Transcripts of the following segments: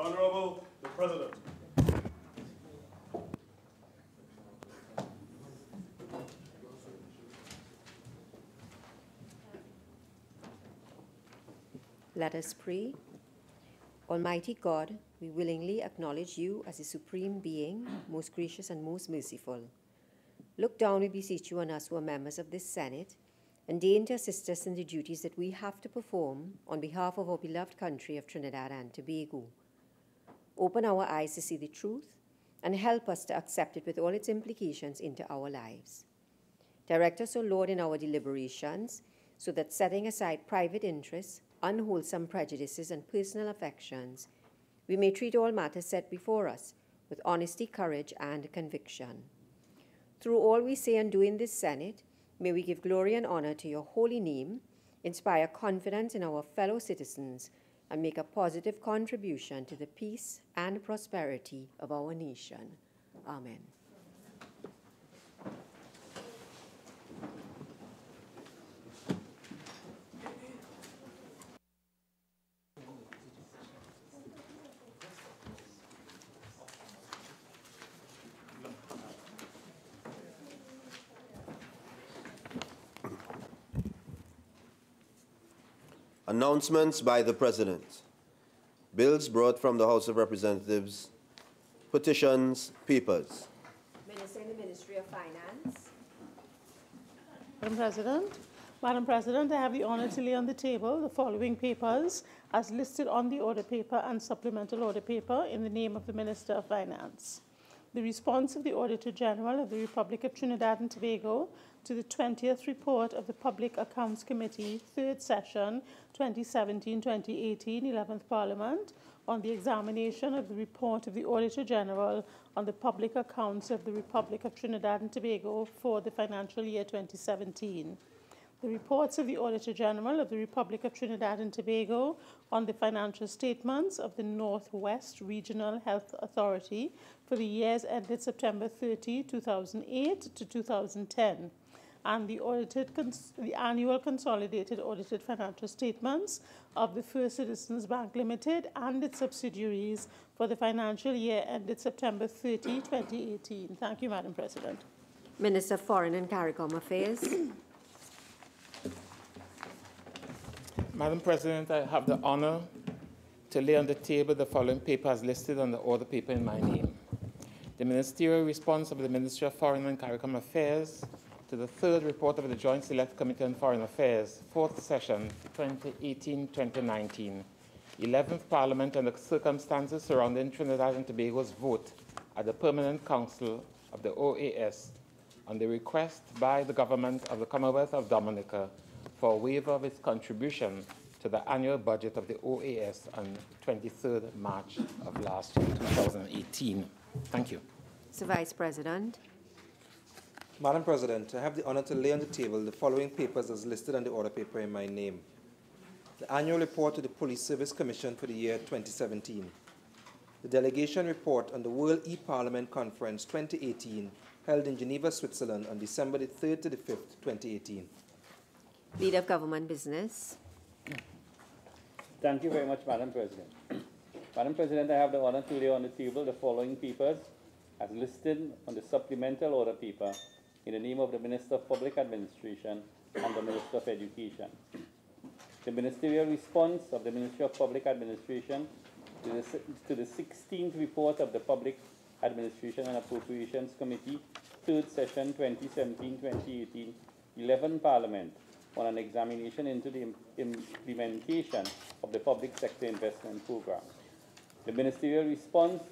Honourable the President. Let us pray. Almighty God, we willingly acknowledge you as the supreme being, most gracious and most merciful. Look down, we beseech you, on us who are members of this Senate, and deign to assist us in the duties that we have to perform on behalf of our beloved country of Trinidad and Tobago. Open our eyes to see the truth and help us to accept it with all its implications into our lives. Direct us, O Lord, in our deliberations, so that setting aside private interests, unwholesome prejudices, and personal affections, we may treat all matters set before us with honesty, courage, and conviction. Through all we say and do in this Senate, may we give glory and honor to your holy name, inspire confidence in our fellow citizens, and make a positive contribution to the peace and prosperity of our nation. Amen. Announcements by the President. Bills brought from the House of Representatives. Petitions, papers. Minister in the Ministry of Finance. Madam President, I have the honor to lay on the table the following papers as listed on the order paper and supplemental order paper in the name of the Minister of Finance. The response of the Auditor General of the Republic of Trinidad and Tobago to the 20th report of the Public Accounts Committee, 3rd session, 2017-2018, 11th Parliament, on the examination of the report of the Auditor General on the public accounts of the Republic of Trinidad and Tobago for the financial year 2017. The reports of the Auditor General of the Republic of Trinidad and Tobago on the financial statements of the Northwest Regional Health Authority for the years ended September 30, 2008 to 2010, and the annual consolidated audited financial statements of the First Citizens Bank Limited and its subsidiaries for the financial year ended September 30, 2018. Thank you, Madam President. Minister of Foreign and CARICOM Affairs. Madam President, I have the honor to lay on the table the following papers listed on the order paper in my name. The ministerial response of the Ministry of Foreign and CARICOM Affairs to the 3rd report of the Joint Select Committee on Foreign Affairs, 4th session, 2018-2019, 11th Parliament, and the circumstances surrounding Trinidad and Tobago's vote at the Permanent Council of the OAS on the request by the government of the Commonwealth of Dominica for a waiver of its contribution to the annual budget of the OAS on 23rd March of last year, 2018. Thank you. Mr. Vice President. Madam President, I have the honor to lay on the table the following papers as listed on the order paper in my name. The annual report to the Police Service Commission for the year 2017. The delegation report on the World E-Parliament Conference 2018 held in Geneva, Switzerland on December the 3rd to the 5th, 2018. Leader of Government Business. Thank you very much, Madam President. Madam President, I have the honor to lay on the table the following papers as listed on the supplemental order paper in the name of the Minister of Public Administration and the Minister of Education. The ministerial response of the Ministry of Public Administration to the 16th report of the Public Administration and Appropriations Committee, 3rd session, 2017-2018, 11th Parliament, on an examination into the implementation of the public sector investment program. The ministerial response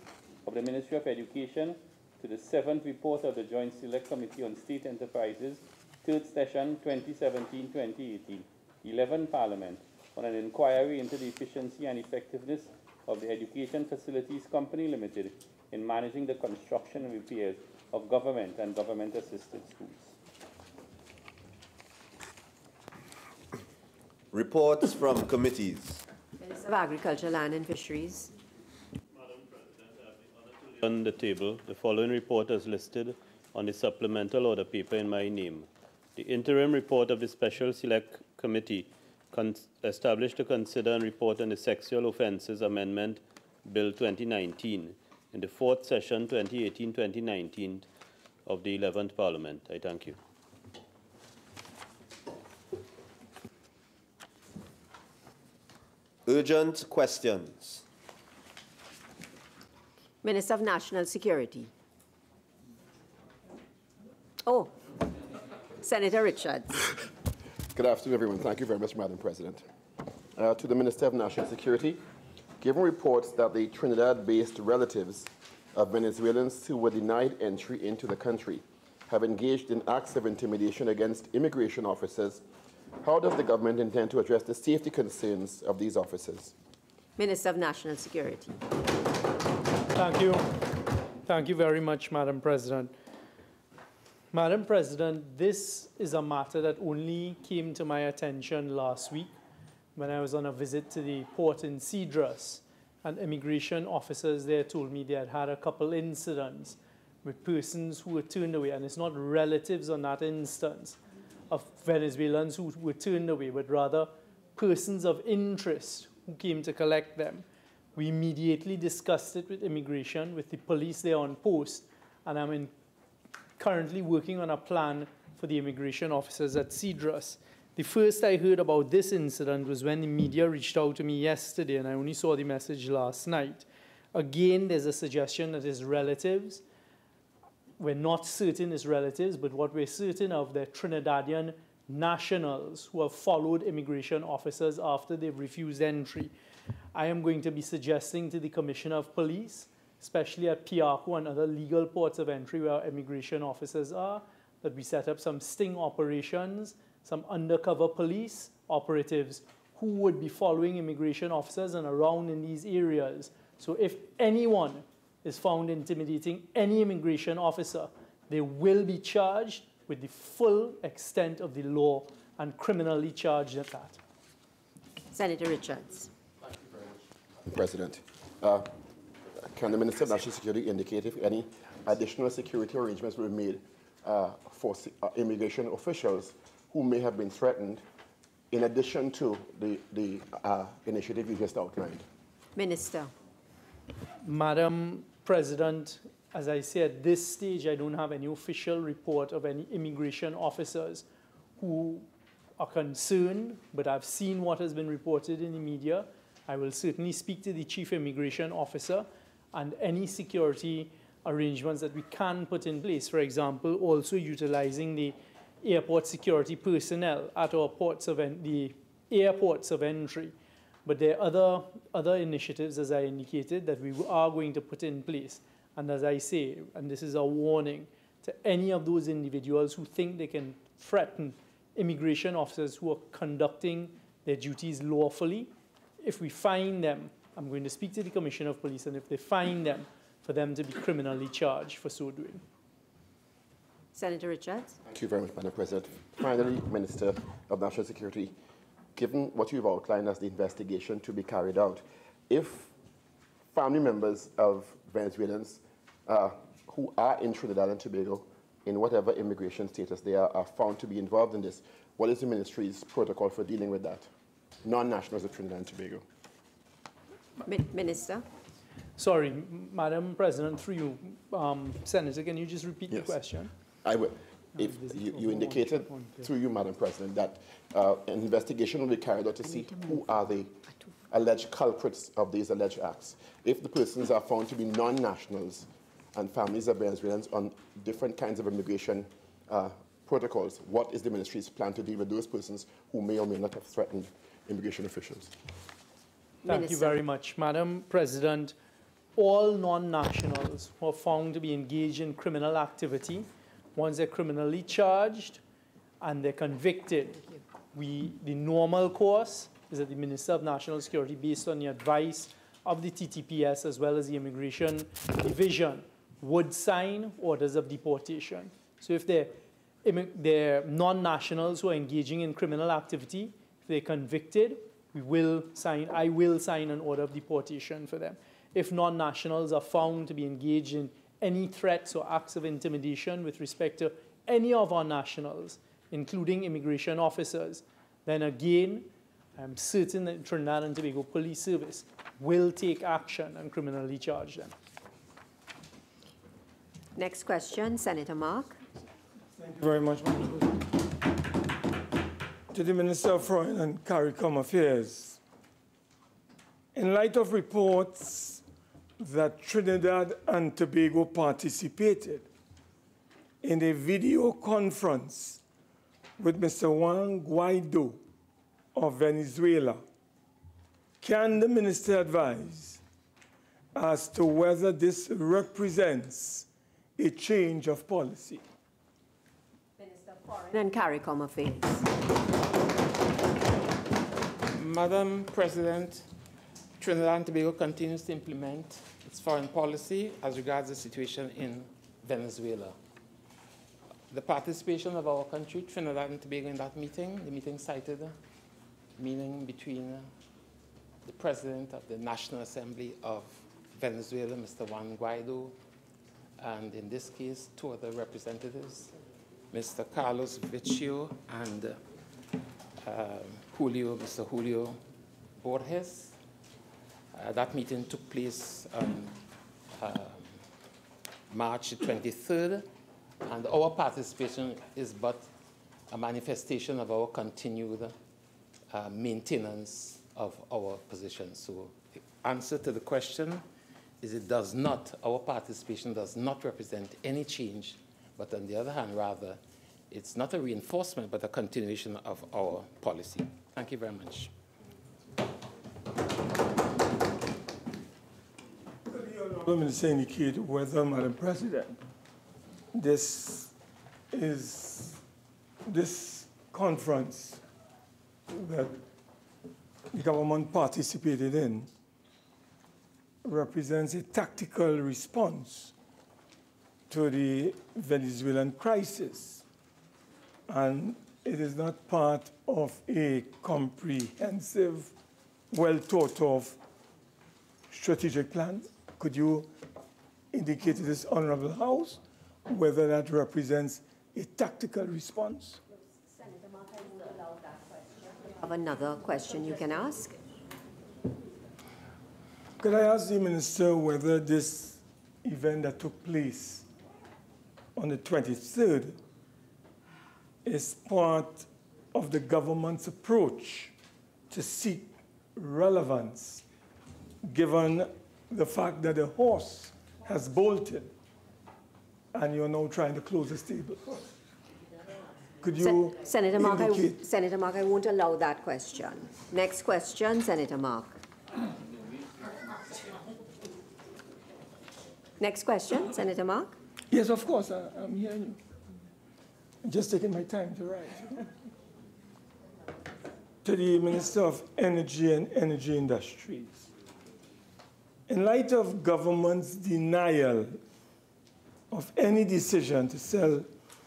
of the Ministry of Education to the 7th report of the Joint Select Committee on State Enterprises, 3rd session, 2017-2018, 11th Parliament, on an inquiry into the efficiency and effectiveness of the Education Facilities Company Limited in managing the construction and repairs of government and government-assisted schools. Reports from committees. Minister of Agriculture, Land and Fisheries. Madam President, I have the honor to lay on the table the following report is listed on the supplemental order paper in my name. The interim report of the Special Select Committee established to consider and report on the Sexual Offences Amendment Bill 2019, in the 4th session 2018-2019 of the 11th Parliament. I thank you. Urgent questions. Minister of National Security. Oh, Senator Richards. Good afternoon, everyone. Thank you very much, Madam President. To the Minister of National Security, given reports that the Trinidad-based relatives of Venezuelans who were denied entry into the country have engaged in acts of intimidation against immigration officers, how does the government intend to address the safety concerns of these officers? Minister of National Security. Thank you. Thank you very much, Madam President. Madam President, this is a matter that only came to my attention last week when I was on a visit to the port in Cedros, and immigration officers there told me they had had a couple incidents with persons who were turned away, and it's not relatives on that instance of Venezuelans who were turned away, but rather persons of interest who came to collect them. We immediately discussed it with immigration, with the police there on post, and I'm currently working on a plan for the immigration officers at Cedros. The first I heard about this incident was when the media reached out to me yesterday, and I only saw the message last night. Again, there's a suggestion that it's relatives. We're not certain it's relatives, but what we're certain of, they're Trinidadian nationals who have followed immigration officers after they've refused entry. I am going to be suggesting to the Commissioner of Police, especially at Piarco and other legal ports of entry where our immigration officers are, that we set up some sting operations, some undercover police operatives who would be following immigration officers and around in these areas. So if anyone is found intimidating any immigration officer, they will be charged with the full extent of the law and criminally charged at that. Senator Richards. Thank you very much, President. Can the Minister of National Security indicate if any additional security arrangements were made for immigration officials who may have been threatened in addition to the initiative you just outlined? Minister. Madam President, as I say, at this stage, I don't have any official report of any immigration officers who are concerned, but I've seen what has been reported in the media. I will certainly speak to the Chief Immigration Officer and any security arrangements that we can put in place. For example, also utilizing the airport security personnel at our ports of the airports of entry. But there are other initiatives, as I indicated, that we are going to put in place. And as I say, and this is a warning to any of those individuals who think they can threaten immigration officers who are conducting their duties lawfully, if we find them, I'm going to speak to the Commissioner of Police, and if they find them, for them to be criminally charged for so doing. Senator Richards. Thank you very much, Madam President. Finally, Minister of National Security, given what you've outlined as the investigation to be carried out, if family members of Venezuelans who are in Trinidad and Tobago, in whatever immigration status they are found to be involved in this, what is the ministry's protocol for dealing with that? Non-nationals of Trinidad and Tobago. Minister. Sorry, Madam President, through you, Senator, can you just repeat the question? I will. If you indicated, through you, Madam President, that an investigation will be carried out to see who are the alleged culprits of these alleged acts. If the persons are found to be non-nationals and families of Venezuelans on different kinds of immigration protocols, what is the ministry's plan to deal with those persons who may or may not have threatened immigration officials? Thank you very much, Madam President. All non-nationals who are found to be engaged in criminal activity, once they're criminally charged and they're convicted, the normal course is that the Minister of National Security, based on the advice of the TTPS as well as the Immigration Division, would sign orders of deportation. So if they're non-nationals who are engaging in criminal activity, if they're convicted, I will sign an order of deportation for them. If non-nationals are found to be engaged in any threats or acts of intimidation with respect to any of our nationals, including immigration officers, then again, I'm certain that Trinidad and Tobago Police Service will take action and criminally charge them. Next question, Senator Mark. Thank you very much, Madam President. To the Minister of Foreign and CARICOM Affairs, in light of reports that Trinidad and Tobago participated in a video conference with Mr. Juan Guaido of Venezuela, can the minister advise as to whether this represents a change of policy? Minister of Foreign and CARICOM Affairs. Madam President, Trinidad and Tobago continues to implement its foreign policy as regards the situation in Venezuela. The participation of our country, Trinidad and Tobago, in that meeting, the meeting cited a meeting between the President of the National Assembly of Venezuela, Mr. Juan Guaido, and in this case, two other representatives, Mr. Carlos Vecchio and Mr. Julio Borges. That meeting took place on March 23rd, and our participation is but a manifestation of our continued maintenance of our position. So the answer to the question is it does not, our participation does not represent any change, but on the other hand, rather, it's not a reinforcement, but a continuation of our policy. Thank you very much. Could the Honourable Minister indicate whether, Madam President, this conference that the government participated in represents a tactical response to the Venezuelan crisis, and it is not part of a comprehensive, well-thought-of strategic plan? Could you indicate to this Honourable House whether that represents a tactical response? Senator Mark, I won't allow that question. You have another question you can ask. Could I ask the Minister whether this event that took place on the 23rd is part of the government's approach to seek relevance, given the fact that the horse has bolted and you're now trying to close the stable? Could you Senator Mark, indicate? Senator Mark, I won't allow that question. Next question, Senator Mark. Next question, Senator Mark. Yes, of course, I'm hearing you. I'm just taking my time to write. To the Minister of Energy and Energy Industries. In light of government's denial of any decision to sell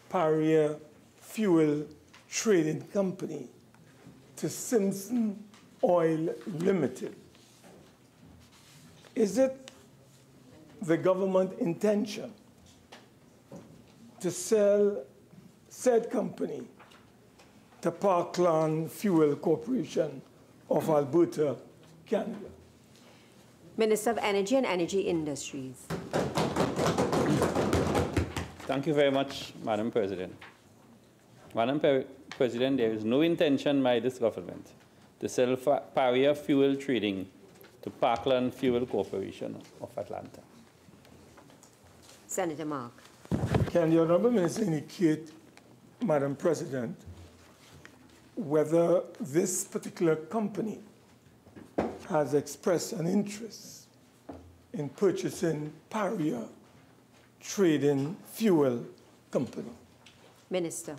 Pariah Fuel Trading Company to Simpson Oil Limited, is it the government intention to sell said company to Parkland Fuel Corporation of Alberta, Canada? Minister of Energy and Energy Industries. Thank you very much, Madam President. Madam President, there is no intention by this government to sell Pariah Fuel Trading to Parkland Fuel Corporation of Atlanta. Senator Mark. Can the Honourable Minister indicate, Madam President, whether this particular company has expressed an interest in purchasing Pariah Trading Fuel Company? Minister.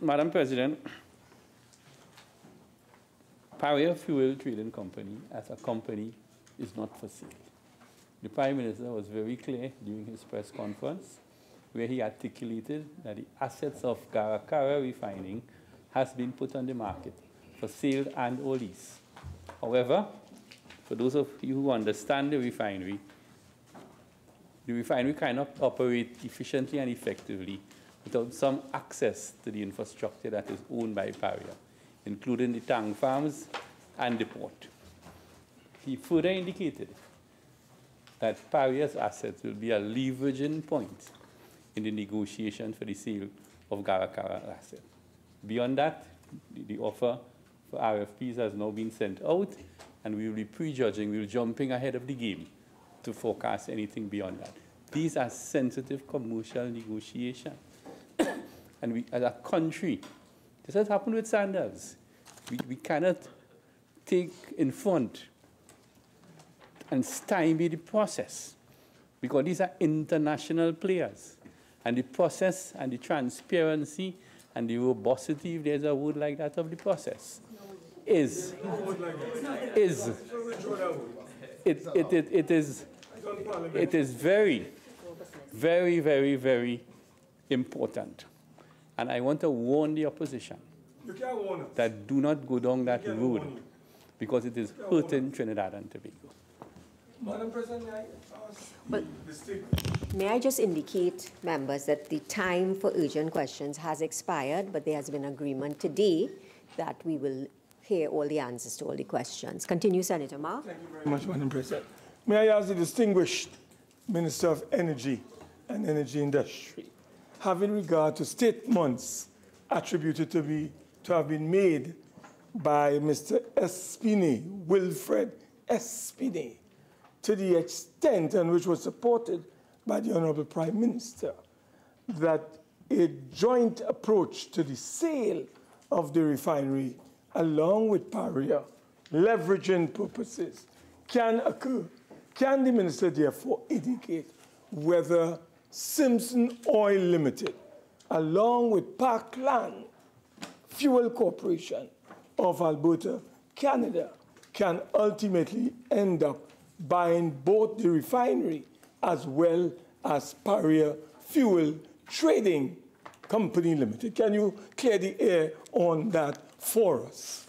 Madam President, Pariah Fuel Trading Company as a company is not for sale. The Prime Minister was very clear during his press conference where he articulated that the assets of Karakara refining has been put on the market for sale and or lease. However, for those of you who understand the refinery cannot operate efficiently and effectively without some access to the infrastructure that is owned by Pariah, including the tank farms and the port. He further indicated that Paria's assets will be a leveraging point in the negotiation for the sale of Garakara assets. Beyond that, the offer for RFPs has now been sent out, and we will be prejudging, we will be jumping ahead of the game to forecast anything beyond that. These are sensitive commercial negotiations. And we, as a country, this has happened with Sandals. We cannot take in front and stymie the process, because these are international players. And the process and the transparency and the robustity, if there's a word like that, of the process, it is very, very, very, very important. And I want to warn the opposition that do not go down that road, because it is hurting Trinidad and Tobago. Madam President, may I just indicate, members, that the time for urgent questions has expired, but there has been agreement today that we will hear all the answers to all the questions. Continue, Senator Mark. Thank you very much, Madam President. May I ask the distinguished Minister of Energy and Energy Industry, having regard to statements attributed to have been made by Mr. Espine, Wilfred Espine, to the extent and which was supported by the Honorable Prime Minister, that a joint approach to the sale of the refinery along with Paria, leveraging purposes, can occur. Can the Minister therefore indicate whether Simpson Oil Limited, along with Parkland Fuel Corporation of Alberta, Canada, can ultimately end up buying both the refinery as well as Paria Fuel Trading Company Limited? Can you clear the air on that for us?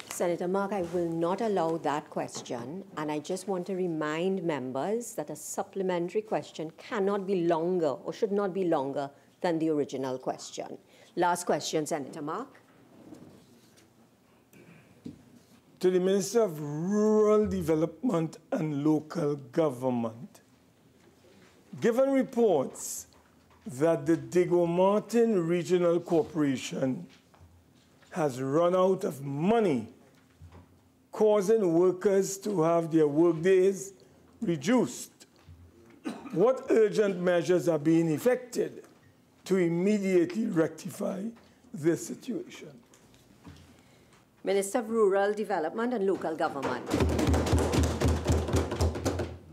Senator Mark, I will not allow that question, and I just want to remind members that a supplementary question cannot be longer or should not be longer than the original question. Last question, Senator Mark. To the Minister of Rural Development and Local Government, given reports that the Diego Martin Regional Corporation has run out of money, causing workers to have their workdays reduced, what urgent measures are being effected to immediately rectify this situation? Minister of Rural Development and Local Government.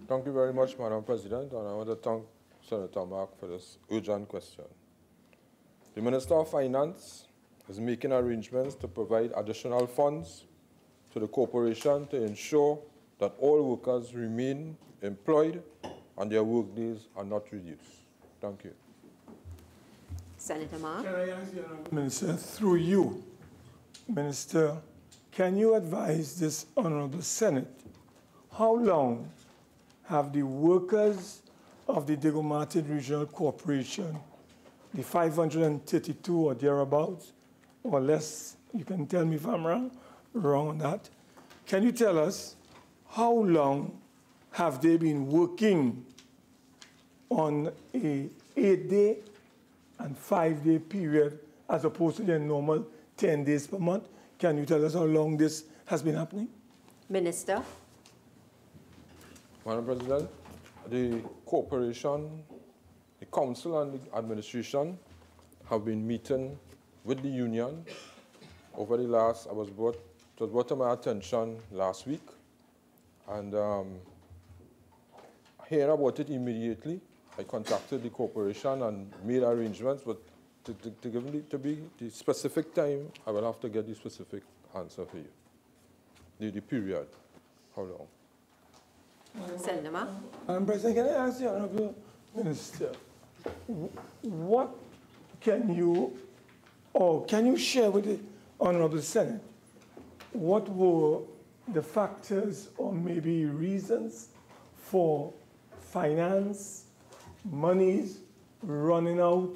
Thank you very much, Madam President, and I want to thank Senator Mark for this urgent question. The Minister of Finance is making arrangements to provide additional funds to the corporation to ensure that all workers remain employed and their workdays are not reduced. Thank you. Senator Mark. Can I ask the Honourable Minister, through you, Minister, can you advise this Honourable Senate how long have the workers of the Diego Martin Regional Corporation, the 532 or thereabouts, or less, you can tell me if I'm wrong on that, can you tell us how long have they been working on a 8-day and 5-day period as opposed to their normal 10 days per month? Can you tell us how long this has been happening? Minister. Madam President, the corporation, the council and the administration have been meeting with the union over the last, it was brought to my attention last week, and hearing about it immediately, I contacted the corporation and made arrangements, but to give me the specific time, I will have to get the specific answer for you. The period, how long? Senator Mark. Madam President, can I ask the Honourable Minister, what can you share with the Honourable Senate, what were the factors or maybe reasons for finance, monies running out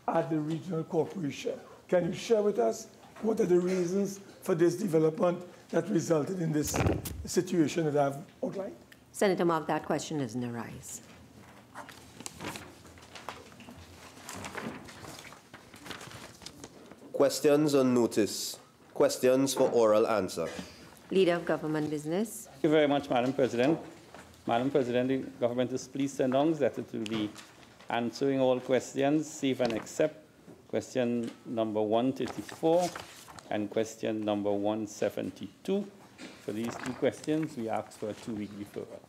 at the regional corporation? Can you share with us what are the reasons for this development that resulted in this situation that I've outlined? Senator Mark, that question doesn't arise. Questions on notice. Questions for oral answer. Leader of Government Business. Thank you very much, Madam President. Madam President, the government is pleased to announce that it will be answering all questions, save and except question number 134 and question number 172. For these two questions, we ask for a 2-week deferral.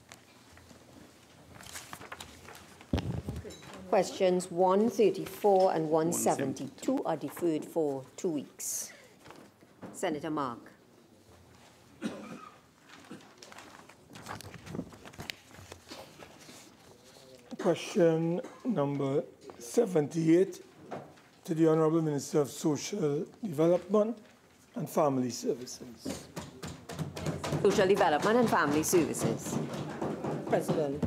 Questions 134 and 172 are deferred for 2 weeks. Senator Mark. Question number 78 to the Honorable Minister of Social Development and Family Services. Social Development and Family Services. President.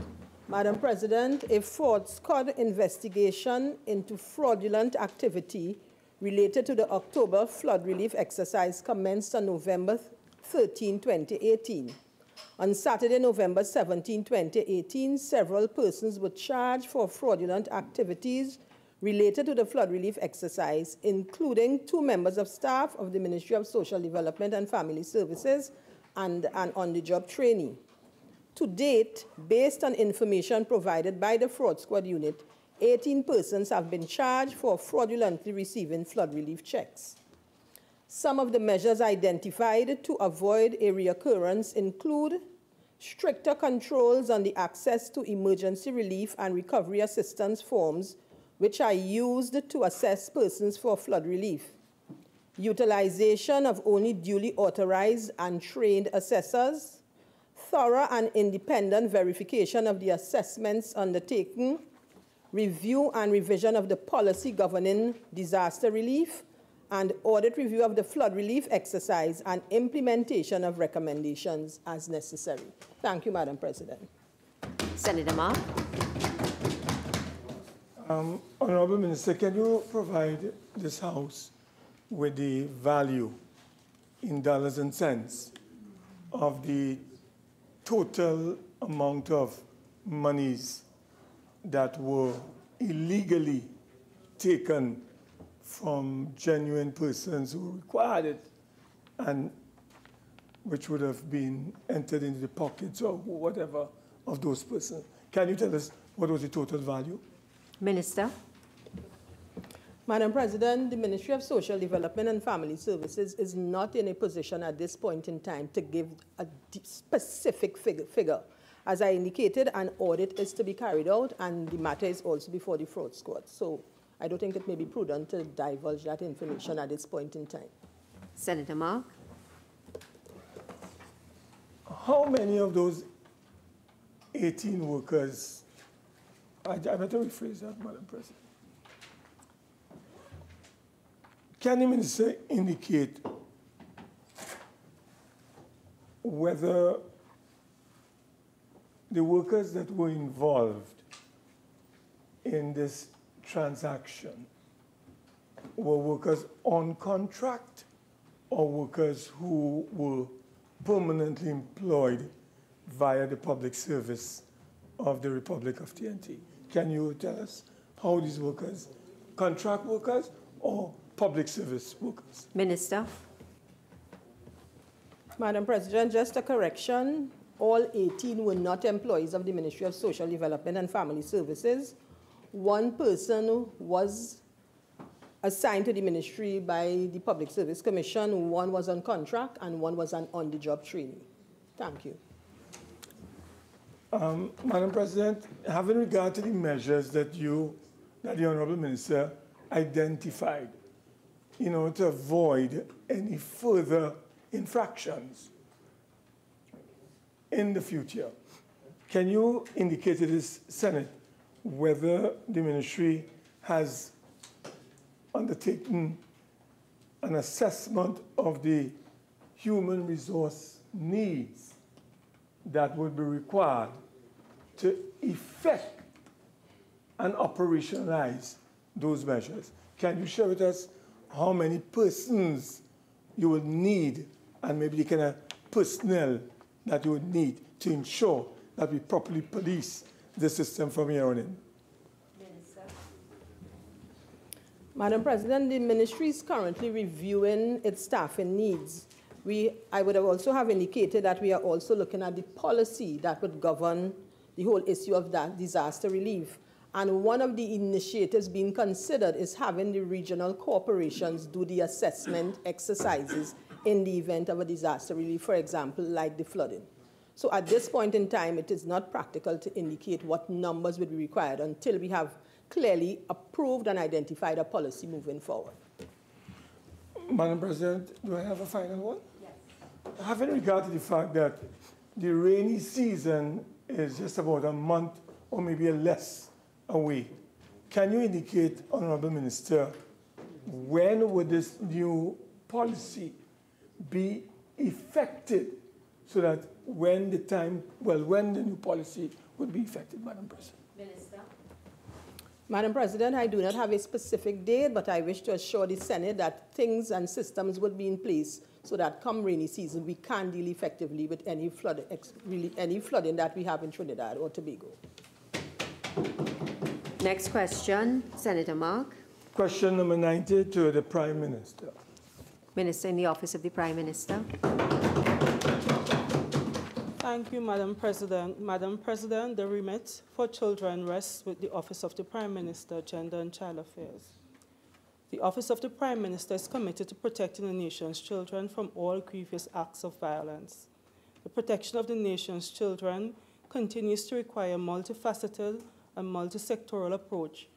Madam President, a fraud squad investigation into fraudulent activity related to the October flood relief exercise commenced on November 13, 2018. On Saturday, November 17, 2018, several persons were charged for fraudulent activities related to the flood relief exercise, including 2 members of staff of the Ministry of Social Development and Family Services and an on-the-job trainee. To date, based on information provided by the Fraud Squad unit, 18 persons have been charged for fraudulently receiving flood relief checks. Some of the measures identified to avoid a reoccurrence include stricter controls on the access to emergency relief and recovery assistance forms, which are used to assess persons for flood relief, utilization of only duly authorized and trained assessors, thorough and independent verification of the assessments undertaken, review and revision of the policy governing disaster relief, and audit review of the flood relief exercise and implementation of recommendations as necessary. Thank you, Madam President. Senator Mark. Honorable Minister, can you provide this House with the value in dollars and cents of the total amount of monies that were illegally taken from genuine persons who required it and which would have been entered into the pockets or whatever of those persons? Can you tell us what was the total value? Minister. Madam President, the Ministry of Social Development and Family Services is not in a position at this point in time to give a specific figure. As I indicated, an audit is to be carried out, and the matter is also before the Fraud Squad. So I don't think it may be prudent to divulge that information at this point in time. Senator Mark. How many of those 18 workers, I better rephrase that, Madam President. Can the Minister indicate whether the workers that were involved in this transaction were workers on contract or workers who were permanently employed via the public service of the Republic of TNT? Can you tell us how these workers, contract workers or public service workers? Minister. Madam President, just a correction. All 18 were not employees of the Ministry of Social Development and Family Services. One person was assigned to the ministry by the Public Service Commission. One was on contract and one was an on-the-job trainee. Thank you. Madam President, having regard to the measures that the Honourable Minister identified, to avoid any further infractions in the future, can you indicate to this Senate whether the ministry has undertaken an assessment of the human resource needs that would be required to effect and operationalize those measures? Can you share with us how many persons you would need and maybe the kind of personnel that you would need to ensure that we properly police the system from here on in? Madam President, the ministry is currently reviewing its staffing needs. I would have also have indicated that we are also looking at the policy that would govern the whole issue of that disaster relief. And one of the initiatives being considered is having the regional corporations do the assessment exercises in the event of a disaster relief, for example, like the flooding. So at this point in time, it is not practical to indicate what numbers would be required until we have clearly approved and identified a policy moving forward. Madam President, do I have a final one? Yes. Having regard to the fact that the rainy season is just about a month or maybe less away, can you indicate, Honorable Minister, when would this new policy be effective so that when the new policy would be effective, Madam President? Minister. Madam President, I do not have a specific date, but I wish to assure the Senate that things and systems would be in place so that come rainy season, we can deal effectively with any flooding that we have in Trinidad or Tobago. Next question, Senator Mark. Question number 90 to the Prime Minister. Minister in the Office of the Prime Minister. Thank you, Madam President. Madam President, the remit for children rests with the Office of the Prime Minister, Gender and Child Affairs. The Office of the Prime Minister is committed to protecting the nation's children from all grievous acts of violence. The protection of the nation's children continues to require a multifaceted and multi-sectoral approach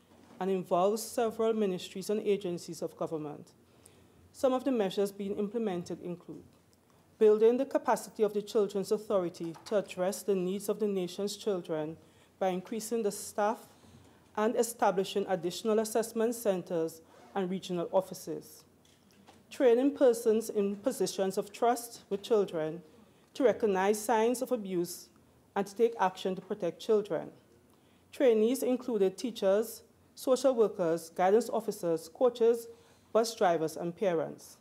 and involves several ministries and agencies of government. Some of the measures being implemented include building the capacity of the Children's Authority to address the needs of the nation's children by increasing the staff and establishing additional assessment centers and regional offices. Training persons in positions of trust with children to recognize signs of abuse and to take action to protect children. Trainees included teachers, social workers, guidance officers, coaches, bus drivers, and parents.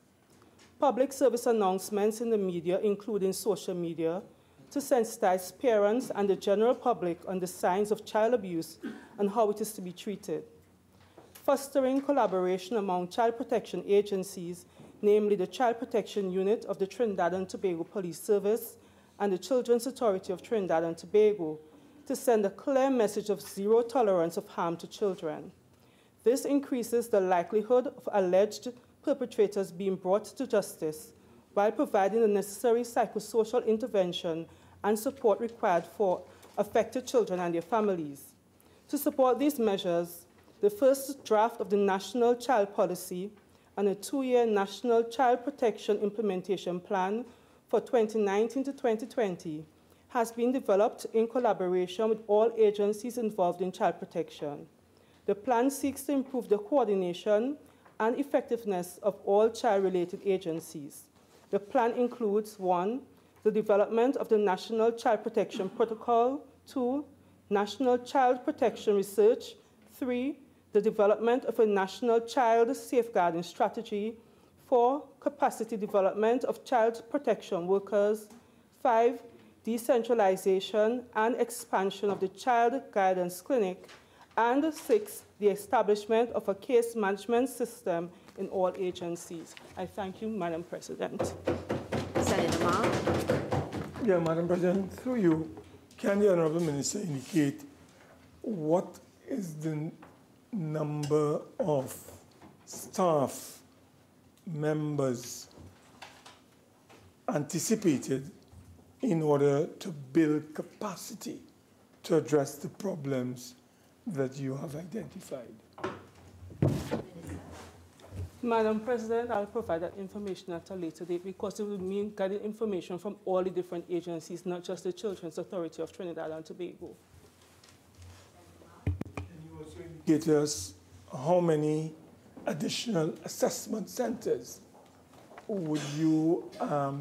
Public service announcements in the media, including social media, to sensitize parents and the general public on the signs of child abuse and how it is to be treated. Fostering collaboration among child protection agencies, namely the Child Protection Unit of the Trinidad and Tobago Police Service and the Children's Authority of Trinidad and Tobago, to send a clear message of zero tolerance of harm to children. This increases the likelihood of alleged perpetrators being brought to justice while providing the necessary psychosocial intervention and support required for affected children and their families. To support these measures, the first draft of the National Child Policy and a 2-year National Child Protection Implementation Plan for 2019 to 2020 has been developed in collaboration with all agencies involved in child protection. The plan seeks to improve the coordination and effectiveness of all child-related agencies. The plan includes 1, the development of the National Child Protection Protocol, 2, National Child Protection Research, 3, the development of a National Child Safeguarding Strategy, 4, capacity development of child protection workers, 5, decentralization and expansion of the Child Guidance Clinic, and 6, the establishment of a case management system in all agencies. I thank you, Madam President. Senator Mark. Yeah, Madam President, through you, can the Honourable Minister indicate what is the number of staff members anticipated in order to build capacity to address the problems that you have identified? Madam President, I'll provide that information at a later date because it will mean getting information from all the different agencies, not just the Children's Authority of Trinidad and Tobago. Can you also indicate to us how many additional assessment centers would you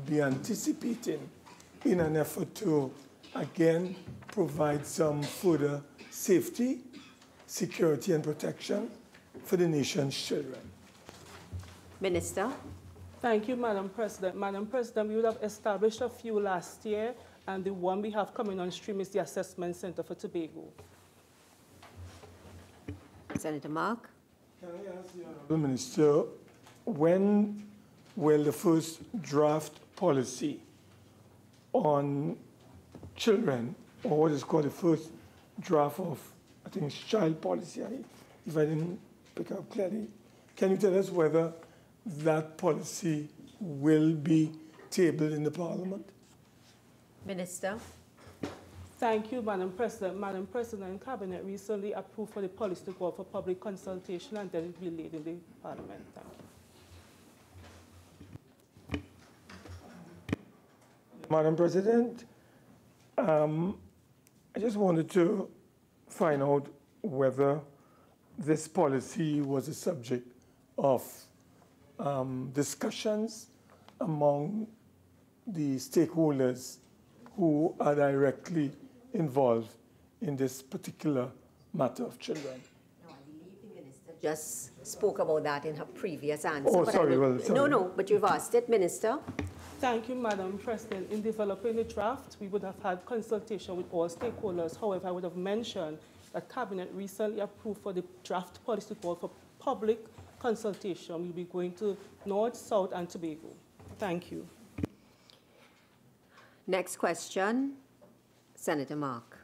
be anticipating in an effort to, again, provide some further safety, security, and protection for the nation's children? Minister. Thank you, Madam President. Madam President, we would have established a few last year, and the one we have coming on stream is the Assessment Center for Tobago. Senator Mark. Can I ask the Honourable Minister, when will the first draft policy on children, or what is called the first draft of, I think it's child policy, if I didn't pick up clearly, can you tell us whether that policy will be tabled in the Parliament? Minister. Thank you, Madam President. Madam President, Cabinet recently approved for the policy to go for public consultation and then it will be laid in the Parliament. Thank you. Madam President, I just wanted to find out whether this policy was a subject of discussions among the stakeholders who are directly involved in this particular matter of children. No, I believe the Minister just spoke about that in her previous answer. Oh, sorry, sorry. No, but you've asked it, Minister. Thank you, Madam President. In developing the draft, we would have had consultation with all stakeholders. However, I would have mentioned that Cabinet recently approved for the draft policy call for public consultation. We'll be going to North, South, and Tobago. Thank you. Next question, Senator Mark.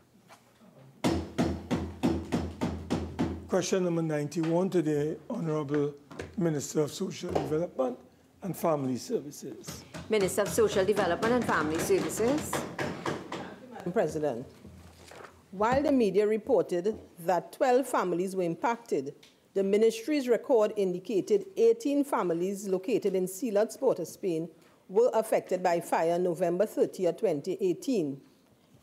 Question number 91 to the Honourable Minister of Social Development and Family Services. Minister of Social Development and Family Services. Madam President, while the media reported that 12 families were impacted, the ministry's record indicated 18 families located in Sealot, Port of Spain, were affected by fire November 30, 2018.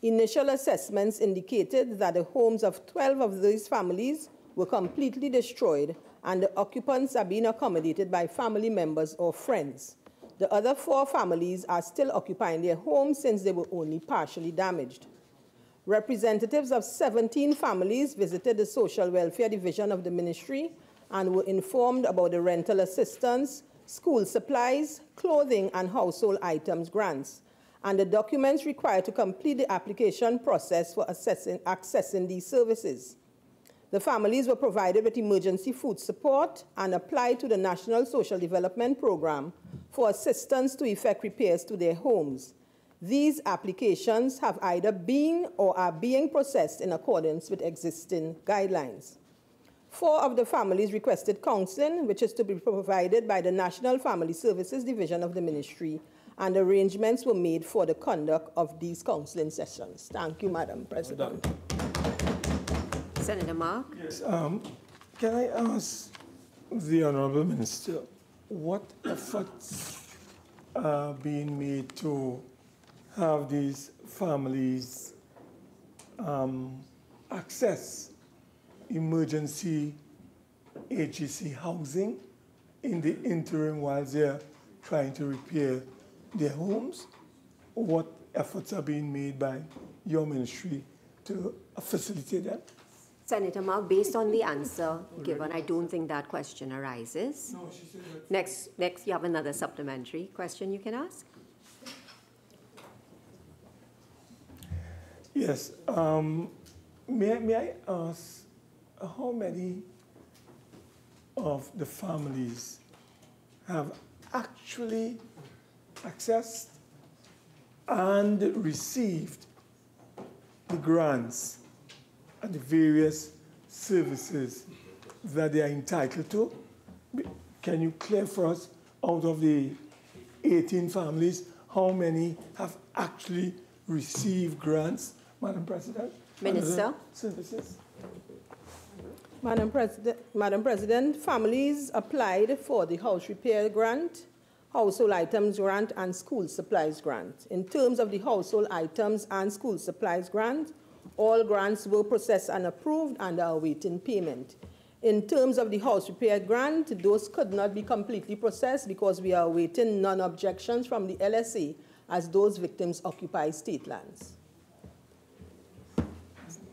Initial assessments indicated that the homes of 12 of these families were completely destroyed and the occupants are being accommodated by family members or friends. The other 4 families are still occupying their homes since they were only partially damaged. Representatives of 17 families visited the Social Welfare Division of the ministry and were informed about the rental assistance, school supplies, clothing, and household items grants, and the documents required to complete the application process for accessing these services. The families were provided with emergency food support and applied to the National Social Development Program for assistance to effect repairs to their homes. These applications have either been or are being processed in accordance with existing guidelines. 4 of the families requested counseling, which is to be provided by the National Family Services Division of the ministry, and arrangements were made for the conduct of these counseling sessions. Thank you, Madam President. Senator Mark. Yes, can I ask the Honourable Minister what efforts are being made to have these families access emergency HEC housing in the interim while they're trying to repair their homes? What efforts are being made by your ministry to facilitate that? Senator Mark, based on the answer given, I don't think that question arises. No, she said that. Next, you have another supplementary question you can ask. Yes. May I ask how many of the families have actually accessed and received the grants and the various services that they are entitled to? Can you clear for us, out of the 18 families, how many have actually received grants, Madam President? Minister. Services. Madam President, families applied for the house repair grant, household items grant, and school supplies grant. In terms of the household items and school supplies grant, all grants were processed and approved and are awaiting payment. In terms of the house repair grant, those could not be completely processed because we are awaiting non-objections from the LSA as those victims occupy state lands.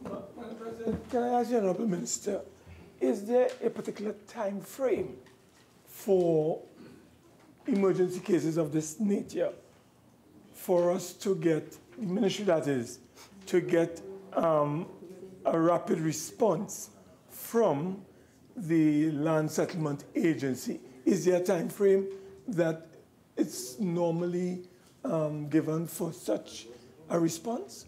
Madam President, can I ask the Honourable Minister, is there a particular time frame for emergency cases of this nature for us to get, the ministry that is, to get a rapid response from the Land Settlement Agency? Is there a time frame that it's normally given for such a response?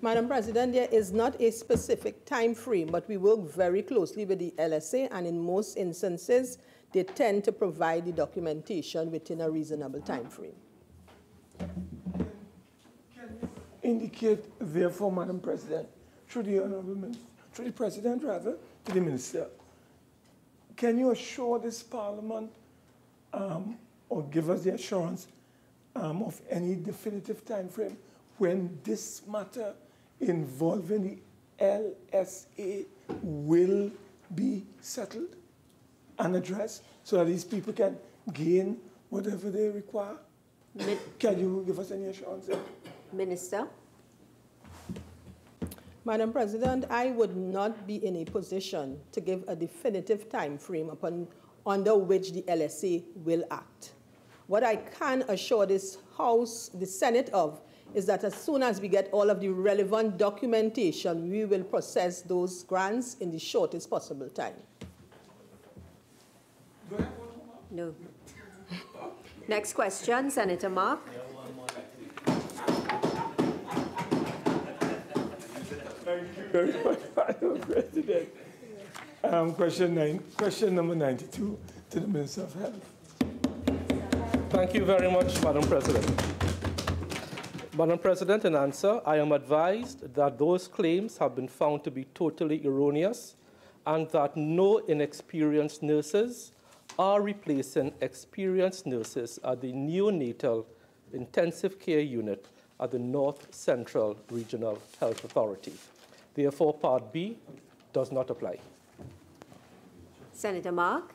Madam President, there is not a specific time frame, but we work very closely with the LSA, and in most instances, they tend to provide the documentation within a reasonable time frame. Can you indicate, therefore, Madam President, through the Honourable Minister, through the President, rather, to the Minister, can you assure this Parliament or give us the assurance of any definitive time frame when this matter involving the LSA will be settled and addressed so that these people can gain whatever they require? Can you give us any assurance? Minister. Madam President, I would not be in a position to give a definitive time frame under which the LSA will act. What I can assure this House, the Senate of, is that as soon as we get all of the relevant documentation, we will process those grants in the shortest possible time. No. Next question, Senator Mark. Thank you very much, Madam President. Question number 92 to the Minister of Health. Thank you very much, Madam President. Madam President, in answer, I am advised that those claims have been found to be totally erroneous and that no inexperienced nurses are replacing experienced nurses at the neonatal intensive care unit at the North Central Regional Health Authority. Therefore, Part B does not apply. Senator Mark.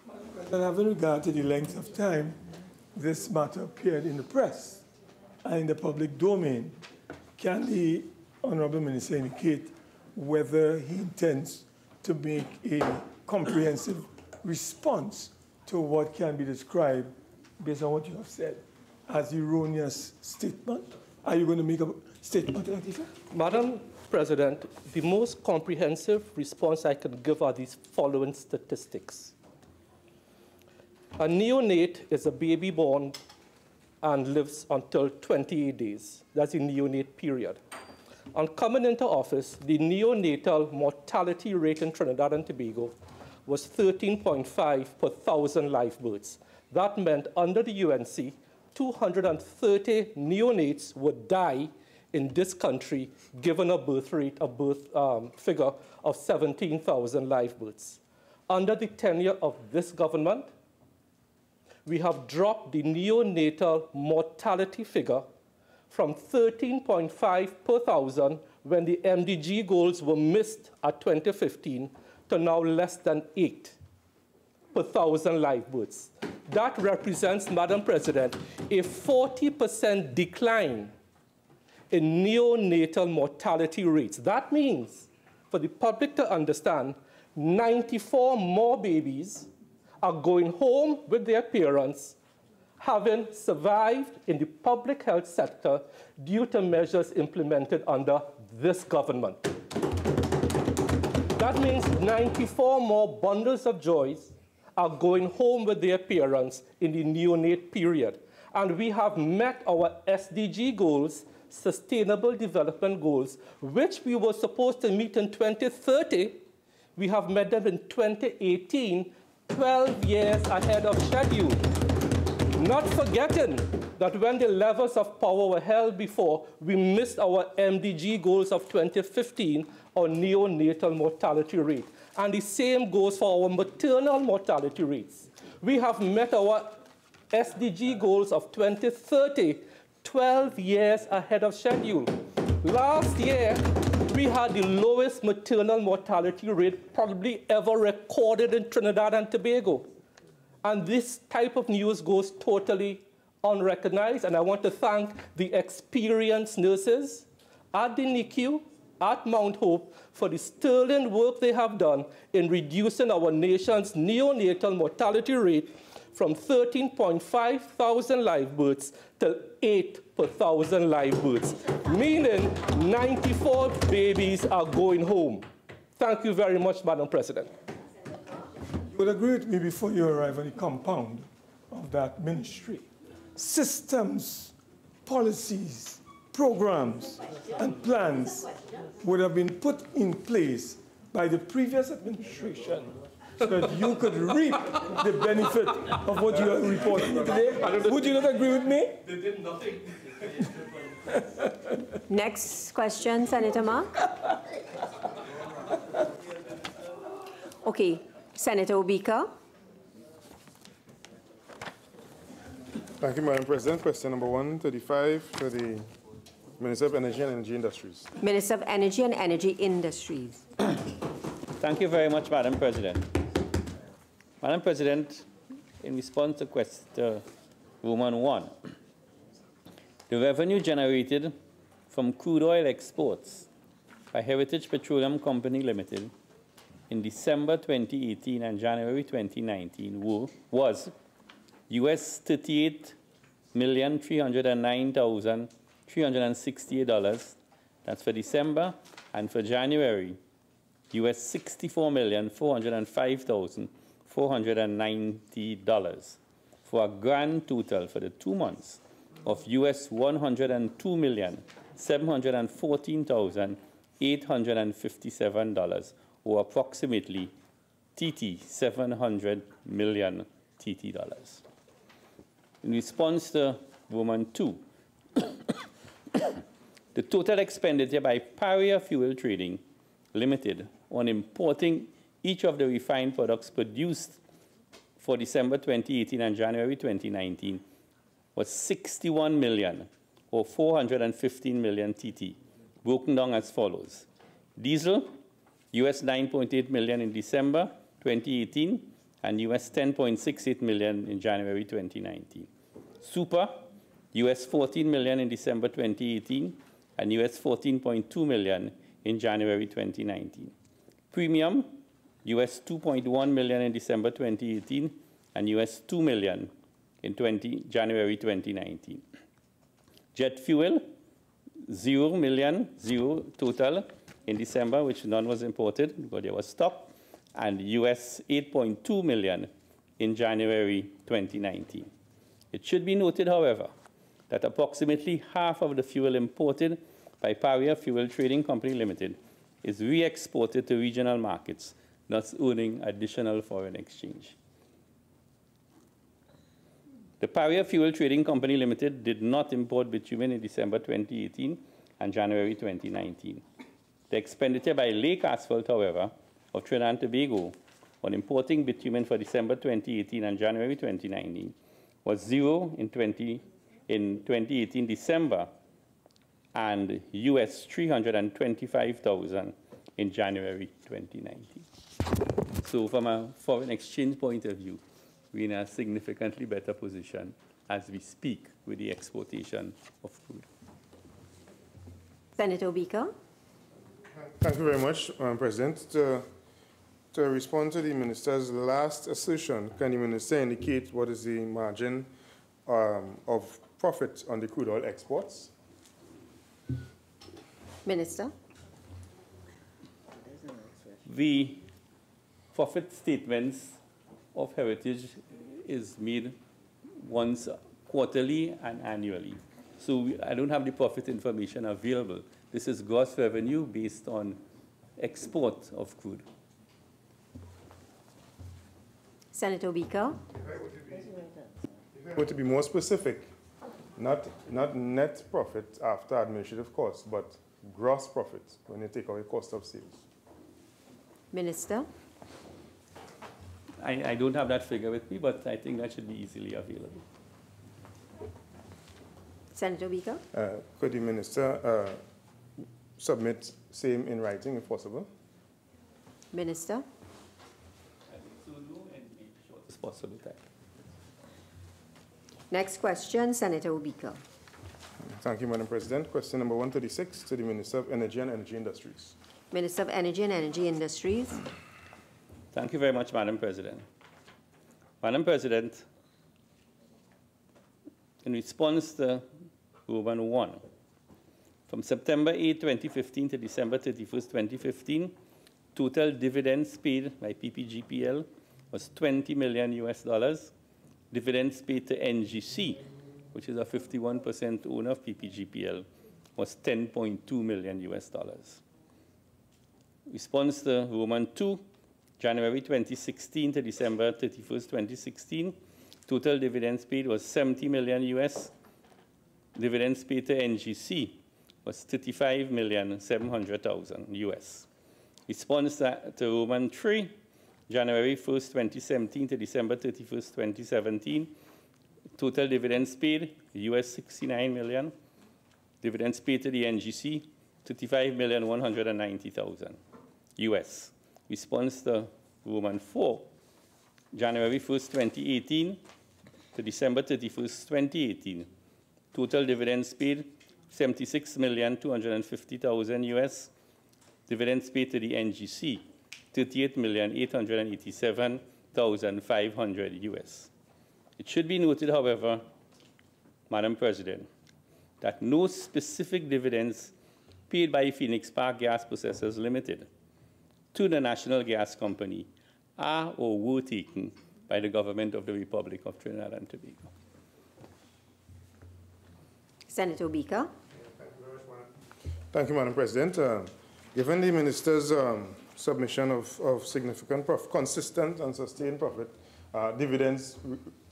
And having regard to the length of time this matter appeared in the press and in the public domain, can the Honourable Minister indicate whether he intends to make a comprehensive response to what can be described, based on what you have said, as erroneous statement? Are you going to make a statement to that effect? Madam President, the most comprehensive response I can give are these following statistics. A neonate is a baby born and lives until 28 days. That's the neonate period. On coming into office, the neonatal mortality rate in Trinidad and Tobago was 13.5 per 1,000 live births. That meant under the UNC, 230 neonates would die in this country, given a birth rate, figure of 17,000 live births. Under the tenure of this government, we have dropped the neonatal mortality figure from 13.5 per 1,000 when the MDG goals were missed at 2015 to now less than 8 per 1,000 live births. That represents, Madam President, a 40% decline in neonatal mortality rates. That means, for the public to understand, 94 more babies are going home with their parents, having survived in the public health sector due to measures implemented under this government. That means 94 more bundles of joys are going home with their parents in the neonate period. And we have met our SDG goals, Sustainable Development Goals, which we were supposed to meet in 2030. We have met them in 2018, 12 years ahead of schedule. Not forgetting that when the levels of power were held before, we missed our MDG goals of 2015 on neonatal mortality rate. And the same goes for our maternal mortality rates. We have met our SDG goals of 2030, 12 years ahead of schedule. Last year, we had the lowest maternal mortality rate probably ever recorded in Trinidad and Tobago. And this type of news goes totally unrecognized. And I want to thank the experienced nurses at the NICU, at Mount Hope, for the sterling work they have done in reducing our nation's neonatal mortality rate from 13.5 thousand live births to 8 per thousand live births, meaning 94 babies are going home. Thank you very much, Madam President. You would agree with me before you arrive on the compound of that ministry. Systems, policies, programs, and plans would have been put in place by the previous administration so that you could reap the benefit of what you are reporting today. Would you not agree with me? They did nothing. Next question, Senator Mark. Okay, Senator Obika. Thank you, Madam President. Question number 135 to the Minister of Energy and Energy Industries. Minister of Energy and Energy Industries. Thank you very much, Madam President. Madam President, in response to question Roman 1, the revenue generated from crude oil exports by Heritage Petroleum Company Limited in December 2018 and January 2019 was US $38,309,368. That's for December, and for January, US $64,405,490, for a grand total for the 2 months of US $102,714,857, or approximately TT 700 million TT dollars. In response to Roman 2, the total expenditure by Pariah Fuel Trading Limited on importing each of the refined products produced for December 2018 and January 2019 was 61 million, or 415 million TT, broken down as follows. Diesel, US 9.8 million in December 2018 and US 10.68 million in January 2019. Super, US 14 million in December 2018 and US 14.2 million in January 2019. Premium, US 2.1 million in December 2018 and US 2 million in January 2019. Jet fuel, 0 million, 0 total in December, which none was imported because there was stock, and US 8.2 million in January 2019. It should be noted, however, that approximately half of the fuel imported by Pariah Fuel Trading Company Limited is re-exported to regional markets, thus earning additional foreign exchange. The Pariah Fuel Trading Company Limited did not import bitumen in December 2018 and January 2019. The expenditure by Lake Asphalt, however, of Trinidad and Tobago on importing bitumen for December 2018 and January 2019 was 0 in 2018 December and US 325,000 in January 2019. So from a foreign exchange point of view, we're in a significantly better position as we speak with the exportation of crude. Senator Obika. Thank you very much, Madam President. To respond to the Minister's last assertion, can the Minister indicate what is the margin of profit on the crude oil exports? Minister. The profit statements of Heritage is made once quarterly and annually. So I don't have the profit information available. This is gross revenue based on export of crude. Senator Obika. If I were to be more specific, not net profit after administrative costs, but gross profit when you take away cost of sales. Minister. I don't have that figure with me, but I think that should be easily available. Senator Obika. Could the Minister submit same in writing if possible? Minister. I think so, no, and the shortest possible time. Next question, Senator Obika. Thank you, Madam President. Question number 136 to the Minister of Energy and Energy Industries. Minister of Energy and Energy Industries. Thank you very much, Madam President. Madam President, In response to Roman 1, from September 8, 2015 to December 31st, 2015, total dividends paid by PPGPL was $20 million US. Dividends paid to NGC, which is a 51% owner of PPGPL, was $10.2 million US. Response to Roman 2, January 2016 to December 31st, 2016, total dividends paid was $70 million US. Dividends paid to NGC was $35,700,000 US. Response to Roman 3, January 1st, 2017 to December 31st, 2017, total dividends paid US $69 million. Dividends paid to the NGC $35,190,000 US. Response to Roman 4, January 1st, 2018 to December 31st, 2018, total dividends paid $76,250,000 US. Dividends paid to the NGC $38,887,500 US. It should be noted, however, Madam President, that no specific dividends paid by Phoenix Park Gas Processors Limited to the National Gas Company are or were taken by the government of the Republic of Trinidad and Tobago. Senator Obika. Thank you, Madam President. Given the Minister's submission of significant, consistent and sustained profit dividends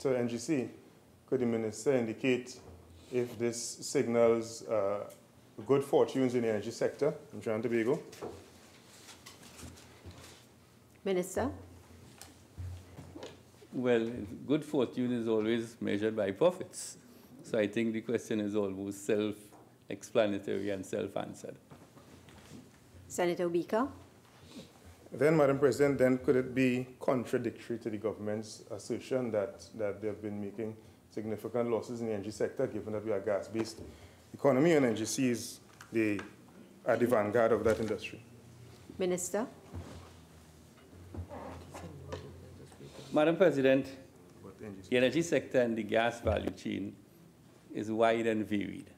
to NGC, could the Minister indicate if this signals good fortunes in the energy sector in Trinidad and Tobago? Minister. Well, good fortune is always measured by profits. So I think the question is almost self-explanatory and self-answered. Senator Obika. Then, Madam President, then could it be contradictory to the government's assertion that they've been making significant losses in the energy sector, given that we are a gas-based economy and NGC is at the vanguard of that industry? Minister. Madam President, the energy sector and the gas value chain is wide and varied.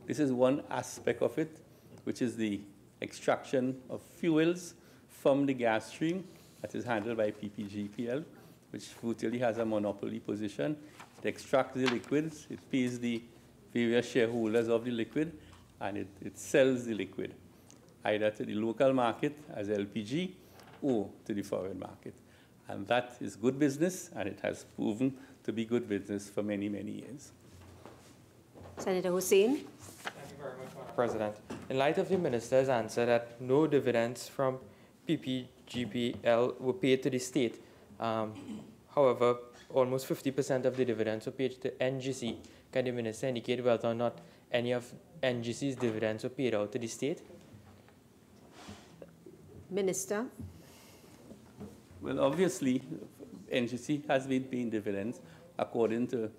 This is one aspect of it, which is the extraction of fuels from the gas stream that is handled by PPGPL, which virtually has a monopoly position. It extracts the liquids, it pays the various shareholders of the liquid, and it sells the liquid, either to the local market as LPG or to the foreign market. And that is good business, and it has proven to be good business for many, many years. Senator Hussain. Thank you very much, Madam President. In light of the Minister's answer that no dividends from PPGPL were paid to the state, however, almost 50% of the dividends were paid to NGC, can the Minister indicate whether or not any of NGC's dividends were paid out to the state? Minister. Well, obviously, NGC has been paying dividends according to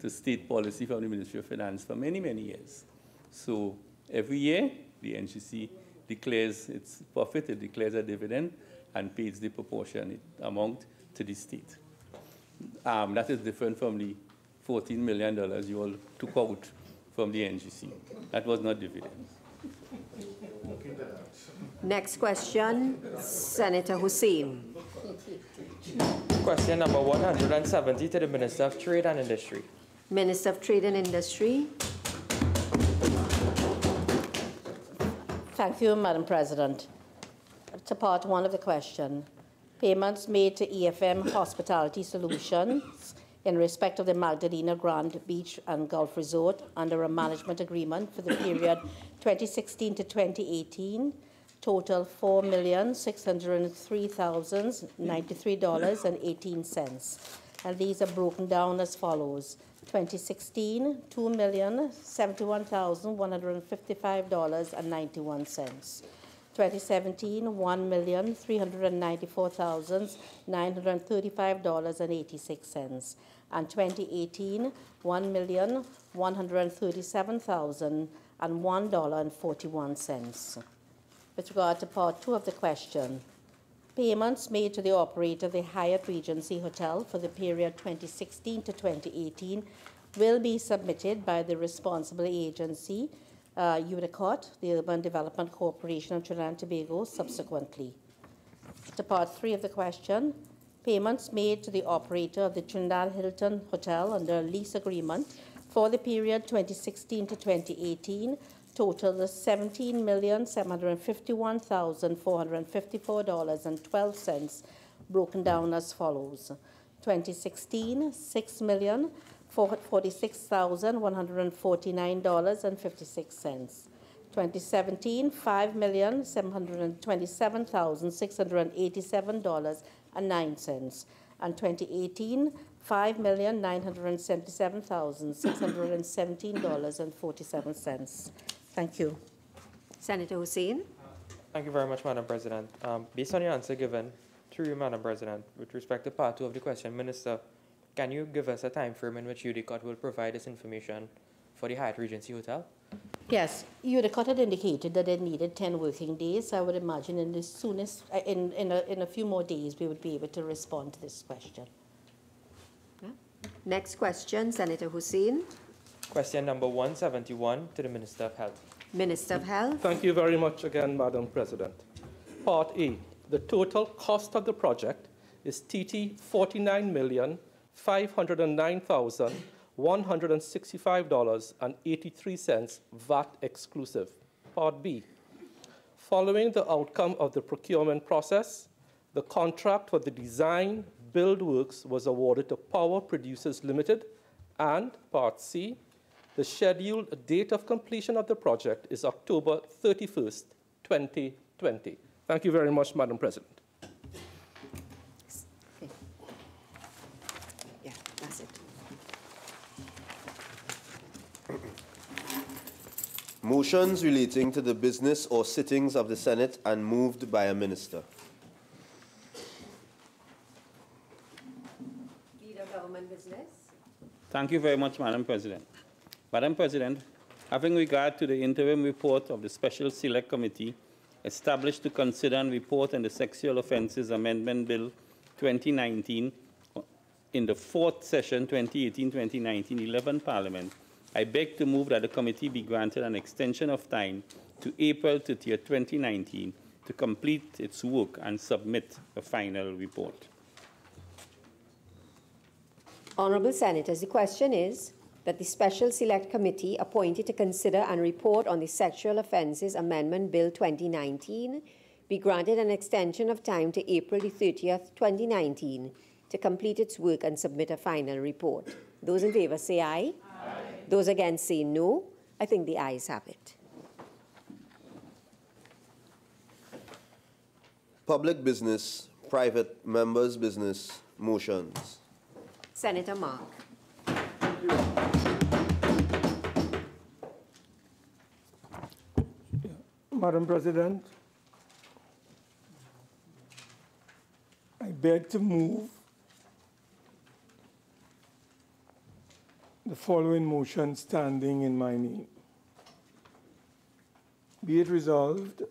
state policy from the Ministry of Finance for many, many years. So every year, the NGC declares its profit, it declares a dividend, and pays the proportionate amount to the state. That is different from the $14 million you all took out from the NGC. That was not dividends. Next question, Senator Hussain. Question number 170 to the Minister of Trade and Industry. Minister of Trade and Industry. Thank you, Madam President. To part one of the question, payments made to EFM Hospitality Solutions in respect of the Magdalena Grand Beach and Gulf Resort under a management agreement for the period 2016 to 2018 total $4,603,093.18. And these are broken down as follows. 2016, $2,071,155.91. 2017, $1,394,935.86. And 2018, $1,137,001.41. With regard to part two of the question, payments made to the operator of the Hyatt Regency Hotel for the period 2016 to 2018 will be submitted by the responsible agency, UDECOT, the Urban Development Corporation of Trinidad and Tobago, subsequently. To part 3 of the question, payments made to the operator of the Trinidad Hilton Hotel under a lease agreement for the period 2016 to 2018 totaled $17,751,454.12, broken down as follows. 2016, $6,446,149.56. 2017, $5,727,687.09. And 2018, $5,977,617.47. Thank you. Senator Hussain. Thank you very much, Madam President. Based on your answer given, through you, Madam President, with respect to part 2 of the question, Minister, can you give us a time frame in which UDECOT will provide this information for the Hyatt Regency Hotel? Yes, UDECOT had indicated that it needed 10 working days. I would imagine in the soonest, in a few more days, we would be able to respond to this question. Yeah. Next question, Senator Hussain. Question number 171 to the Minister of Health. Minister of Health. Thank you very much again, Madam President. Part A, the total cost of the project is TT 49,509,165.83 VAT exclusive. Part B, following the outcome of the procurement process, the contract for the design build works was awarded to Power Producers Limited, and Part C, the scheduled date of completion of the project is October 31st, 2020. Thank you very much, Madam President. Okay. Yeah, that's it. Motions relating to the business or sittings of the Senate and moved by a minister. Leader of Government Business. Thank you very much, Madam President. Madam President, having regard to the interim report of the Special Select Committee established to consider and report on the Sexual Offences Amendment Bill 2019 in the 4th session 2018-2019 11 Parliament, I beg to move that the committee be granted an extension of time to April 30th, 2019 to complete its work and submit a final report. Honourable Senators, the question is that the Special Select Committee appointed to consider and report on the Sexual Offences Amendment Bill 2019 be granted an extension of time to April the 30th, 2019 to complete its work and submit a final report. Those in favour say aye. Aye. Those against say no. I think the ayes have it. Public business, private members' business, motions. Senator Mark. Madam President, I beg to move the following motion standing in my name. Be it resolved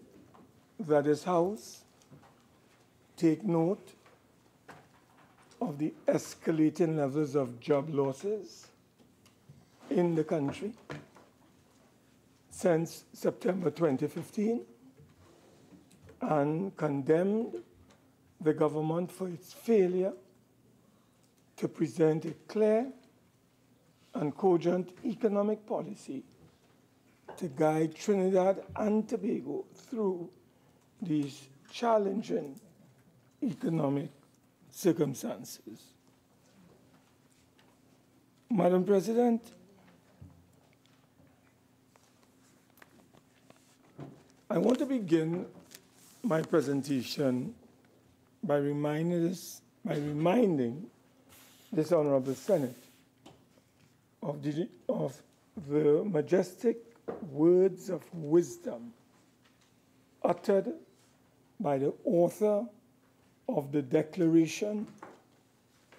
that this House take note of the escalating levels of job losses in the country since September 2015 and condemned the government for its failure to present a clear and cogent economic policy to guide Trinidad and Tobago through these challenging economic circumstances. Madam President, I want to begin my presentation by reminding this Honorable Senate of the majestic words of wisdom uttered by the author of the Declaration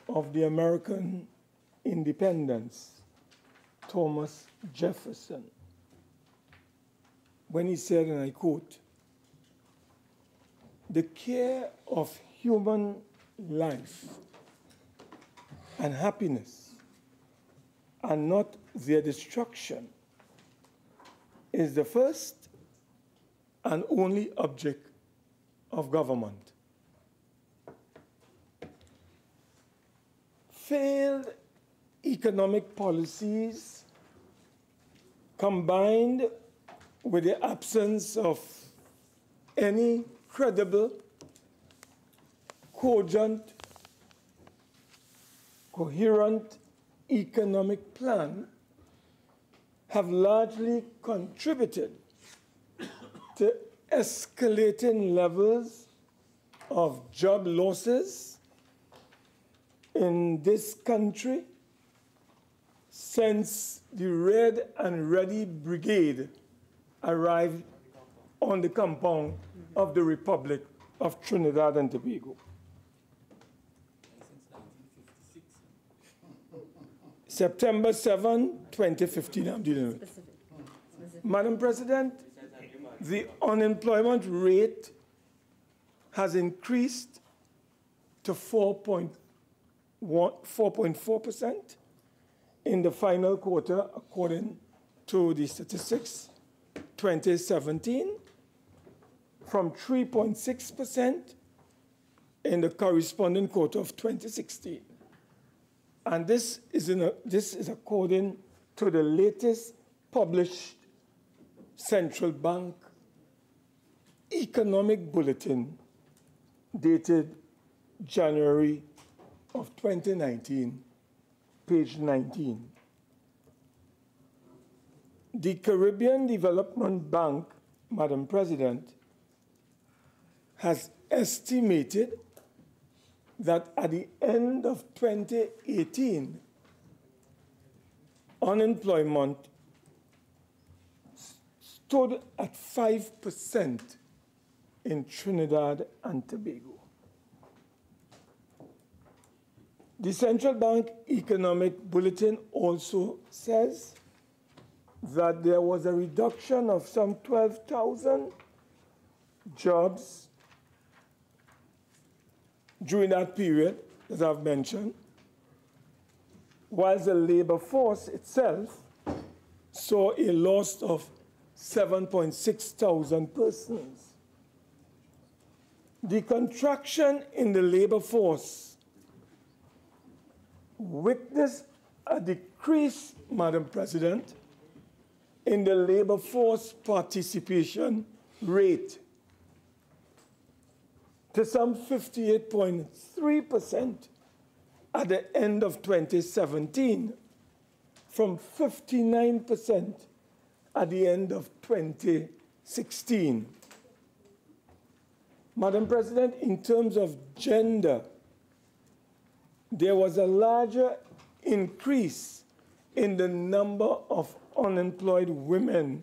of the American Independence, Thomas Jefferson, when he said, and I quote, "The care of human life and happiness and not their destruction is the first and only object of government. Failed economic policies combined with the absence of any credible, cogent, coherent economic plan have largely contributed to escalating levels of job losses in this country since the Red and Ready Brigade arrived on the compound of the Republic of Trinidad and Tobago. September 7, 2015, I'm dealing with. Madam President, the unemployment rate has increased to 4.4% in the final quarter, according to the statistics 2017, from 3.6% in the corresponding quarter of 2016. And this is according to the latest published Central Bank Economic Bulletin dated January of 2019, page 19. The Caribbean Development Bank, Madam President, has estimated that at the end of 2018, unemployment stood at 5% in Trinidad and Tobago. The Central Bank Economic Bulletin also says that there was a reduction of some 12,000 jobs during that period, as I've mentioned, while the labor force itself saw a loss of 7.6 thousand persons. The contraction in the labor force witnessed a decrease, Madam President, in the labor force participation rate to some 58.3% at the end of 2017, from 59% at the end of 2016. Madam President, in terms of gender, there was a larger increase in the number of unemployed women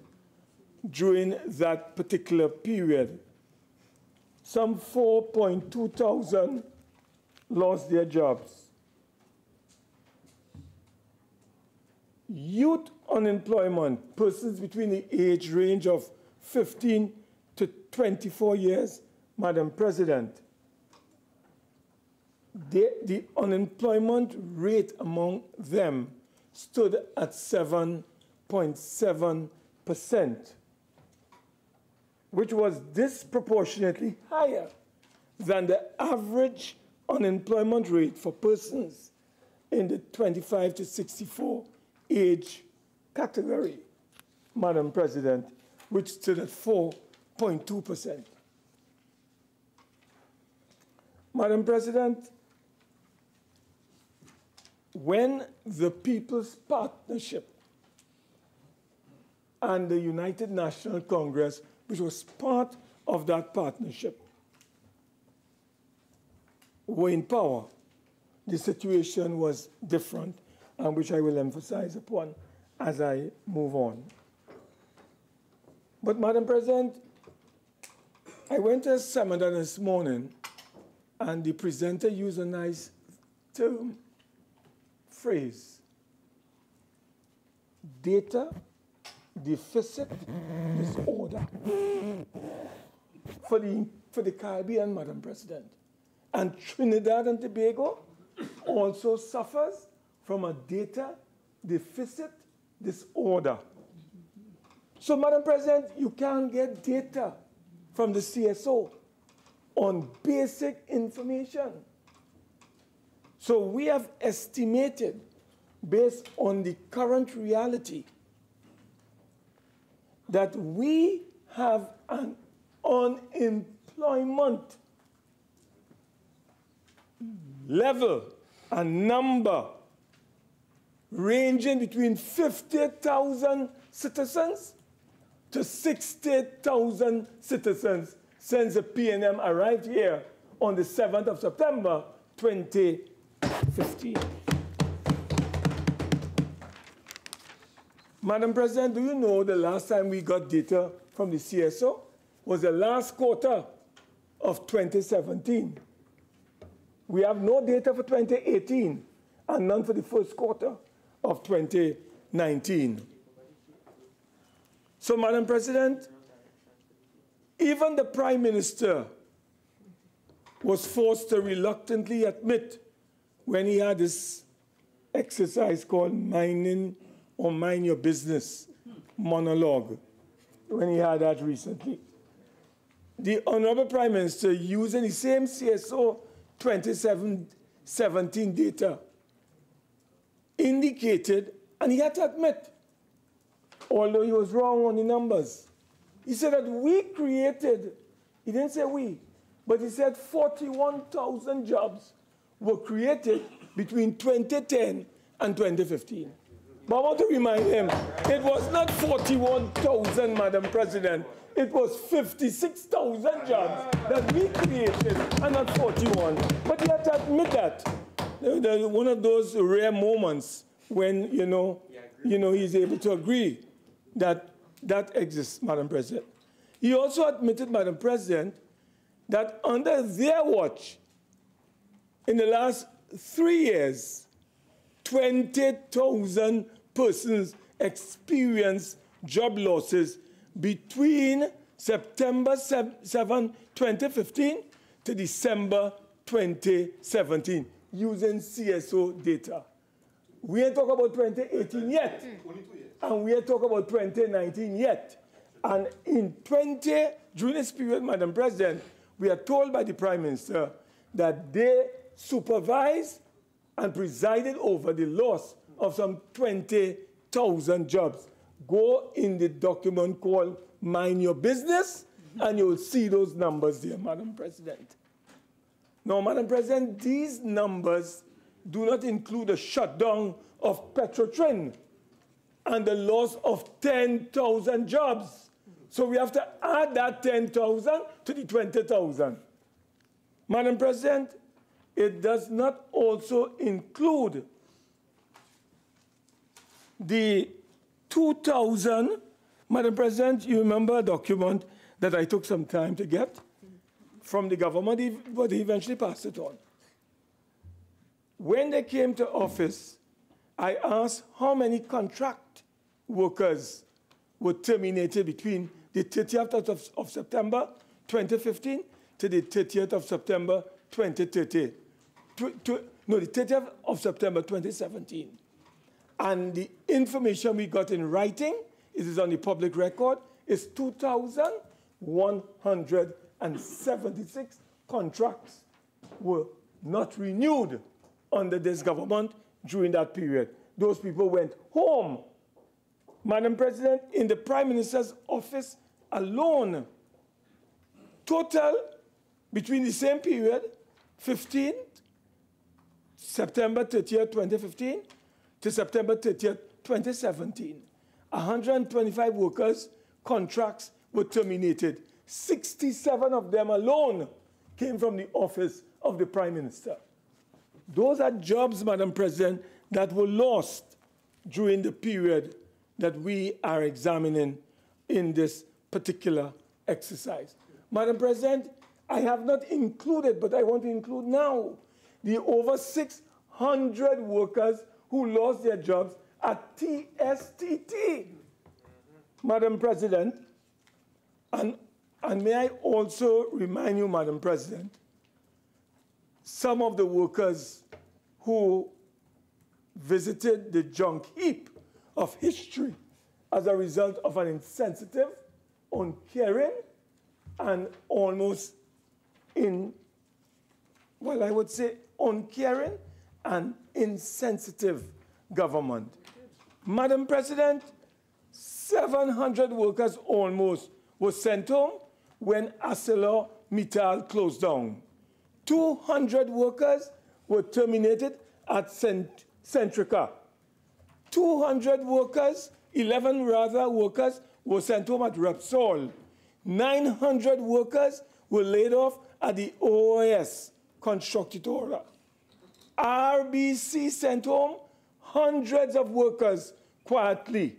during that particular period. Some 4.2 thousand lost their jobs. Youth unemployment, persons between the age range of 15 to 24 years, Madam President, the unemployment rate among them stood at 7.7%, which was disproportionately higher than the average unemployment rate for persons in the 25 to 64 age category, Madam President, which stood at 4.2%. Madam President, when the People's Partnership and the United National Congress, which was part of that partnership, were in power, the situation was different, and which I will emphasize upon as I move on. But, Madam President, I went to a seminar this morning, and the presenter used a nice term, phrase, data deficit disorder for the Caribbean, Madam President. And Trinidad and Tobago also suffers from a data deficit disorder. So, Madam President, you can't get data from the CSO on basic information. So we have estimated, based on the current reality, that we have an unemployment level, a number ranging between 50,000 citizens to 60,000 citizens since the PNM arrived here on the 7th of September, 2015. Madam President, do you know the last time we got data from the CSO was the last quarter of 2017. We have no data for 2018 and none for the first quarter of 2019. So, Madam President, even the Prime Minister was forced to reluctantly admit when he had this exercise called Minding or Mind Your Business monologue, when he had that recently. The Honorable Prime Minister, using the same CSO 2017 data, indicated, and he had to admit, although he was wrong on the numbers, he said that we created, he didn't say we, but he said 41,000 jobs were created between 2010 and 2015. But I want to remind him, it was not 41,000, Madam President. It was 56,000 jobs that we created, and not 41. But he had to admit that. One of those rare moments when, he's able to agree that that exists, Madam President. He also admitted, Madam President, that under their watch, in the last 3 years, 20,000 persons experienced job losses between September 7, 2015 to December 2017 using CSO data. We ain't talking about 2018 yet, and we ain't talking about 2019 yet. And during this period, Madam President, we are told by the Prime Minister that they supervised and presided over the loss of some 20,000 jobs. Go in the document called Mind Your Business, and you'll see those numbers there, Madam President. Now, Madam President, these numbers do not include the shutdown of Petrotrin and the loss of 10,000 jobs. So we have to add that 10,000 to the 20,000. Madam President, it does not also include the 2,000, Madam President, you remember a document that I took some time to get from the government, but he eventually passed it on. When they came to office, I asked how many contract workers were terminated between the 30th of September 2015 to the 30th of September 2030. The 30th of September 2017. And the information we got in writing, it is on the public record, is 2,176 contracts were not renewed under this government during that period. Those people went home. Madam President, in the Prime Minister's office alone, total between the same period, September 30th, 2015, to September 30th, 2017, 125 workers' contracts were terminated. 67 of them alone came from the office of the Prime Minister. Those are jobs, Madam President, that were lost during the period that we are examining in this particular exercise. Madam President, I have not included, but I want to include now, the over 600 workers who lost their jobs at TSTT. Madam President, and may I also remind you, Madam President, some of the workers who visited the junk heap of history as a result of an insensitive, uncaring, and almost I would say uncaring and insensitive government. Madam President, 700 workers almost were sent home when ArcelorMittal closed down. 200 workers were terminated at Centrica. 200 workers, 11 rather workers, were sent home at Repsol. 900 workers were laid off at the OAS Constructora. RBC sent home hundreds of workers quietly.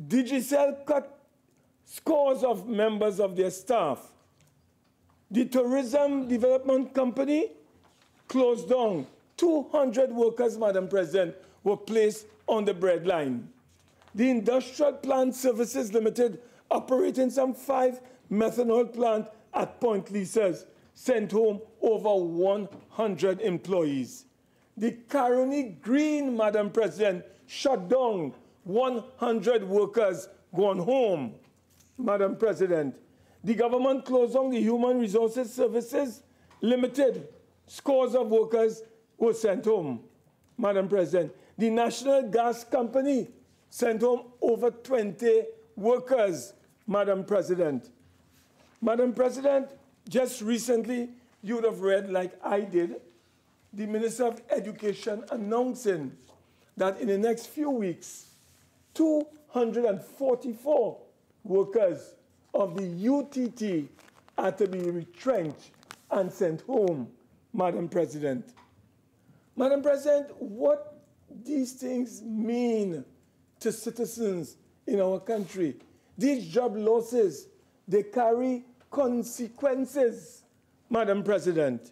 Digicel cut scores of members of their staff. The Tourism Development Company closed down. 200 workers, Madam President, were placed on the breadline. The Industrial Plant Services Limited, operating some 5 methanol plants at Point Lisas, sent home over 100 employees. The Caroni Green, Madam President, shut down. 100 workers gone home. Madam President, the government closed down the Human Resources Services Limited. Scores of workers were sent home. Madam President, the National Gas Company sent home over 20 workers. Madam President. Madam President, just recently, you would have read, like I did, the Minister of Education announcing that in the next few weeks, 244 workers of the UTT are to be retrenched and sent home, Madam President. Madam President, what these things mean to citizens in our country? These job losses, they carry consequences, Madam President.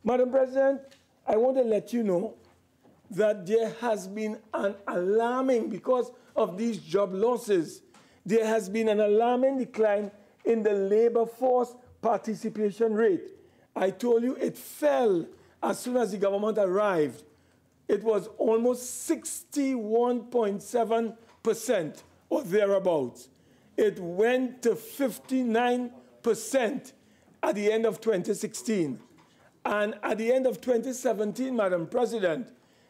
Madam President, I want to let you know that there has been an alarming, because of these job losses, there has been an alarming decline in the labor force participation rate. I told you it fell as soon as the government arrived. It was almost 61.7% or thereabouts. It went to 59% at the end of 2016. And at the end of 2017, Madam President,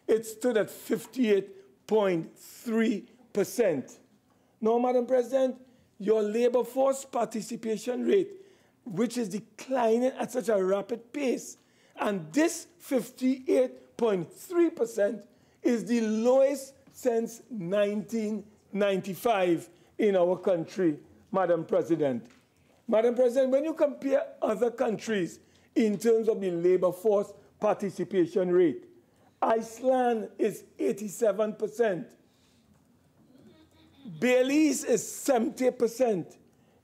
it stood at 58.3%. Now, Madam President, your labor force participation rate, which is declining at such a rapid pace, and this 58.3% is the lowest since 1995 in our country, Madam President. Madam President, when you compare other countries in terms of the labor force participation rate, Iceland is 87%. Belize is 70%.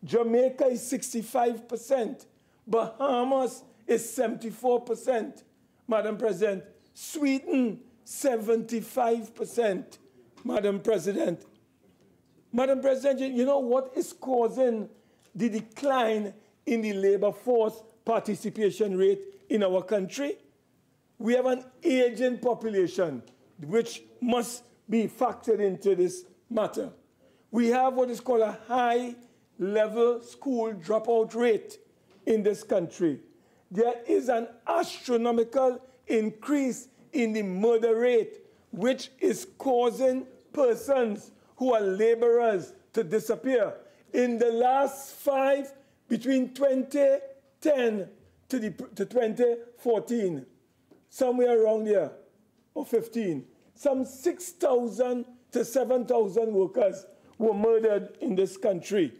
Jamaica is 65%. Bahamas is 74%. Madam President, Sweden, 75%. Madam President. Madam President, you know what is causing the decline in the labor force participation rate in our country? We have an aging population, which must be factored into this matter. We have what is called a high-level school dropout rate in this country. There is an astronomical increase in the murder rate, which is causing persons who are laborers to disappear. In the last 5, between 2010 to 2014, somewhere around here, or 15, some 6,000 to 7,000 workers were murdered in this country,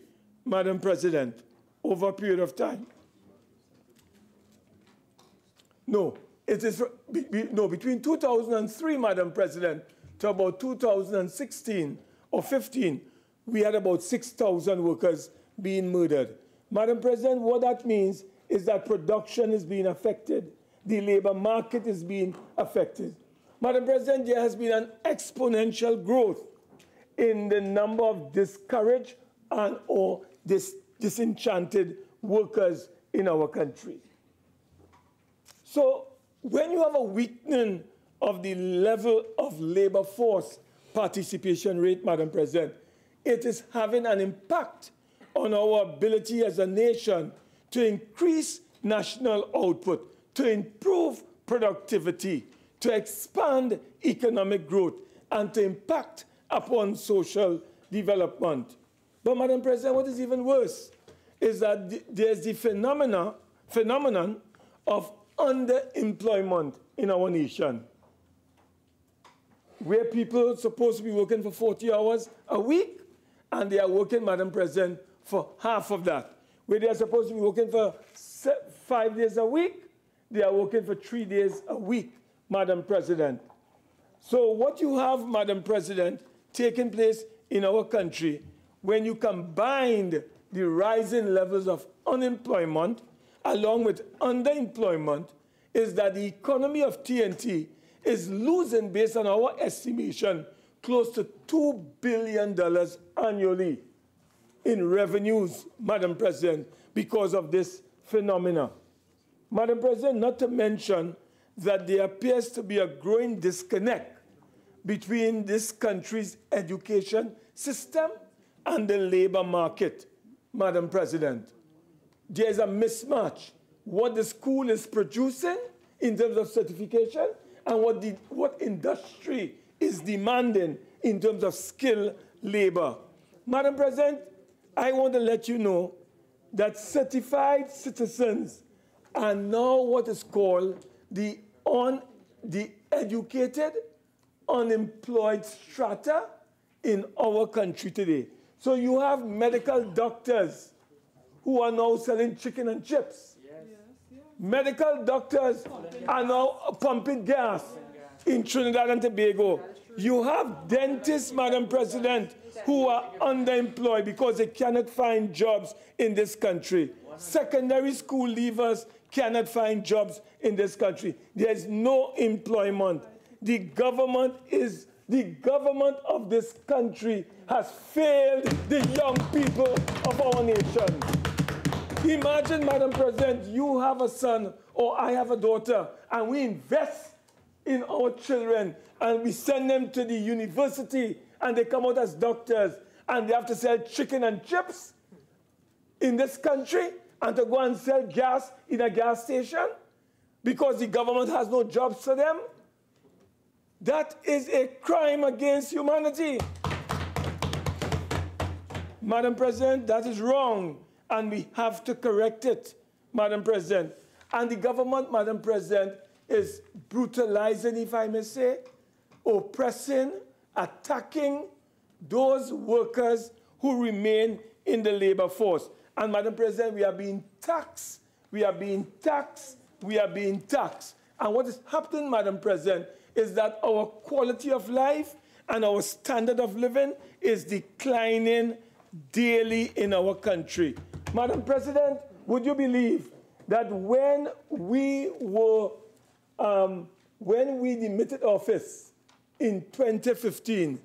Madam President, over a period of time. No, it is between 2003, Madam President, to about 2016 or 15, we had about 6,000 workers being murdered. Madam President, what that means is that production is being affected. The labor market is being affected. Madam President, there has been an exponential growth in the number of discouraged and or disenchanted workers in our country. So when you have a weakening of the level of labor force participation rate, Madam President, it is having an impact on our ability as a nation to increase national output, to improve productivity, to expand economic growth, and to impact upon social development. But, Madam President, what is even worse is that there's the phenomenon of underemployment in our nation, where people are supposed to be working for 40 hours a week, and they are working, Madam President, for half of that. Where they are supposed to be working for 5 days a week, they are working for 3 days a week, Madam President. So what you have, Madam President, taking place in our country, when you combine the rising levels of unemployment along with underemployment, is that the economy of TNT is losing, based on our estimation, close to $2 billion annually in revenues, Madam President, because of this phenomena. Madam President, not to mention that there appears to be a growing disconnect between this country's education system and the labor market, Madam President. There's a mismatch. What the school is producing in terms of certification and what industry is demanding in terms of skilled labor. Madam President, I want to let you know that certified citizens are now what is called the educated, unemployed strata in our country today. So you have medical doctors who are now selling chicken and chips. Medical doctors are now pumping gas in Trinidad and Tobago. You have dentists, Madam President, who are underemployed because they cannot find jobs in this country. Secondary school leavers cannot find jobs in this country. There is no employment. The government of this country has failed the young people of our nation. Imagine, Madam President, you have a son or I have a daughter, and we invest in our children, and we send them to the university, and they come out as doctors, and they have to sell chicken and chips in this country, and to go and sell gas in a gas station because the government has no jobs for them. That is a crime against humanity. Madam President, that is wrong, and we have to correct it, Madam President. And the government, Madam President, is brutalizing, if I may say, oppressing, attacking those workers who remain in the labor force. And, Madam President, we are being taxed. We are being taxed. We are being taxed. And what is happening, Madam President, is that our quality of life and our standard of living is declining daily in our country. Madam President, would you believe that when we demitted office in 2015,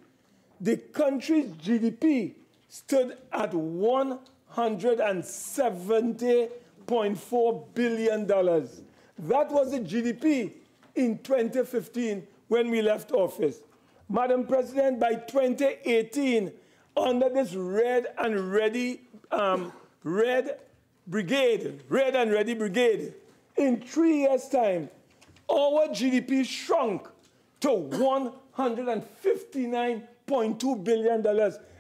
the country's GDP stood at $170.4 billion. That was the GDP in 2015 when we left office. Madam President, by 2018, under this red and ready brigade, in 3 years' time, our GDP shrunk to $159.2 billion,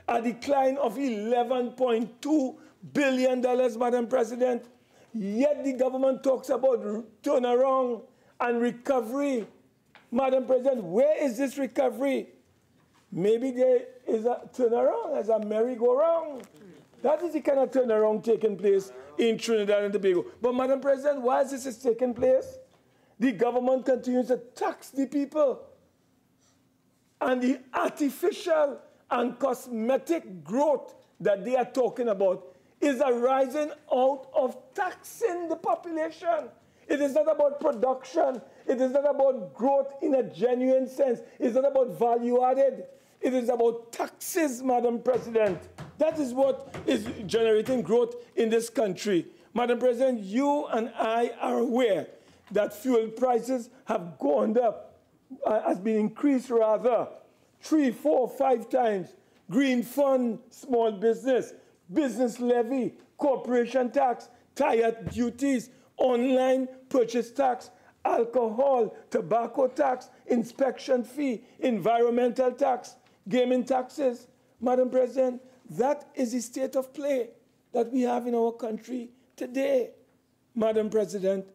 a decline of $11.2 billion, Madam President. Yet the government talks about turnaround and recovery. Madam President, where is this recovery? Maybe there is a turnaround, as a merry-go-round. That is the kind of turnaround taking place in Trinidad and Tobago. But, Madam President, while this is taking place, the government continues to tax the people. And the artificial and cosmetic growth that they are talking about is arising out of taxing the population. It is not about production. It is not about growth in a genuine sense. It's not about value added. It is about taxes, Madam President. That is what is generating growth in this country. Madam President, you and I are aware that fuel prices have gone up has been increased rather 3, 4, 5 times. Green fund, small business, business levy, corporation tax, tire duties, online purchase tax, alcohol, tobacco tax, inspection fee, environmental tax, gaming taxes. Madam President, that is the state of play that we have in our country today. Madam President,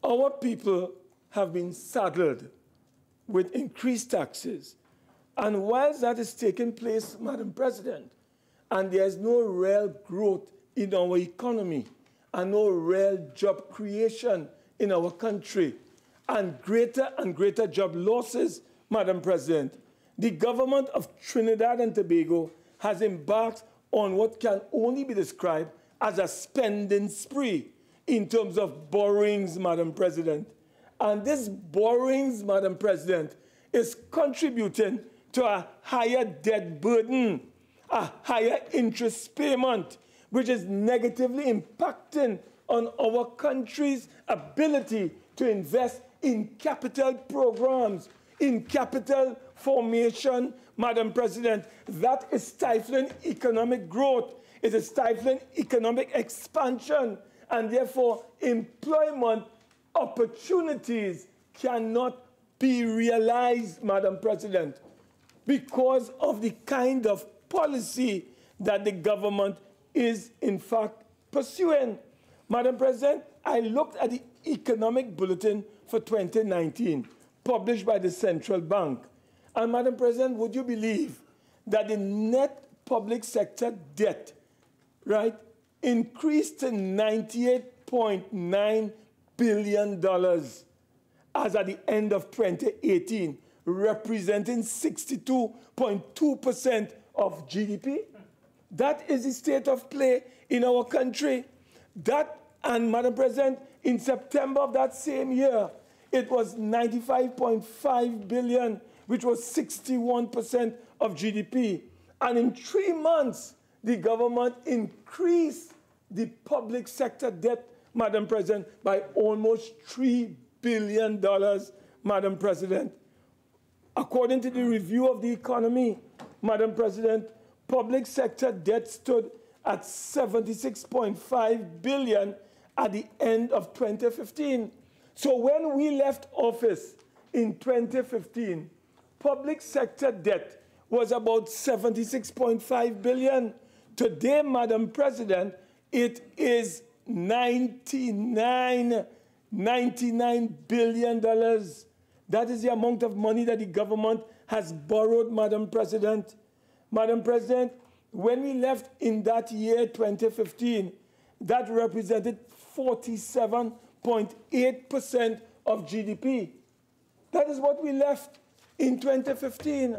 our people have been saddled with increased taxes. And whilst that is taking place, Madam President, and there's no real growth in our economy and no real job creation in our country, and greater job losses, Madam President, the government of Trinidad and Tobago has embarked on what can only be described as a spending spree in terms of borrowings, Madam President. And this borrowings, Madam President, is contributing to a higher debt burden, a higher interest payment, which is negatively impacting on our country's ability to invest in capital programs, in capital formation, Madam President. That is stifling economic growth. It is stifling economic expansion, and therefore employment opportunities cannot be realized, Madam President, because of the kind of policy that the government is in fact pursuing. Madam President, I looked at the economic bulletin for 2019, published by the Central Bank. And Madam President, would you believe that the net public sector debt, right, increased to $98.9 billion as at the end of 2018, representing 62.2% of GDP? That is the state of play in our country. And Madam President, in September of that same year, it was $95.5 billion, which was 61% of GDP. And in 3 months, the government increased the public sector debt, Madam President, by almost $3 billion, Madam President. According to the review of the economy, Madam President, public sector debt stood at $76.5 billion at the end of 2015. So when we left office in 2015, public sector debt was about $76.5 billion. Today, Madam President, it is $99 billion. That is the amount of money that the government has borrowed, Madam President. Madam President, when we left in that year, 2015, that represented 47.8% of GDP. That is what we left in 2015,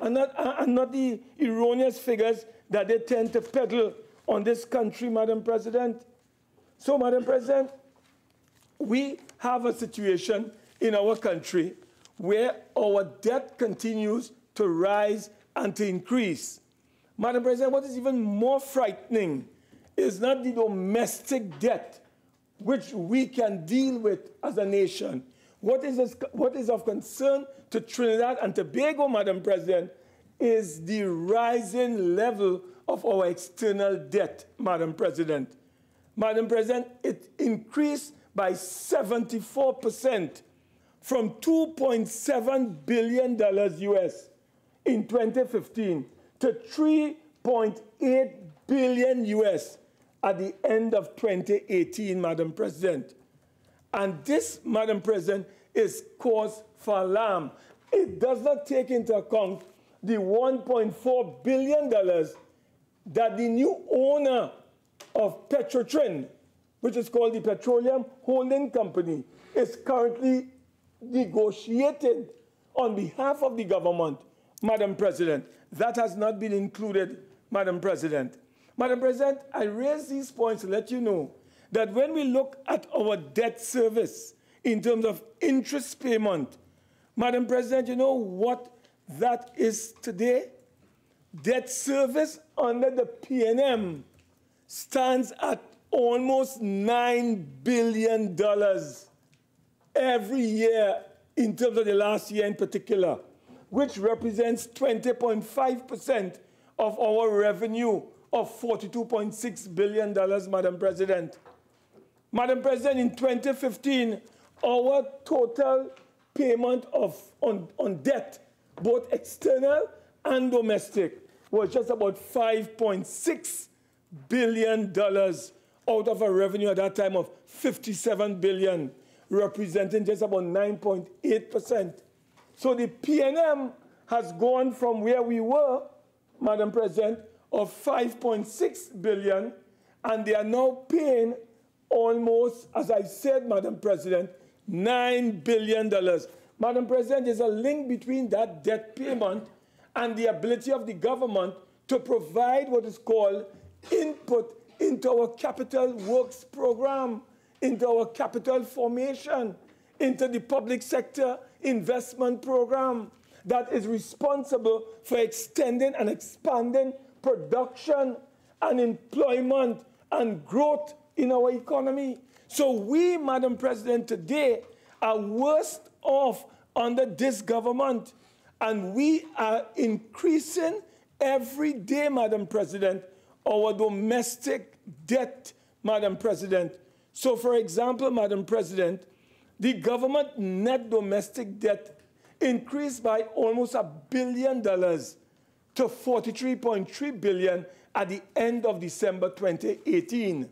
and not the erroneous figures that they tend to peddle on this country, Madam President. So, Madam President, we have a situation in our country where our debt continues to rise and to increase. Madam President, what is even more frightening is not the domestic debt, which we can deal with as a nation. What is of concern to Trinidad and Tobago, Madam President, is the rising level of our external debt, Madam President. Madam President, it increased by 74% from $2.7 billion US in 2015 to $3.8 billion US at the end of 2018, Madam President. And this, Madam President, is cause for alarm. It does not take into account the $1.4 billion that the new owner of Petrotrin, which is called the Petroleum Holding Company, is currently negotiated on behalf of the government, Madam President. That has not been included, Madam President. Madam President, I raise these points to let you know that when we look at our debt service in terms of interest payment, Madam President, you know what that is today? Debt service under the PNM stands at almost $9 billion. every year in terms of the last year in particular, which represents 20.5% of our revenue of $42.6 billion, Madam President. Madam President, in 2015, our total payment on debt, both external and domestic, was just about $5.6 billion out of a revenue at that time of $57 billion, representing just about 9.8%. So the P&M has gone from where we were, Madam President, of $5.6 billion, and they are now paying almost, as I said, Madam President, $9 billion. Madam President, there's a link between that debt payment and the ability of the government to provide what is called input into our capital works program, into our capital formation, into the public sector investment program that is responsible for extending and expanding production and employment and growth in our economy. So we, Madam President, today are worse off under this government, and we are increasing every day, Madam President, our domestic debt, Madam President. So, for example, Madam President, the government net domestic debt increased by almost $1 billion to $43.3 billion at the end of December 2018.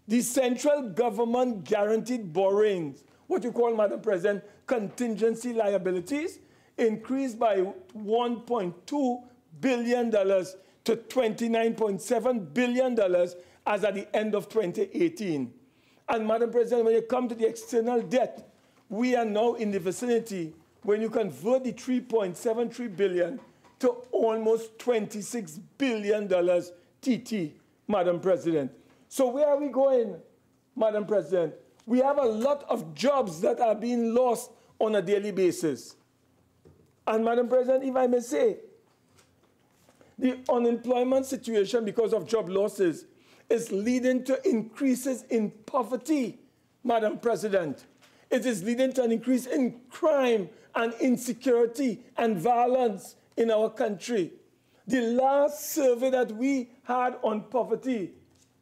The central government guaranteed borrowings, what you call, Madam President, contingency liabilities, increased by $1.2 billion to $29.7 billion as at the end of 2018. And, Madam President, when you come to the external debt, we are now in the vicinity, when you convert the $3.73 billion to almost $26 billion TT, Madam President. So where are we going, Madam President? We have a lot of jobs that are being lost on a daily basis. And, Madam President, if I may say, the unemployment situation because of job losses is leading to increases in poverty, Madam President. It is leading to an increase in crime and insecurity and violence in our country. The last survey that we had on poverty,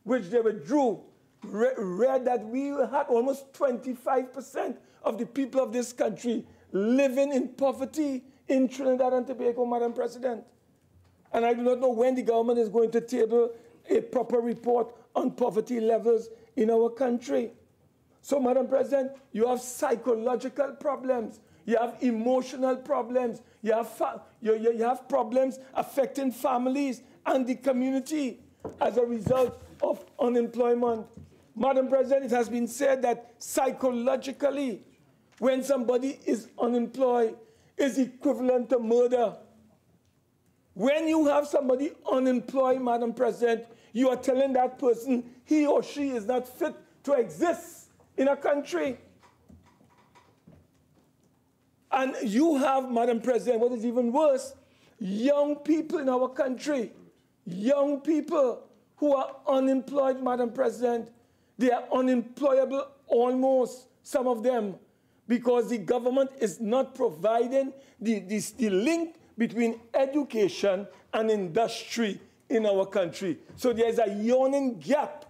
which they withdrew, read that we had almost 25% of the people of this country living in poverty in Trinidad and Tobago, Madam President. And I do not know when the government is going to table a proper report on poverty levels in our country. So, Madam President, you have psychological problems, you have emotional problems, you have problems affecting families and the community as a result of unemployment. Madam President, it has been said that psychologically, when somebody is unemployed, is equivalent to murder. When you have somebody unemployed, Madam President, you are telling that person he or she is not fit to exist in a country. And you have, Madam President, what is even worse, young people in our country, young people who are unemployed, Madam President. They are unemployable almost, some of them, because the government is not providing the link between education and industry in our country. So there's a yawning gap,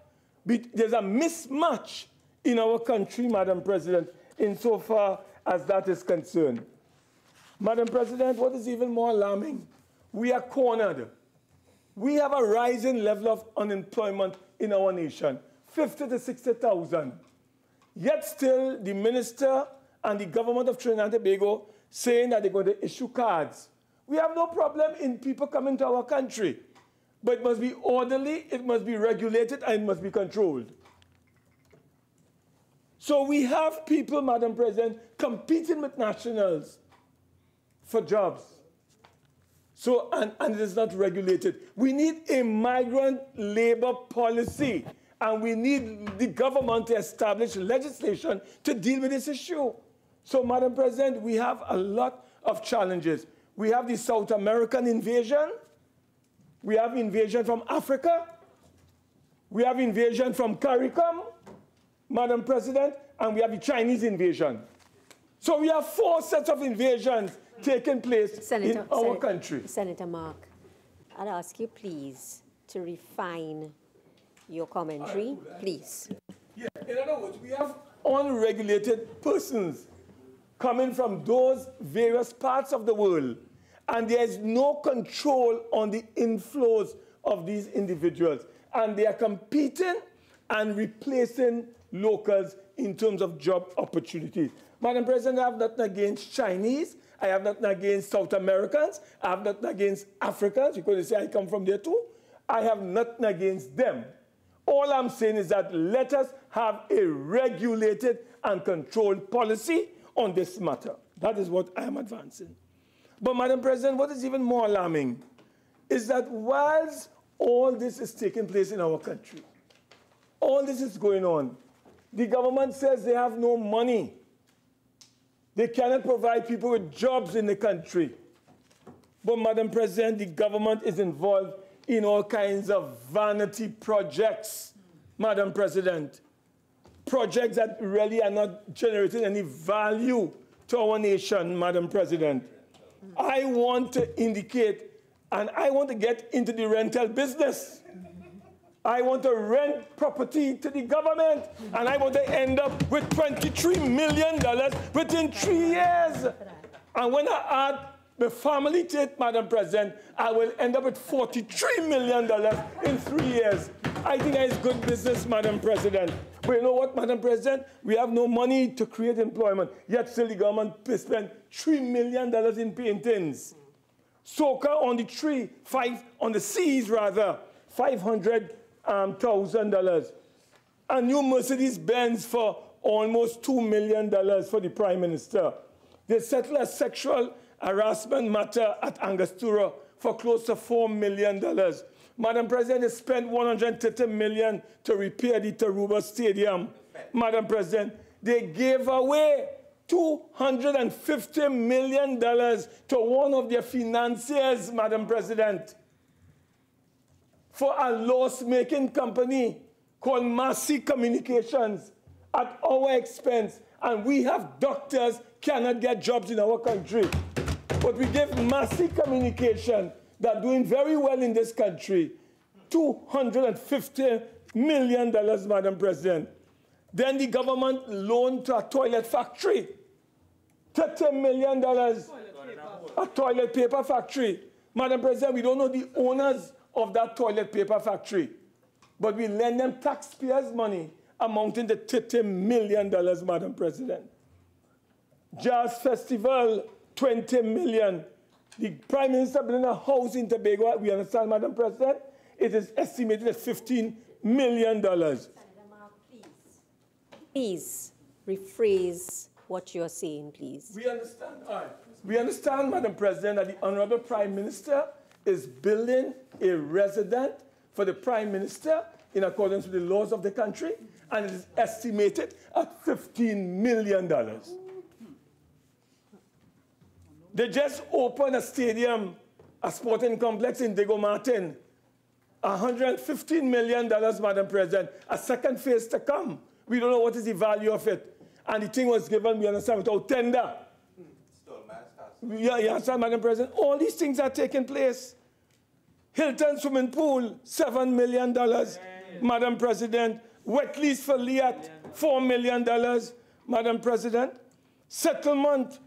there's a mismatch in our country, Madam President, insofar as that is concerned. Madam President, what is even more alarming, we are cornered. We have a rising level of unemployment in our nation, 50 to 60,000. Yet still, the minister and the government of Trinidad and Tobago saying that they're going to issue cards. We have no problem in people coming to our country, but it must be orderly, it must be regulated, and it must be controlled. So we have people, Madam President, competing with nationals for jobs. So, and it is not regulated. We need a migrant labor policy, and we need the government to establish legislation to deal with this issue. So, Madam President, we have a lot of challenges. We have the South American invasion. We have invasion from Africa. We have invasion from CARICOM. Madam President, and we have the Chinese invasion. So we have 4 sets of invasions taking place in our country. Senator Mark, I'd ask you, please, to refine your commentary, please. Yeah, in other words, we have unregulated persons coming from those various parts of the world, and there is no control on the inflows of these individuals, and they are competing and replacing locals in terms of job opportunities. Madam President, I have nothing against Chinese. I have nothing against South Americans. I have nothing against Africans, because they say I come from there too. I have nothing against them. All I'm saying is that let us have a regulated and controlled policy on this matter. That is what I am advancing. But, Madam President, what is even more alarming is that whilst all this is taking place in our country, all this is going on, the government says they have no money. They cannot provide people with jobs in the country. But, Madam President, the government is involved in all kinds of vanity projects, Madam President. Projects that really are not generating any value to our nation, Madam President. I want to indicate, and I want to get into the rental business. I want to rent property to the government, and I want to end up with $23 million within 3 years. And when I add the family to it, Madam President, I will end up with $43 million in 3 years. I think that is good business, Madam President. But you know what, Madam President? We have no money to create employment, yet still the government spent $3 million in paintings. Soca on the tree, on the seas rather, $500,000. A new Mercedes-Benz for almost $2 million for the Prime Minister. They settled a sexual harassment matter at Angostura for close to $4 million. Madam President, they spent $130 million to repair the Taruba Stadium. Madam President, they gave away $250 million to one of their financiers, Madam President, for a loss-making company called Massey Communications at our expense. And we have doctors cannot get jobs in our country. But we give Massey Communications, that are doing very well in this country, $250 million, Madam President. Then the government loaned to a toilet factory, $30 million, a toilet paper factory. Madam President, we don't know the owners of that toilet paper factory, but we lend them taxpayers' money amounting to $30 million, Madam President. Jazz Festival, $20 million. The Prime Minister building a house in Tobago, we understand, Madam President, it is estimated at $15 million. Please rephrase what you're saying, please. We understand, we understand, Madam President, that the Honorable Prime Minister is building a residence for the Prime Minister in accordance with the laws of the country, and it is estimated at $15 million. They just opened a stadium, a sporting complex in Diego Martin. $115 million, Madam President. A second phase to come. We don't know what is the value of it. And the thing was given, we understand, without tender. Yeah, you understand, Madam President? All these things are taking place. Hilton swimming pool, $7 million, Madam President. Wet lease for Liat, $4 million, Madam President. Settlement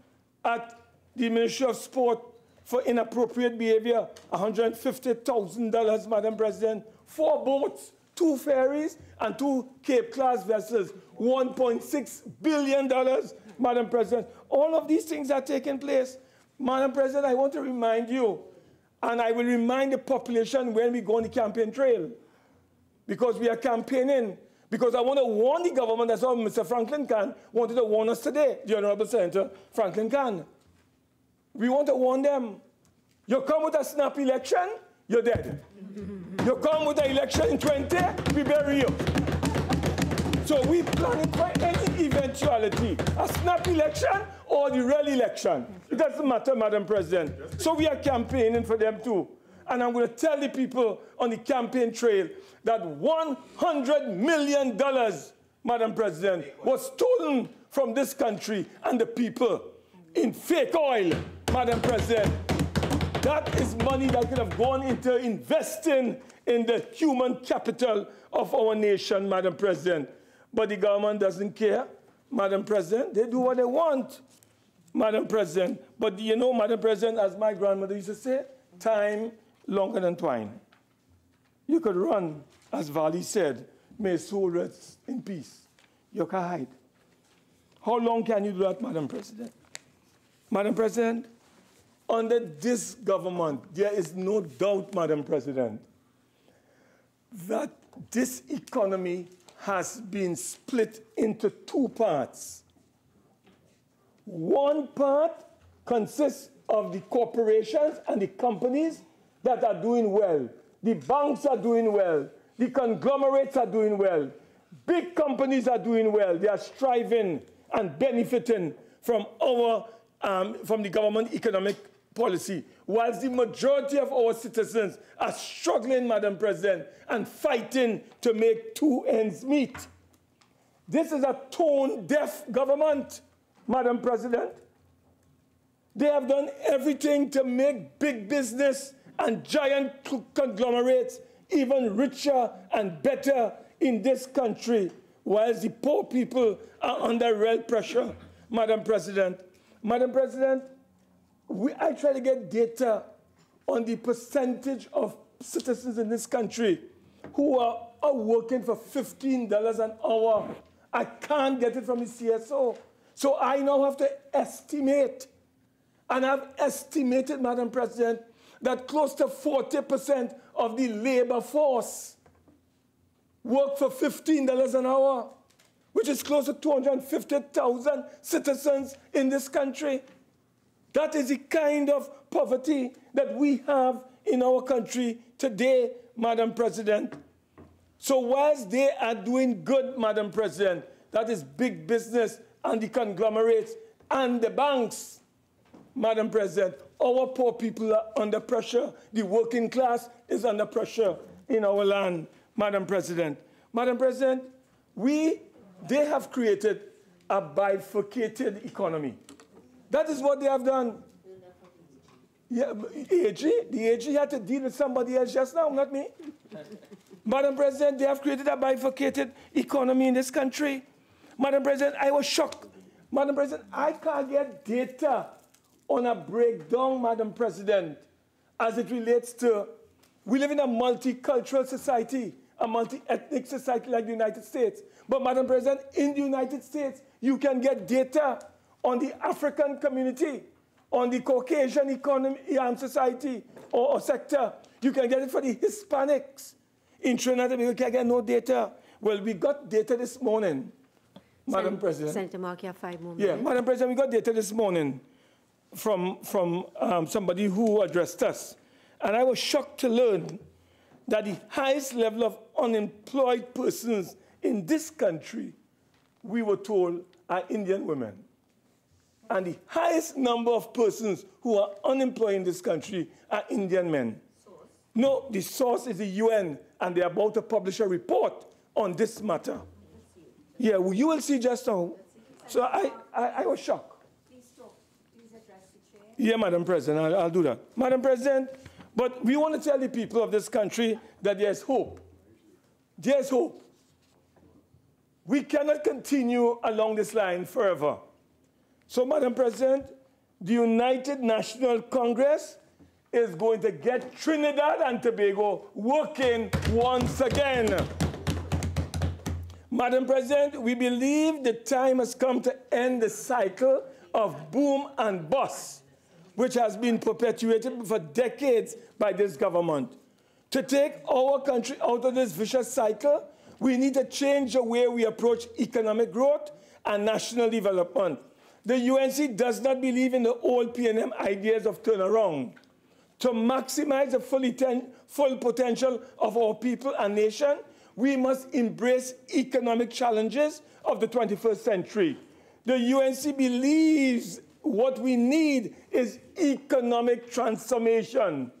at the Ministry of Sport for inappropriate behavior, $150,000, Madam President. 4 boats, 2 ferries, and 2 Cape-class vessels, $1.6 billion, Madam President. All of these things are taking place. Madam President, I want to remind you, and I will remind the population when we go on the campaign trail, because we are campaigning, because I want to warn the government, that's how Mr. Franklin Kahn wanted to warn us today, the Honorable Senator Franklin Kahn. We want to warn them. You come with a snap election, you're dead. You come with an election in 20, we bury you. So we planning for any eventuality, a snap election or the real election. It doesn't matter, Madam President. So we are campaigning for them too. And I'm going to tell the people on the campaign trail that $100 million Madam President, was stolen from this country and the people in fake oil, Madam President. That is money that could have gone into investing in the human capital of our nation, Madam President. But the government doesn't care, Madam President. They do what they want, Madam President. But you know, Madam President, as my grandmother used to say, time longer than twine. You could run, as Vali said, may his soul rest in peace. You can hide. How long can you do that, Madam President? Madam President, under this government, there is no doubt, Madam President, that this economy has been split into two parts. One part consists of the corporations and the companies that are doing well. The banks are doing well. The conglomerates are doing well. Big companies are doing well. They are striving and benefiting from from the government economic policy, whilst the majority of our citizens are struggling, Madam President, and fighting to make two ends meet. This is a tone-deaf government, Madam President. They have done everything to make big business and giant conglomerates even richer and better in this country, whilst the poor people are under real pressure, Madam President. Madam President, I try to get data on the percentage of citizens in this country who are working for $15 an hour. I can't get it from the CSO. So I now have to estimate. And I've estimated, Madam President, that close to 40% of the labor force work for $15 an hour, which is close to 250,000 citizens in this country. That is the kind of poverty that we have in our country today, Madam President. So whilst they are doing good, Madam President, that is big business and the conglomerates and the banks, Madam President, our poor people are under pressure. The working class is under pressure in our land, Madam President. Madam President, they have created a bifurcated economy. That is what they have done. Yeah, the AG had to deal with somebody else just now, not me. Madam President, they have created a bifurcated economy in this country. Madam President, I was shocked. Madam President, I can't get data on a breakdown, Madam President, as it relates to, we live in a multicultural society, a multi-ethnic society like the United States. But Madam President, in the United States, you can get data on the African community, on the Caucasian economy and society or sector. You can get it for the Hispanics. In Trinidad, we can get no data. Well, we got data this morning, Madam President. Senator Mark, you have 5 more minutes. minutes. Yeah, Madam President, we got data this morning from somebody who addressed us. And I was shocked to learn that the highest level of unemployed persons in this country, we were told, are Indian women. And the highest number of persons who are unemployed in this country are Indian men. Source? No, the source is the UN, and they're about to publish a report on this matter. Yeah, well, you will see just now. So I was shocked. Please address the chair. Yeah, Madam President, I'll do that. Madam President, but we want to tell the people of this country that there's hope. There's hope. We cannot continue along this line forever. So, Madam President, the United National Congress is going to get Trinidad and Tobago working once again. Madam President, we believe the time has come to end the cycle of boom and bust, which has been perpetuated for decades by this government. To take our country out of this vicious cycle, we need to change the way we approach economic growth and national development. The UNC does not believe in the old PNM ideas of turnaround. To maximize the full potential of our people and nation, we must embrace economic challenges of the 21st century. The UNC believes what we need is economic transformation.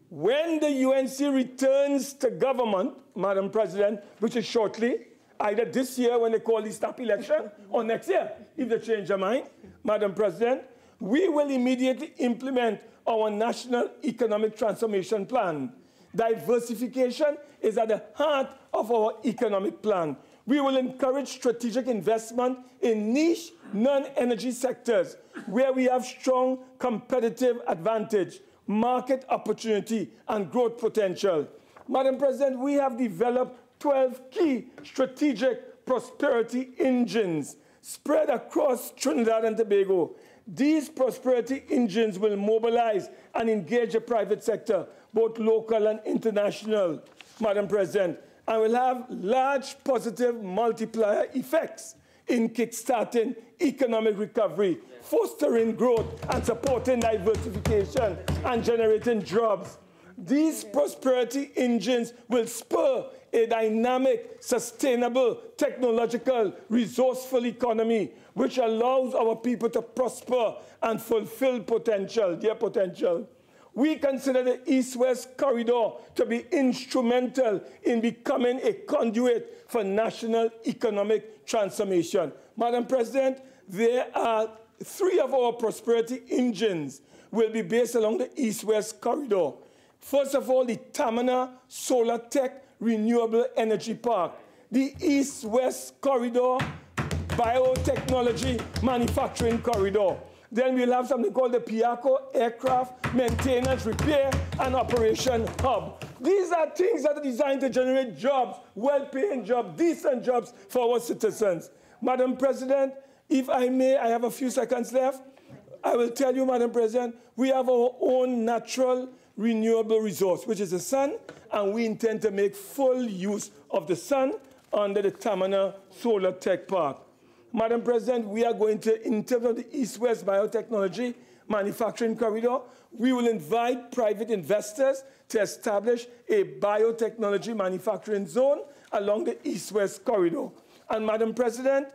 When the UNC returns to government, Madam President, which is shortly, either this year when they call the snap election or next year if they change their mind. Madam President, we will immediately implement our National Economic Transformation Plan. Diversification is at the heart of our economic plan. We will encourage strategic investment in niche, non-energy sectors where we have strong competitive advantage, market opportunity, and growth potential. Madam President, we have developed 12 key strategic prosperity engines spread across Trinidad and Tobago. These prosperity engines will mobilize and engage the private sector, both local and international, Madam President, and will have large positive multiplier effects in kickstarting economic recovery, fostering growth, and supporting diversification and generating jobs. These prosperity engines will spur a dynamic, sustainable, technological, resourceful economy which allows our people to prosper and fulfill their potential. We consider the East-West corridor to be instrumental in becoming a conduit for national economic transformation. Madam President, there are 3 of our prosperity engines will be based along the East-West corridor. First of all, the Tamana Solar Tech Renewable Energy Park, the East-West Corridor Biotechnology Manufacturing Corridor. Then we'll have something called the Piaco Aircraft Maintenance, Repair, and Operation Hub. These are things that are designed to generate jobs, well-paying jobs, decent jobs for our citizens. Madam President, if I may, I have a few seconds left. I will tell you, Madam President, we have our own natural renewable resource, which is the sun, and we intend to make full use of the sun under the Tamana Solar Tech Park. Madam President, we are going to, in terms of the East-West Biotechnology Manufacturing Corridor, we will invite private investors to establish a biotechnology manufacturing zone along the East-West Corridor. And Madam President,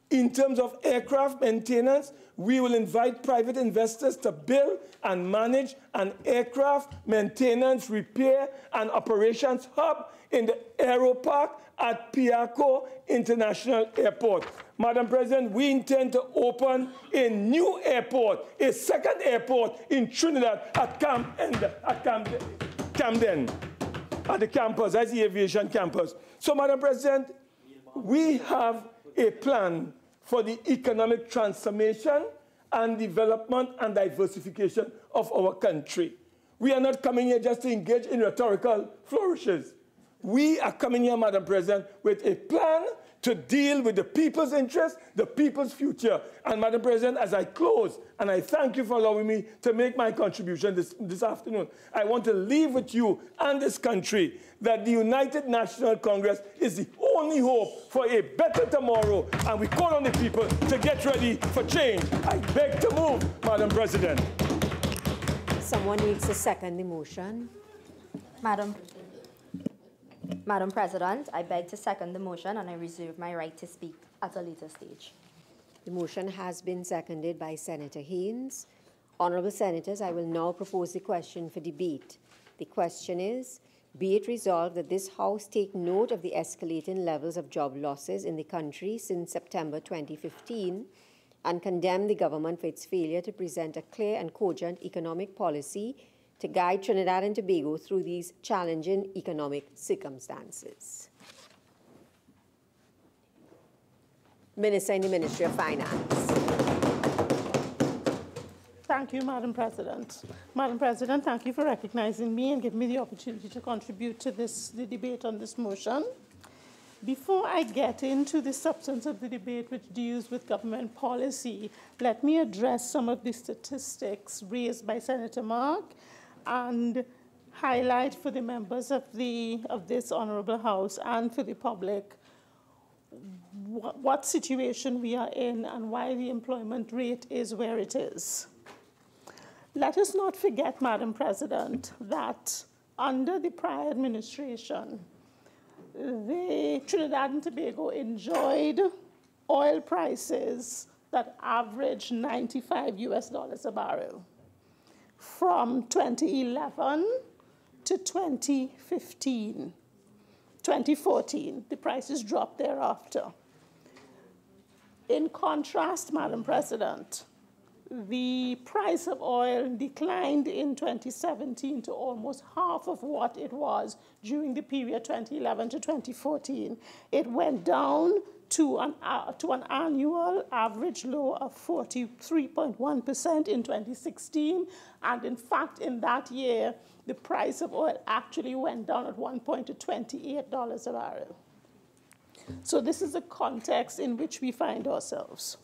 in terms of aircraft maintenance, we will invite private investors to build and manage an aircraft maintenance, repair, and operations hub in the Aero Park at Piaco International Airport. Madam President, we intend to open a new airport, a second airport in Trinidad at Camden, at the campus, that's the aviation campus. So, Madam President, we have a plan for the economic transformation and development and diversification of our country. We are not coming here just to engage in rhetorical flourishes. We are coming here, Madam President, with a plan to deal with the people's interests, the people's future. And Madam President, as I close, and I thank you for allowing me to make my contribution this afternoon, I want to leave with you and this country that the United National Congress is the only hope for a better tomorrow, and we call on the people to get ready for change. I beg to move, Madam President. Someone needs to second the motion. Madam President, I beg to second the motion, and I reserve my right to speak at a later stage. The motion has been seconded by Senator Haynes. Honourable Senators, I will now propose the question for debate. The question is, be it resolved that this House take note of the escalating levels of job losses in the country since September 2015 and condemn the government for its failure to present a clear and cogent economic policy to guide Trinidad and Tobago through these challenging economic circumstances. Minister in the Ministry of Finance. Thank you, Madam President. Madam President, thank you for recognizing me and giving me the opportunity to contribute to the debate on this motion. Before I get into the substance of the debate, which deals with government policy, let me address some of the statistics raised by Senator Mark and highlight for the members of this Honourable House and for the public what situation we are in and why the employment rate is where it is. Let us not forget, Madam President, that under the prior administration, the Trinidad and Tobago enjoyed oil prices that averaged $95 a barrel. From 2011 to 2015, 2014. The prices dropped thereafter. In contrast, Madam President, the price of oil declined in 2017 to almost half of what it was during the period 2011 to 2014. It went down to an annual average low of 43.1% in 2016. And in fact, in that year, the price of oil actually went down at one point to $28 a barrel. So this is the context in which we find ourselves.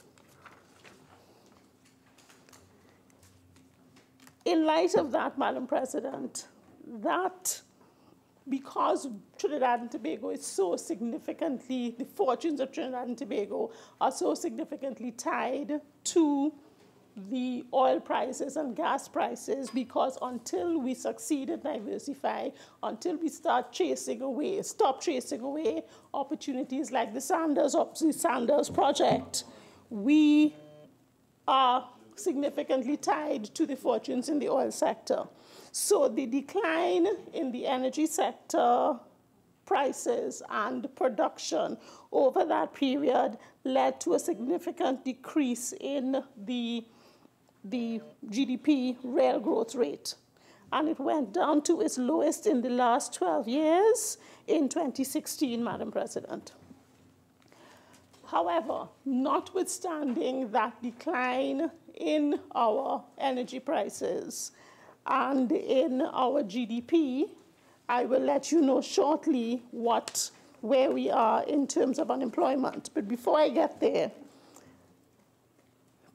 In light of that, Madam President, that because Trinidad and Tobago is so significantly, the fortunes of Trinidad and Tobago are so significantly tied to the oil prices and gas prices, because until we succeed and diversify, until we stop chasing away opportunities like the Sanders project, we are significantly tied to the fortunes in the oil sector. So the decline in the energy sector prices and production over that period led to a significant decrease in the GDP real growth rate. And it went down to its lowest in the last 12 years in 2016, Madam President. However, notwithstanding that decline in our energy prices and in our GDP, I will let you know shortly where we are in terms of unemployment. But before I get there,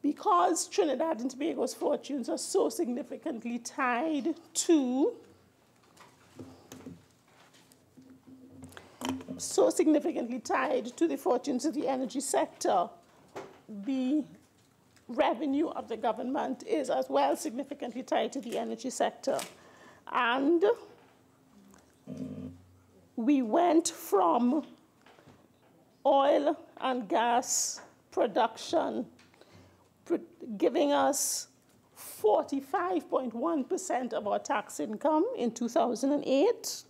because Trinidad and Tobago's fortunes are so significantly tied to the fortunes of the energy sector, the revenue of the government is as well significantly tied to the energy sector. And we went from oil and gas production giving us 45.1% of our tax income in 2008,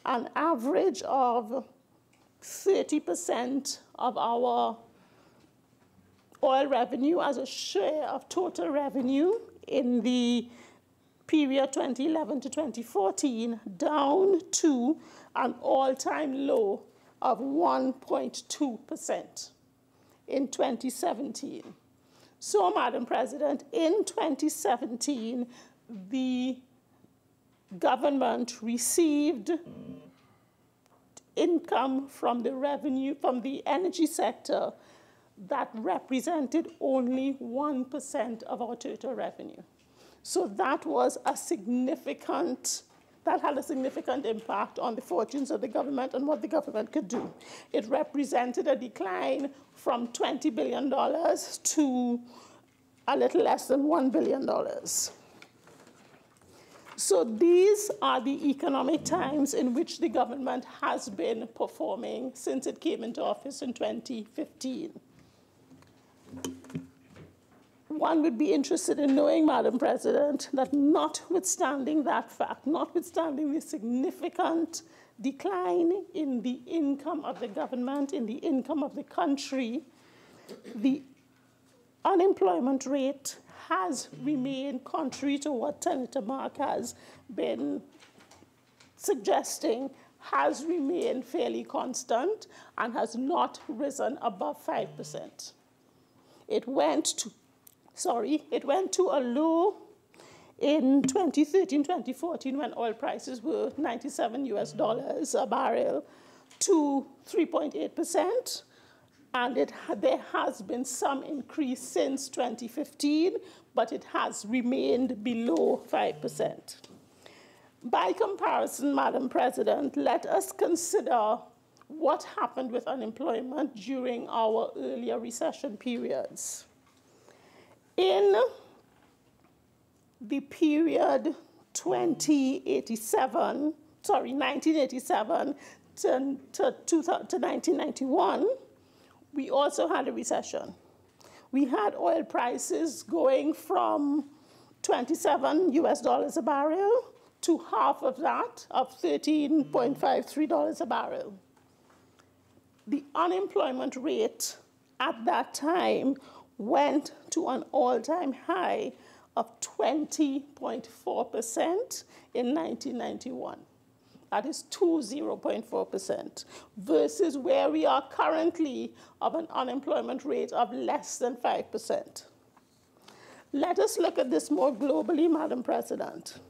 an average of 30% of our oil revenue as a share of total revenue in the period 2011 to 2014, down to an all-time low of 1.2% in 2017. So, Madam President, in 2017, the government received income from the energy sector that represented only 1% of our total revenue. So that had a significant impact on the fortunes of the government and what the government could do. It represented a decline from $20 billion to a little less than $1 billion. So these are the economic times in which the government has been performing since it came into office in 2015. One would be interested in knowing, Madam President, that notwithstanding that fact, notwithstanding the significant decline in the income of the government, in the income of the country, the unemployment rate has remained, contrary to what Senator Mark has been suggesting, has remained fairly constant and has not risen above 5%. It went to a low in 2013, 2014, when oil prices were $97 a barrel, to 3.8%. And there has been some increase since 2015, but it has remained below 5%. By comparison, Madam President, let us consider what happened with unemployment during our earlier recession periods. In the period 1987 to 1991, we also had a recession. We had oil prices going from $27 a barrel to half of that, of $13.53 a barrel. The unemployment rate at that time went to an all-time high of 20.4% in 1991. That is 20.4%, versus where we are currently of an unemployment rate of less than 5%. Let us look at this more globally, Madam President.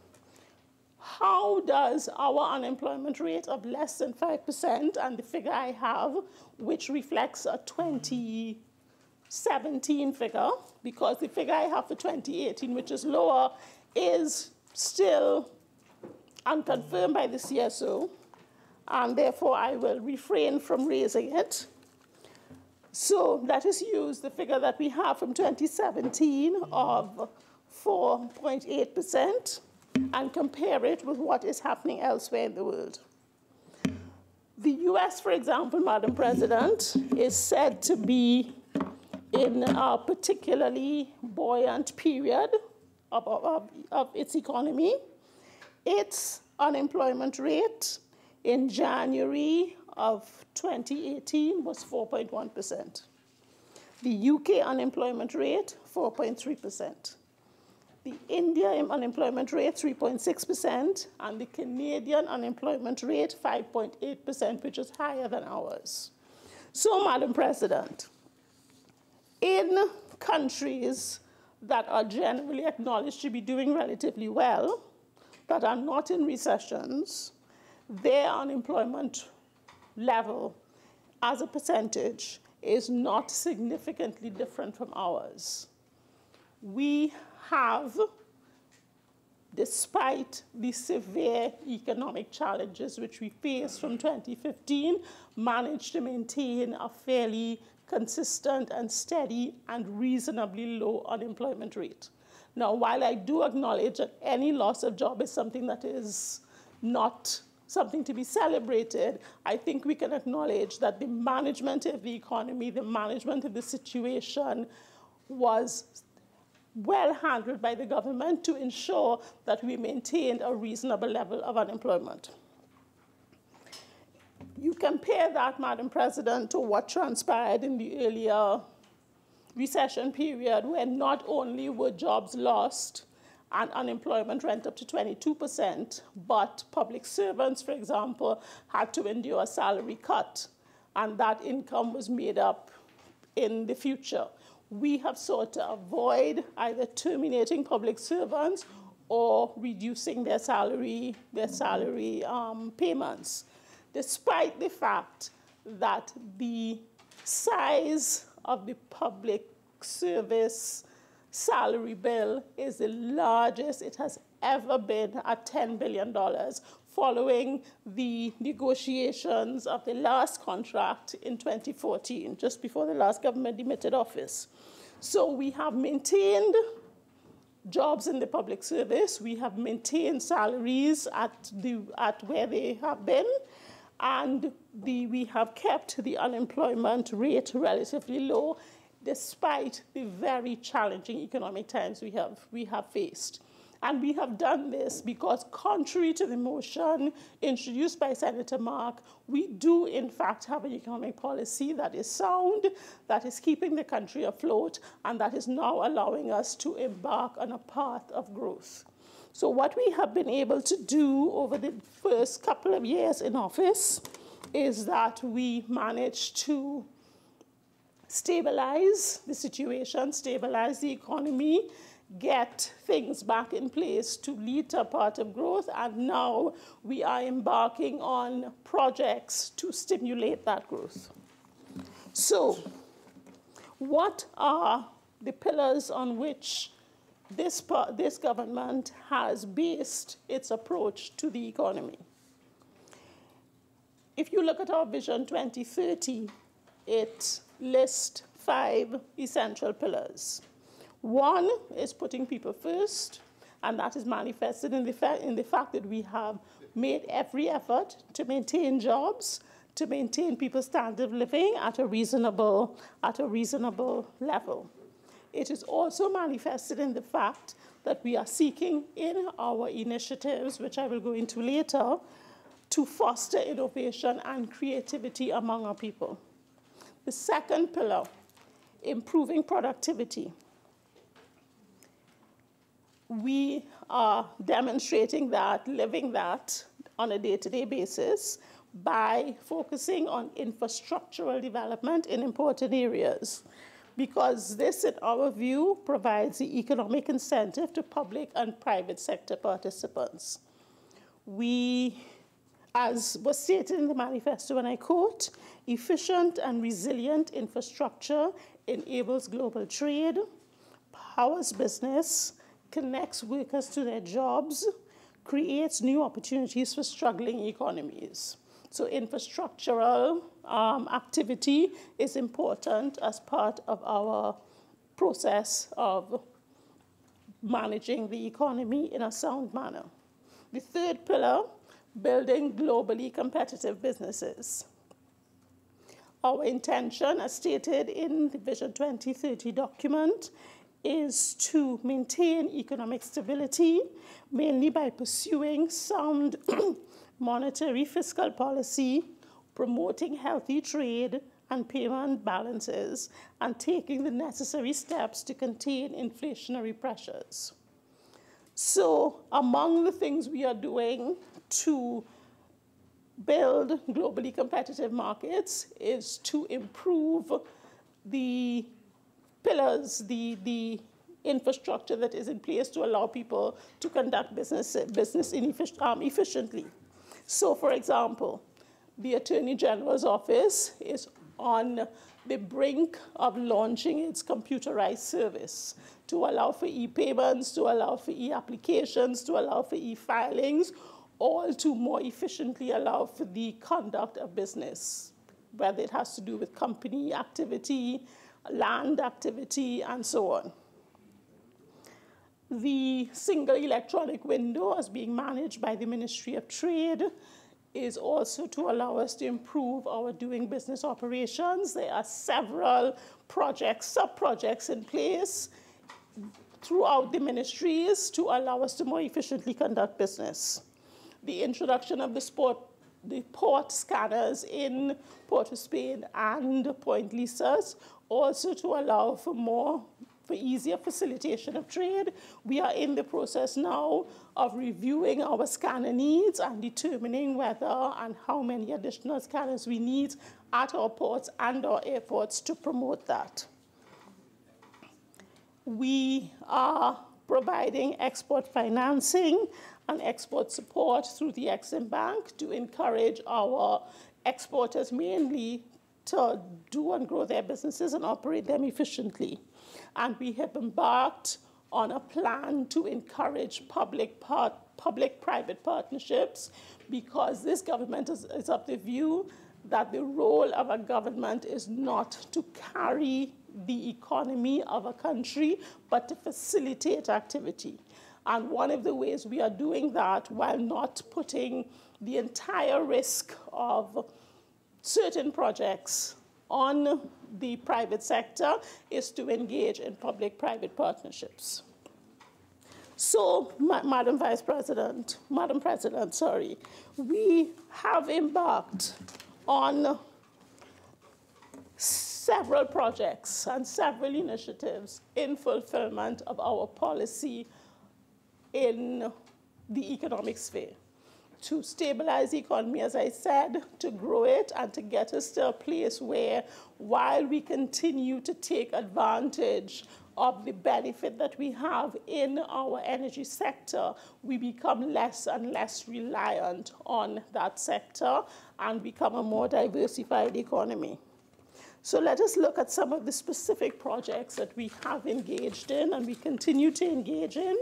How does our unemployment rate of less than 5%, and the figure I have, which reflects a 2017 figure, because the figure I have for 2018, which is lower, is still unconfirmed by the CSO, and therefore I will refrain from raising it. So let us use the figure that we have from 2017 of 4.8% and compare it with what is happening elsewhere in the world. The US, for example, Madam President, is said to be in a particularly buoyant period of its economy. Its unemployment rate in January of 2018 was 4.1%. The UK unemployment rate, 4.3%. The Indian unemployment rate, 3.6%, and the Canadian unemployment rate, 5.8%, which is higher than ours. So, Madam President, in countries that are generally acknowledged to be doing relatively well, that are not in recessions, their unemployment level as a percentage is not significantly different from ours. We have, despite the severe economic challenges which we faced from 2015, managed to maintain a fairly consistent and steady and reasonably low unemployment rate. Now, while I do acknowledge that any loss of job is something that is not something to be celebrated, I think we can acknowledge that the management of the economy, the management of the situation was well handled by the government to ensure that we maintained a reasonable level of unemployment. You compare that, Madam President, to what transpired in the earlier recession period, where not only were jobs lost and unemployment went up to 22%, but public servants, for example, had to endure a salary cut, and that income was made up in the future. We have sought to avoid either terminating public servants or reducing their salary payments, despite the fact that the size of the public service salary bill is the largest it has ever been at $10 billion, following the negotiations of the last contract in 2014, just before the last government demitted office. So we have maintained jobs in the public service, we have maintained salaries at where they have been, and we have kept the unemployment rate relatively low, despite the very challenging economic times we have faced. And we have done this because, contrary to the motion introduced by Senator Mark, we do in fact have an economic policy that is sound, that is keeping the country afloat, and that is now allowing us to embark on a path of growth. So what we have been able to do over the first couple of years in office is that we managed to stabilize the situation, stabilize the economy, get things back in place to lead to a path of growth, and now we are embarking on projects to stimulate that growth. So, what are the pillars on which this government has based its approach to the economy? If you look at our Vision 2030, it lists 5 essential pillars. One is putting people first, and that is manifested in the fact that we have made every effort to maintain jobs, to maintain people's standard of living at a reasonable level. It is also manifested in the fact that we are seeking in our initiatives, which I will go into later, to foster innovation and creativity among our people. The second pillar, improving productivity. We are demonstrating that, living that on a day-to-day basis by focusing on infrastructural development in important areas, because this, in our view, provides the economic incentive to public and private sector participants. We, as was stated in the manifesto, and I quote, efficient and resilient infrastructure enables global trade, powers business, connects workers to their jobs, creates new opportunities for struggling economies. So infrastructural activity is important as part of our process of managing the economy in a sound manner. The third pillar, building globally competitive businesses. Our intention, as stated in the Vision 2030 document, is to maintain economic stability, mainly by pursuing sound monetary fiscal policy, promoting healthy trade and payment balances, and taking the necessary steps to contain inflationary pressures. So among the things we are doing to build globally competitive markets is to improve the pillars, the infrastructure that is in place to allow people to conduct business efficiently. So, for example, the Attorney General's office is on the brink of launching its computerized service to allow for e-payments, to allow for e-applications, to allow for e-filings, all to more efficiently allow for the conduct of business, whether it has to do with company activity, land activity, and so on. The single electronic window, as being managed by the Ministry of Trade, is also to allow us to improve our doing business operations. There are several projects, sub-projects in place throughout the ministries to allow us to more efficiently conduct business. The introduction of the port scanners in Port of Spain and Point Lisas, also to allow for easier facilitation of trade. We are in the process now of reviewing our scanner needs and determining whether and how many additional scanners we need at our ports and our airports to promote that. We are providing export financing and export support through the Exim Bank to encourage our exporters mainly to do and grow their businesses and operate them efficiently. And we have embarked on a plan to encourage public-private partnerships, because this government is of the view that the role of a government is not to carry the economy of a country, but to facilitate activity. And one of the ways we are doing that, while not putting the entire risk of certain projects on the private sector, is to engage in public-private partnerships. So, Madam President, we have embarked on several projects and several initiatives in fulfillment of our policy in the economic sphere, to stabilize the economy, as I said, to grow it, and to get us to a place where, while we continue to take advantage of the benefit that we have in our energy sector, we become less and less reliant on that sector and become a more diversified economy. So let us look at some of the specific projects that we have engaged in and we continue to engage in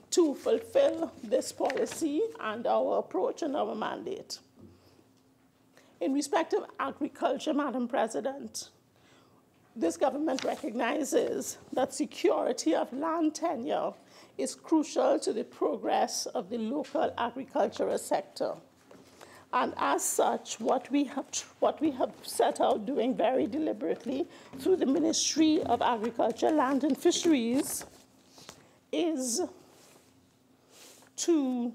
to fulfill this policy and our approach and our mandate. In respect of agriculture, Madam President, this government recognizes that security of land tenure is crucial to the progress of the local agricultural sector. And as such, what we have set out doing very deliberately through the Ministry of Agriculture, Land and Fisheries is to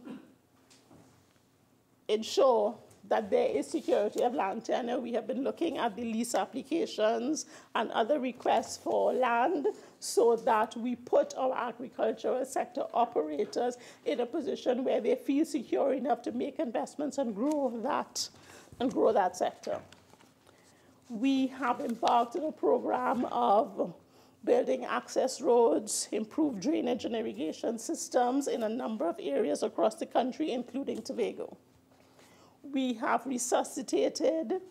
ensure that there is security of land tenure. We have been looking at the lease applications and other requests for land so that we put our agricultural sector operators in a position where they feel secure enough to make investments and grow that sector. We have embarked on a program of building access roads, improved drainage and irrigation systems in a number of areas across the country, including Tobago. We have resuscitated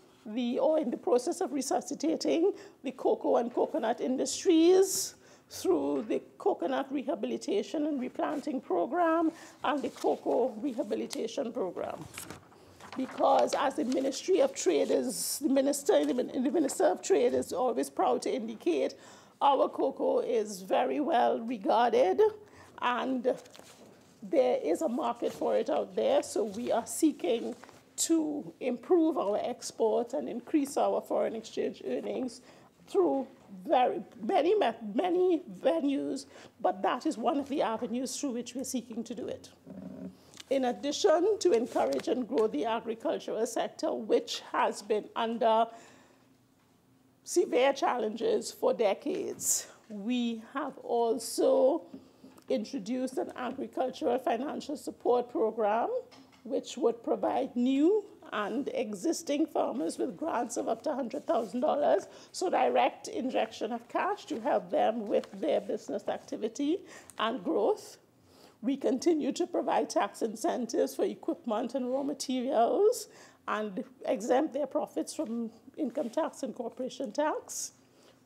or in the process of resuscitating the cocoa and coconut industries through the Coconut Rehabilitation and Replanting Program and the Cocoa Rehabilitation Program. Because as the Ministry of Trade the Minister of Trade is always proud to indicate, our cocoa is very well regarded and there is a market for it out there, so we are seeking to improve our exports and increase our foreign exchange earnings through many venues, but that is one of the avenues through which we're seeking to do it. In addition, to encourage and grow the agricultural sector, which has been under severe challenges for decades, we have also introduced an agricultural financial support program which would provide new and existing farmers with grants of up to $100,000, so direct injection of cash to help them with their business activity and growth. We continue to provide tax incentives for equipment and raw materials and exempt their profits from income tax and corporation tax.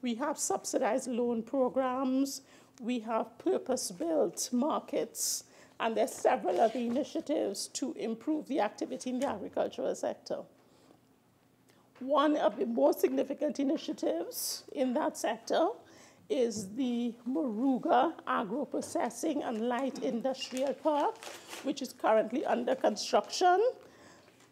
We have subsidized loan programs. We have purpose-built markets. And there's several other initiatives to improve the activity in the agricultural sector. One of the most significant initiatives in that sector is the Moruga Agro-Processing and Light Industrial Park, which is currently under construction.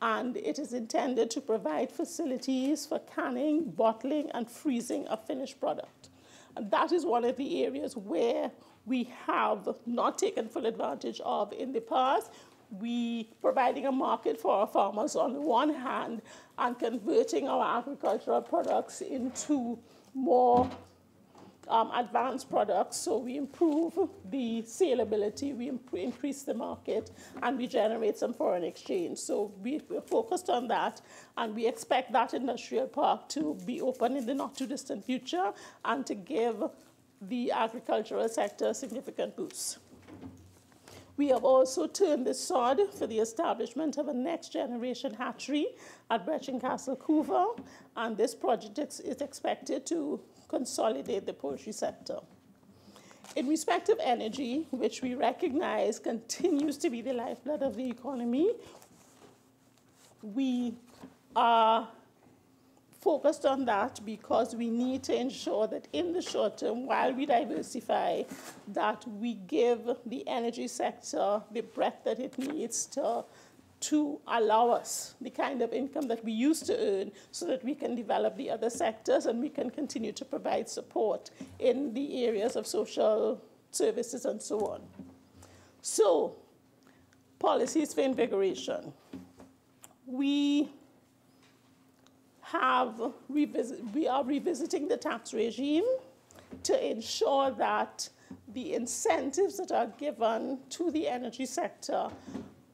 And it is intended to provide facilities for canning, bottling, and freezing of finished product. And that is one of the areas where we have not taken full advantage of in the past. We providing a market for our farmers on the one hand and converting our agricultural products into more advanced products, so we improve the saleability, we increase the market, and we generate some foreign exchange. So we're focused on that, and we expect that industrial park to be open in the not-too-distant future and to give the agricultural sector a significant boost. We have also turned the sod for the establishment of a next-generation hatchery at Brechin Castle, Couva, and this project is expected to consolidate the poultry sector. In respect of energy, which we recognize continues to be the lifeblood of the economy, we are focused on that because we need to ensure that in the short term, while we diversify, that we give the energy sector the breadth that it needs to allow us the kind of income that we used to earn so that we can develop the other sectors and we can continue to provide support in the areas of social services and so on. So, policies for invigoration. We are revisiting the tax regime to ensure that the incentives that are given to the energy sector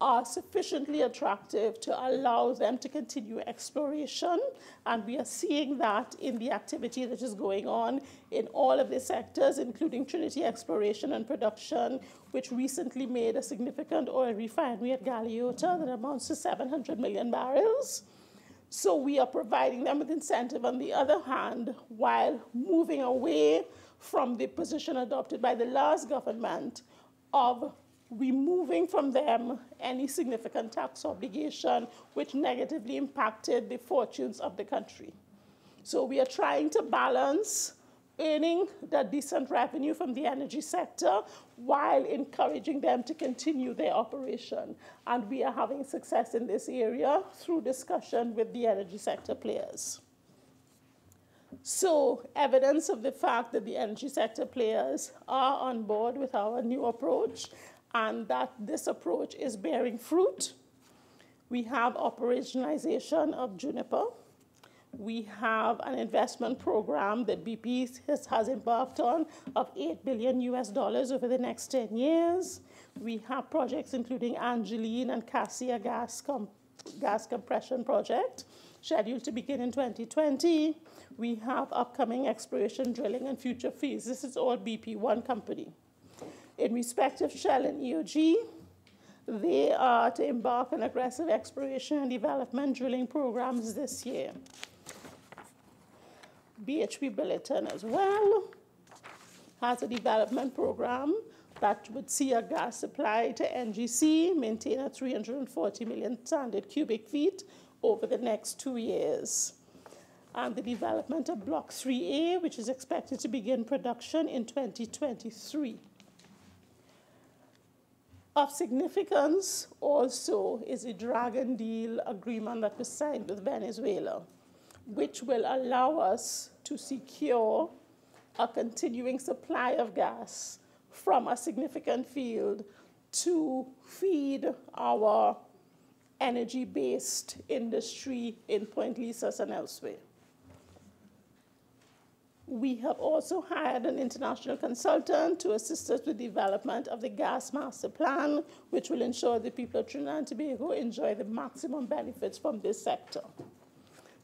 are sufficiently attractive to allow them to continue exploration. And we are seeing that in the activity that is going on in all of the sectors, including Trinity Exploration and Production, which recently made a significant oil refinery at Galeota that amounts to 700 million barrels. So we are providing them with incentive on the other hand, while moving away from the position adopted by the last government of removing from them any significant tax obligation which negatively impacted the fortunes of the country. So we are trying to balance earning that decent revenue from the energy sector while encouraging them to continue their operation. And we are having success in this area through discussion with the energy sector players. So evidence of the fact that the energy sector players are on board with our new approach and that this approach is bearing fruit. We have operationalization of Juniper. We have an investment program that BP has embarked on of $8 billion over the next 10 years. We have projects including Angeline and Cassia gas compression project, scheduled to begin in 2020. We have upcoming exploration, drilling, and future fees. This is all BP, one company. In respect of Shell and EOG, they are to embark on aggressive exploration and development drilling programs this year. BHP Billiton as well has a development program that would see a gas supply to NGC maintain at 340 million standard cubic feet over the next 2 years. And the development of Block 3A, which is expected to begin production in 2023. Of significance also is a Dragon Deal agreement that was signed with Venezuela, which will allow us to secure a continuing supply of gas from a significant field to feed our energy-based industry in Point Lisas and elsewhere. We have also hired an international consultant to assist us with the development of the gas master plan, which will ensure the people of Trinidad and Tobago enjoy the maximum benefits from this sector.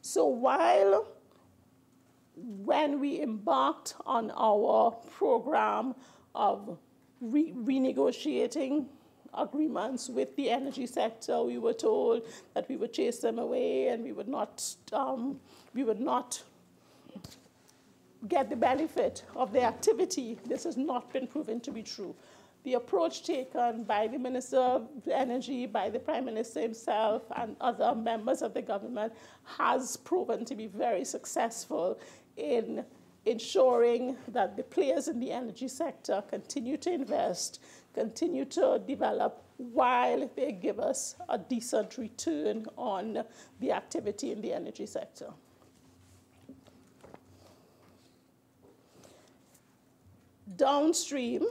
So when we embarked on our program of renegotiating agreements with the energy sector, we were told that we would chase them away and we would not get the benefit of their activity. This has not been proven to be true. The approach taken by the Minister of Energy, by the Prime Minister himself, and other members of the government has proven to be very successful in ensuring that the players in the energy sector continue to invest, continue to develop, while they give us a decent return on the activity in the energy sector. Downstream,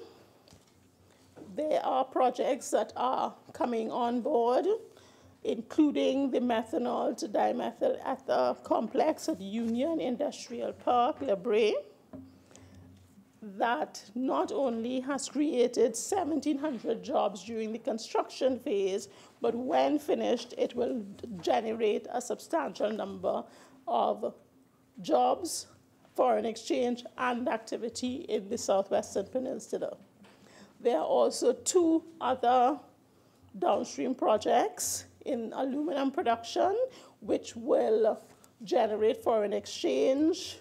there are projects that are coming on board, including the methanol to dimethyl ether complex at Union Industrial Park, La Brea, that not only has created 1,700 jobs during the construction phase, but when finished, it will generate a substantial number of jobs, foreign exchange, and activity in the Southwestern Peninsula. There are also 2 other downstream projects in aluminum production, which will generate foreign exchange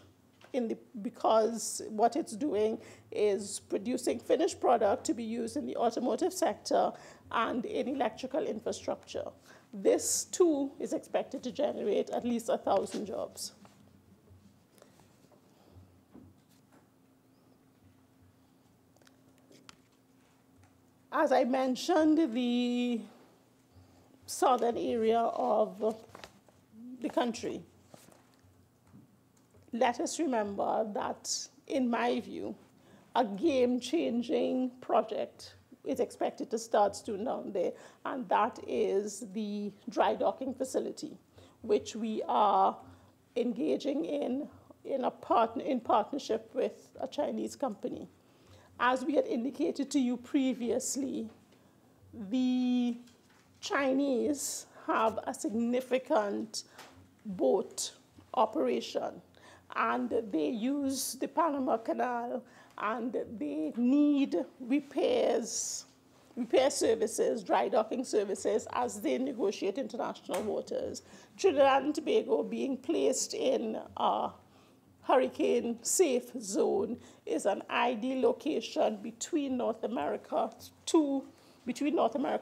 because what it's doing is producing finished product to be used in the automotive sector and in electrical infrastructure. This, too, is expected to generate at least 1,000 jobs. As I mentioned, the southern area of the country, let us remember that, in my view, a game-changing project is expected to start soon down there, and that is the dry docking facility, which we are engaging in partnership with a Chinese company. As we had indicated to you previously, the Chinese have a significant boat operation, and they use the Panama Canal, and they need repair services, dry docking services, as they negotiate international waters. Trinidad and Tobago, being placed in a hurricane-safe zone, is an ideal location between North America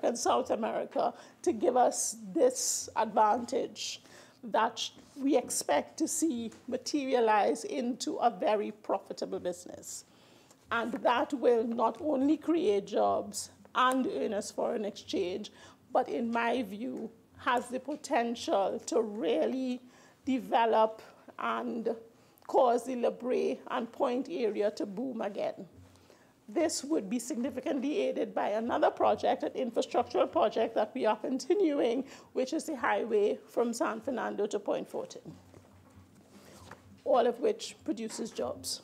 and South America to give us this advantage that we expect to see materialize into a very profitable business. And that will not only create jobs and earn us foreign exchange, but in my view, has the potential to really develop and cause the La Brea and Point area to boom again. This would be significantly aided by another project, an infrastructural project that we are continuing, which is the highway from San Fernando to Point Fortin, all of which produces jobs.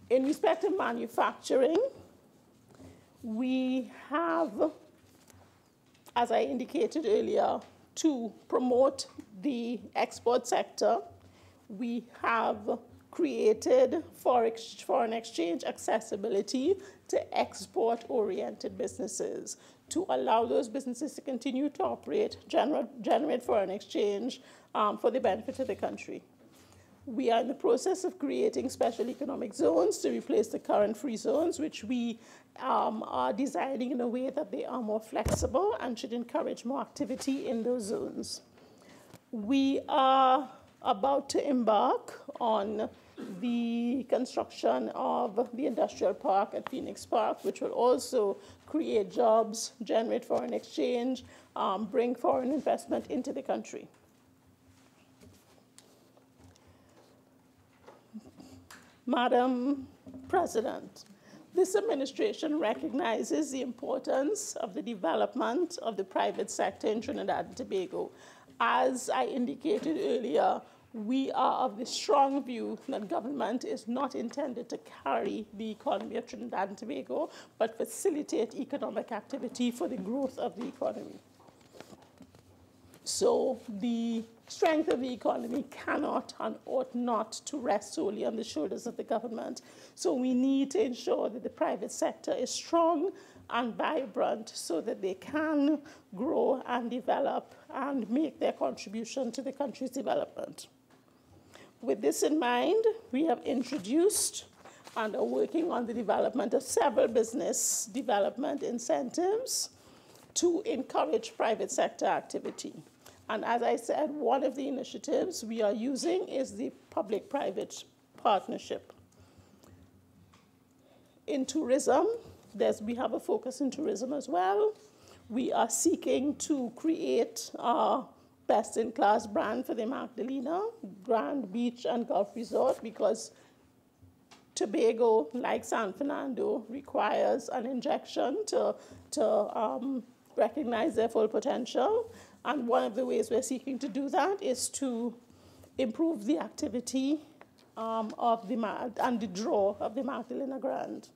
In respect of manufacturing, we have, as I indicated earlier, to promote the export sector, we have created foreign exchange accessibility to export-oriented businesses to allow those businesses to continue to operate, generate foreign exchange for the benefit of the country. We are in the process of creating special economic zones to replace the current free zones, which we are designing in a way that they are more flexible and should encourage more activity in those zones. We are about to embark on the construction of the industrial park at Phoenix Park, which will also create jobs, generate foreign exchange, bring foreign investment into the country. Madam President, this administration recognizes the importance of the development of the private sector in Trinidad and Tobago. As I indicated earlier, we are of the strong view that government is not intended to carry the economy of Trinidad and Tobago, but facilitate economic activity for the growth of the economy. So the strength of the economy cannot and ought not to rest solely on the shoulders of the government. So we need to ensure that the private sector is strong and vibrant so that they can grow and develop and make their contribution to the country's development. With this in mind, we have introduced and are working on the development of several business development incentives to encourage private sector activity. And as I said, one of the initiatives we are using is the public-private partnership. In tourism, we have a focus in tourism as well. We are seeking to create a best-in-class brand for the Magdalena, Grand Beach and Golf Resort, because Tobago, like San Fernando, requires an injection to recognize their full potential. And one of the ways we're seeking to do that is to improve the activity and the draw of the Magdalena Grand.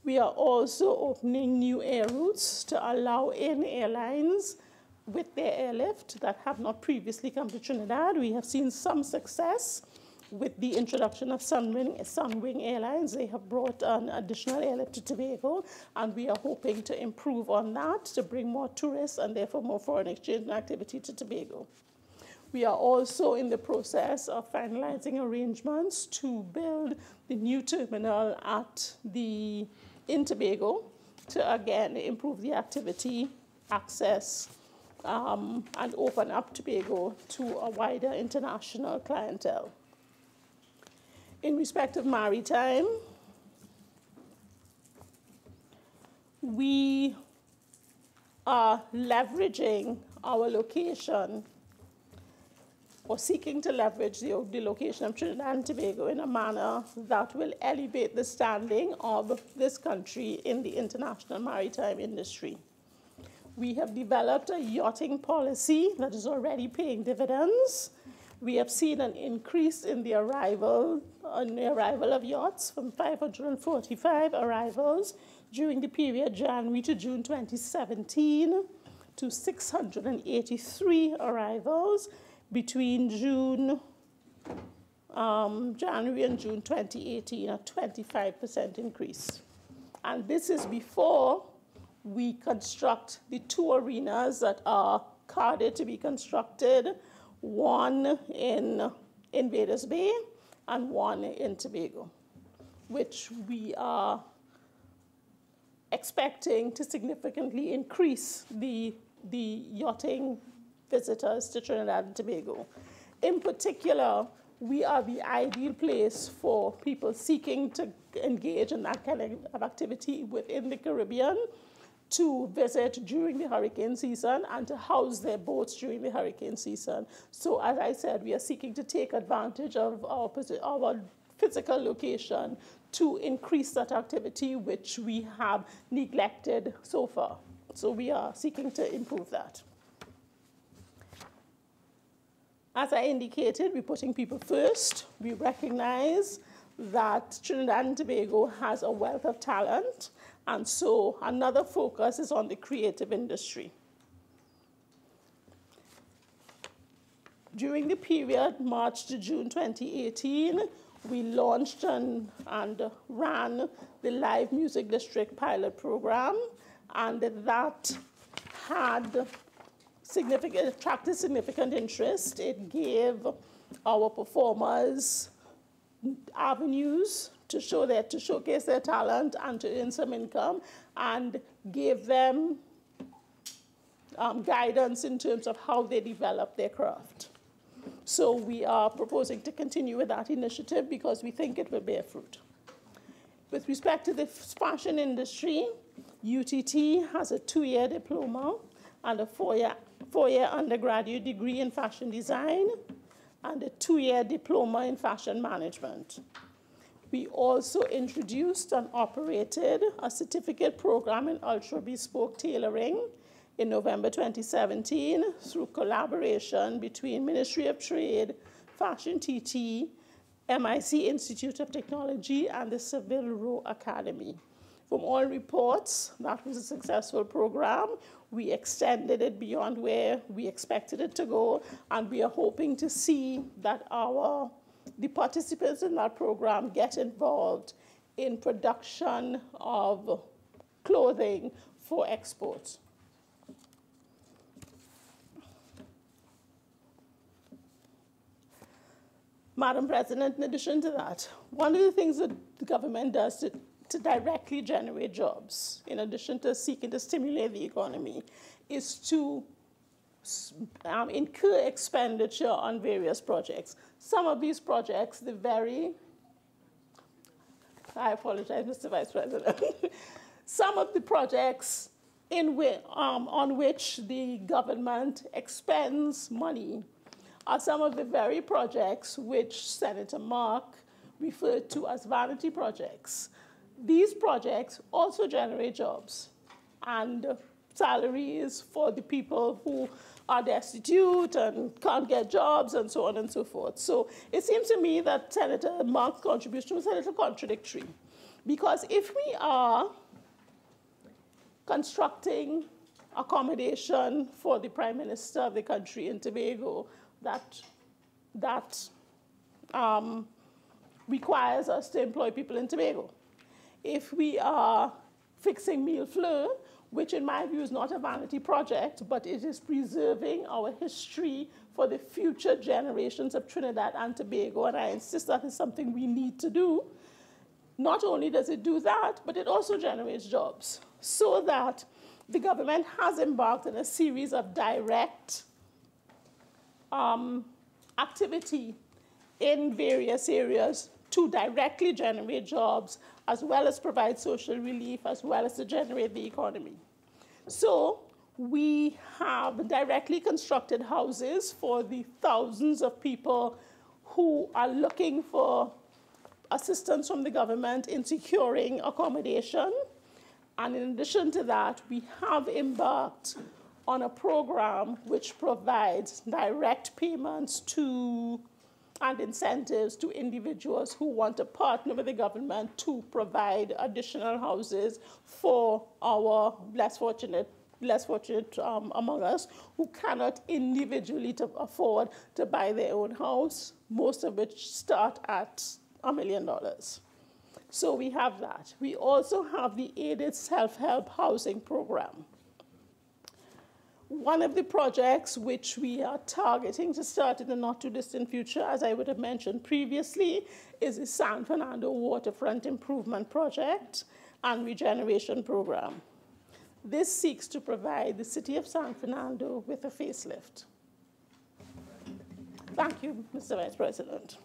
We are also opening new air routes to allow in airlines with their airlift that have not previously come to Trinidad. We have seen some success with the introduction of Sunwing Airlines. They have brought an additional airlift to Tobago, and we are hoping to improve on that to bring more tourists and therefore more foreign exchange activity to Tobago. We are also in the process of finalizing arrangements to build the new terminal in Tobago to again improve the activity, access, and open up Tobago to a wider international clientele. In respect of maritime, we are leveraging our location or seeking to leverage the location of Trinidad and Tobago in a manner that will elevate the standing of this country in the international maritime industry. We have developed a yachting policy that is already paying dividends. We have seen an increase in the arrival of yachts from 545 arrivals during the period January to June 2017 to 683 arrivals between January and June 2018, a 25% increase. And this is before we construct the two arenas that are carded to be constructed, one in Invaders Bay and one in Tobago, which we are expecting to significantly increase the yachting visitors to Trinidad and Tobago. In particular, we are the ideal place for people seeking to engage in that kind of activity within the Caribbean, to visit during the hurricane season and to house their boats during the hurricane season. So as I said, we are seeking to take advantage of our physical location to increase that activity, which we have neglected so far. So we are seeking to improve that. As I indicated, we're putting people first. We recognize that Trinidad and Tobago has a wealth of talent, and so another focus is on the creative industry. During the period March to June 2018, we launched and ran the Live Music District pilot program, and that had attracted significant interest. It gave our performers avenues to showcase their talent and to earn some income, and gave them guidance in terms of how they develop their craft. So we are proposing to continue with that initiative because we think it will bear fruit. With respect to the fashion industry, UTT has a 2-year diploma and a 4-year undergraduate degree in fashion design and a 2-year diploma in fashion management. We also introduced and operated a certificate program in ultra-bespoke tailoring in November 2017 through collaboration between Ministry of Trade, Fashion TT, MIC Institute of Technology, and the Seville Row Academy. From all reports, that was a successful program. We extended it beyond where we expected it to go, and we are hoping to see that the participants in that program get involved in production of clothing for export. Madam President, in addition to that, one of the things that the government does to directly generate jobs, in addition to seeking to stimulate the economy, is to incur expenditure on various projects. Some of these projects, I apologize, Mr. Vice President. Some of the projects on which the government expends money are some of the very projects which Senator Mark referred to as vanity projects. These projects also generate jobs and salaries for the people who are destitute and can't get jobs and so on and so forth. So it seems to me that Senator Mark's contribution was a little contradictory, because if we are constructing accommodation for the Prime Minister of the country in Tobago, that requires us to employ people in Tobago. If we are fixing Mille Fleurs, which in my view is not a vanity project, but it is preserving our history for the future generations of Trinidad and Tobago, and I insist that is something we need to do. Not only does it do that, but it also generates jobs, so that the government has embarked on a series of direct activity in various areas to directly generate jobs, as well as provide social relief, as well as to generate the economy. So we have directly constructed houses for the thousands of people who are looking for assistance from the government in securing accommodation. And in addition to that, we have embarked on a program which provides direct payments to and incentives to individuals who want to partner with the government to provide additional houses for our less fortunate among us who cannot individually afford to buy their own house, most of which start at $1 million. So we have that. We also have the aided self-help housing program. One of the projects which we are targeting to start in the not-too-distant future, as I would have mentioned previously, is the San Fernando Waterfront Improvement Project and Regeneration Program. This seeks to provide the city of San Fernando with a facelift. Thank you, Mr. Vice President.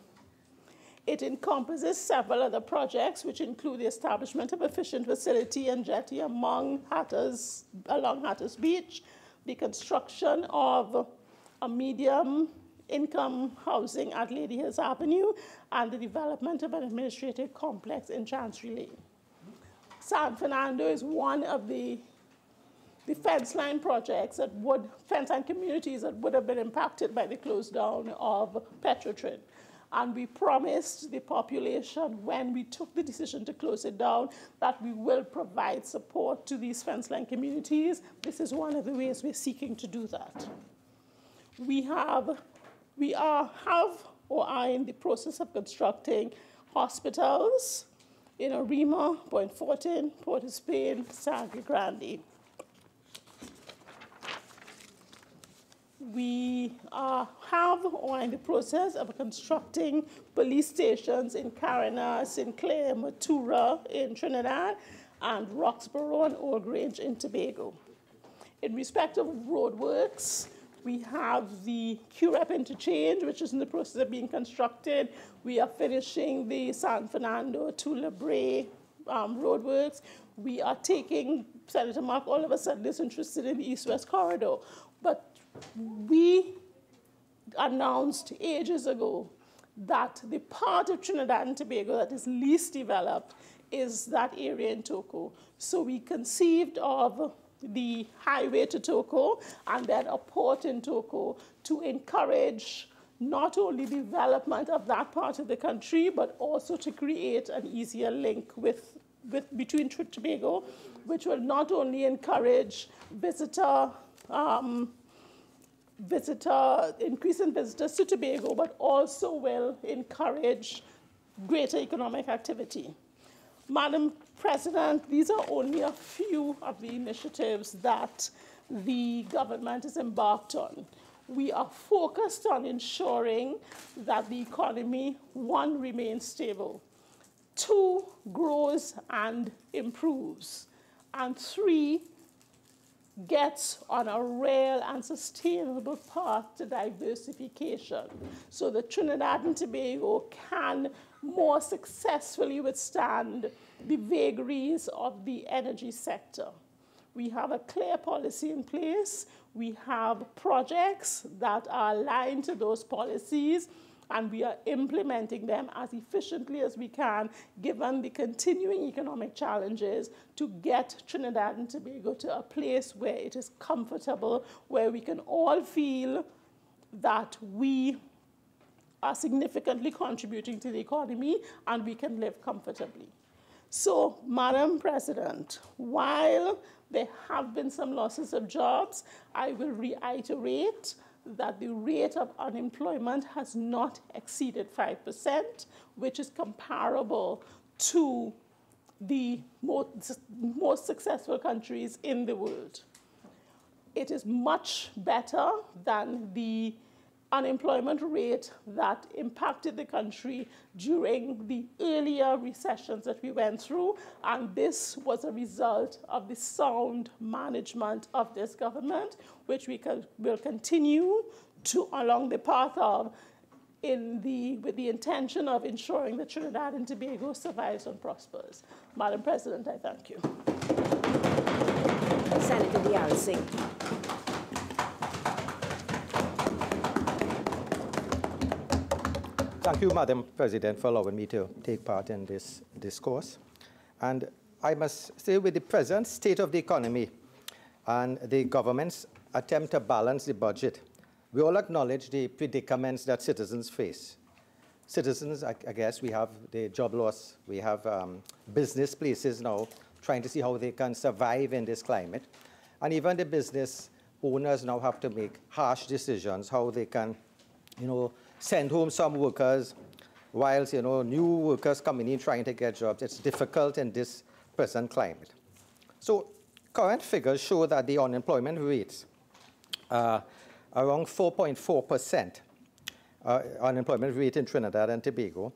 It encompasses several other projects, which include the establishment of efficient facility and jetty along Hatters Beach, the construction of a medium income housing at Lady Hills Avenue, and the development of an administrative complex in Chancery Lane. San Fernando is one of the fence line projects that fence line communities that would have been impacted by the close down of Petrotrin. And we promised the population when we took the decision to close it down that we will provide support to these fence line communities. This is one of the ways we're seeking to do that. We are in the process of constructing hospitals in Arima, Point Fortin, Port of Spain, Sangre Grande. We are in the process of constructing police stations in Carina, Sinclair, Matura in Trinidad, and Roxborough and Old Grange in Tobago. In respect of roadworks, we have the QREP interchange, which is in the process of being constructed. We are finishing the San Fernando to La Brea roadworks. We are taking, Senator Mark all of a sudden is interested in the East-West corridor, but we announced ages ago that the part of Trinidad and Tobago that is least developed is that area in Toco. So we conceived of the highway to Toco and then a port in Toco to encourage not only development of that part of the country, but also to create an easier link between Tobago, which will not only encourage increase in visitors to Tobago, but also will encourage greater economic activity. Madam President, these are only a few of the initiatives that the government is embarked on. We are focused on ensuring that the economy, 1, remains stable, 2, grows and improves, and 3, gets on a real and sustainable path to diversification so that Trinidad and Tobago can more successfully withstand the vagaries of the energy sector. We have a clear policy in place. We have projects that are aligned to those policies, and we are implementing them as efficiently as we can, given the continuing economic challenges, to get Trinidad and Tobago to a place where it is comfortable, where we can all feel that we are significantly contributing to the economy and we can live comfortably. So, Madam President, while there have been some losses of jobs, I will reiterate that the rate of unemployment has not exceeded 5%, which is comparable to the most successful countries in the world. It is much better than the unemployment rate that impacted the country during the earlier recessions that we went through, and this was a result of the sound management of this government, which we will continue to along the path of with the intention of ensuring that Trinidad and Tobago survives and prospers. Madam President, I thank you. Senator Deyalsingh. Thank you, Madam President, for allowing me to take part in this discourse. And I must say, with the present state of the economy and the government's attempt to balance the budget, we all acknowledge the predicaments that citizens face. Citizens, I guess, we have the job loss, we have business places now trying to see how they can survive in this climate. And even the business owners now have to make harsh decisions, how they can, send home some workers, whilst, new workers coming in trying to get jobs. It's difficult in this present climate. So current figures show that the unemployment rates are around 4.4% unemployment rate in Trinidad and Tobago.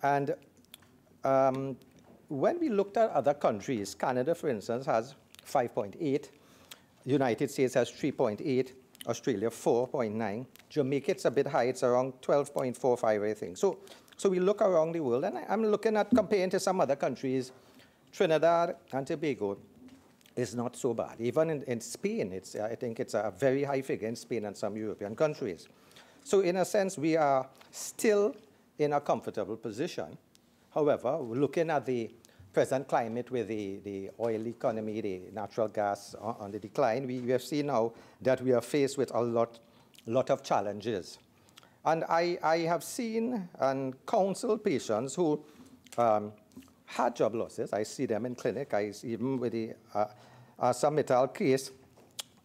And when we looked at other countries, Canada, for instance, has 5.8, United States has 3.8, Australia 4.9, Jamaica it's a bit high, it's around 12.45, I think. So we look around the world, and I'm looking at comparing to some other countries. Trinidad and Tobago is not so bad. Even in Spain, I think it's a very high figure in Spain and some European countries. So in a sense, we are still in a comfortable position. However, looking at the present climate with the oil economy, the natural gas on the decline, we have seen now that we are faced with a lot of challenges. And I have seen and counseled patients who had job losses. I see them in clinic. Even with the ArcelorMittal case,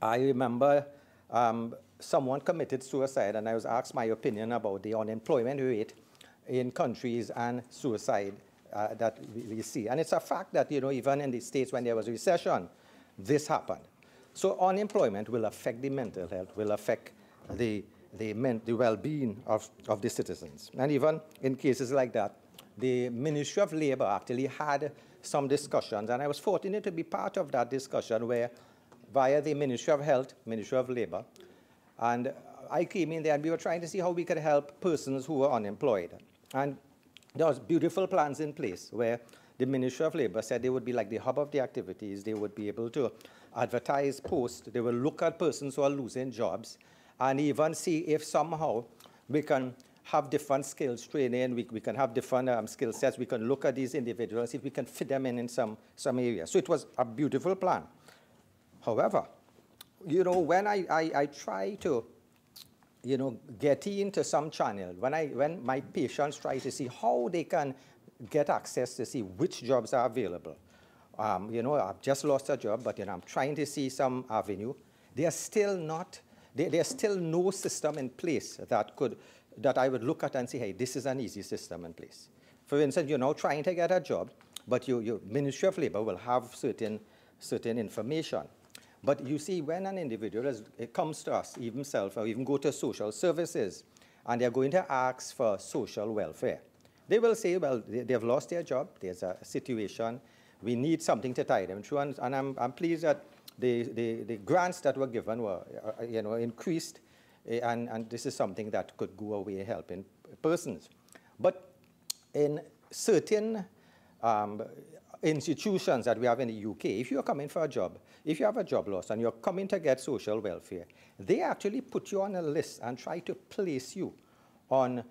I remember someone committed suicide, and I was asked my opinion about the unemployment rate in countries and suicide that we see. And it's a fact that, you know, even in the States when there was a recession, this happened. So unemployment will affect the mental health, will affect the well-being of the citizens. And even in cases like that, the Ministry of Labor actually had some discussions, and I was fortunate to be part of that discussion where, via the Ministry of Health, Ministry of Labor, and I came in there and we were trying to see how we could help persons who were unemployed. And there was beautiful plans in place where the Ministry of Labor said they would be like the hub of the activities. They would be able to advertise, post. They will look at persons who are losing jobs and even see if somehow we can have different skills training, we can have different skill sets, we can look at these individuals, if we can fit them in some areas. So it was a beautiful plan. However, you know, when I try to, you know, get into some channel, when my patients try to see how they can get access to see which jobs are available, you know, I've just lost a job, but, you know, I'm trying to see some avenue, there's still no system in place that I would look at and say, hey, this is an easy system in place. For instance, you're now trying to get a job, but your Ministry of Labor will have certain information. But you see, when an individual comes to us, even self, or even go to social services, and they're going to ask for social welfare, they will say, well, they've lost their job, there's a situation, we need something to tie them through, and I'm pleased that the grants that were given were, you know, increased, and this is something that could go away helping persons. But in certain institutions that we have in the UK, if you're coming for a job, if you have a job loss and you're coming to get social welfare, they actually put you on a list and try to place you on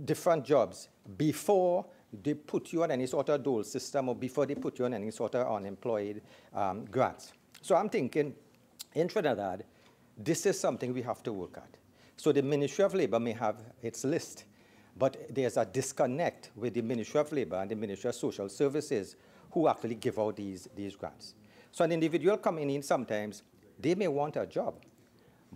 different jobs before they put you on any sort of dole system or before they put you on any sort of unemployed grants. So I'm thinking, in Trinidad, this is something we have to work at. So the Ministry of Labor may have its list, but there's a disconnect with the Ministry of Labor and the Ministry of Social Services who actually give out these grants. So an individual coming in sometimes, they may want a job,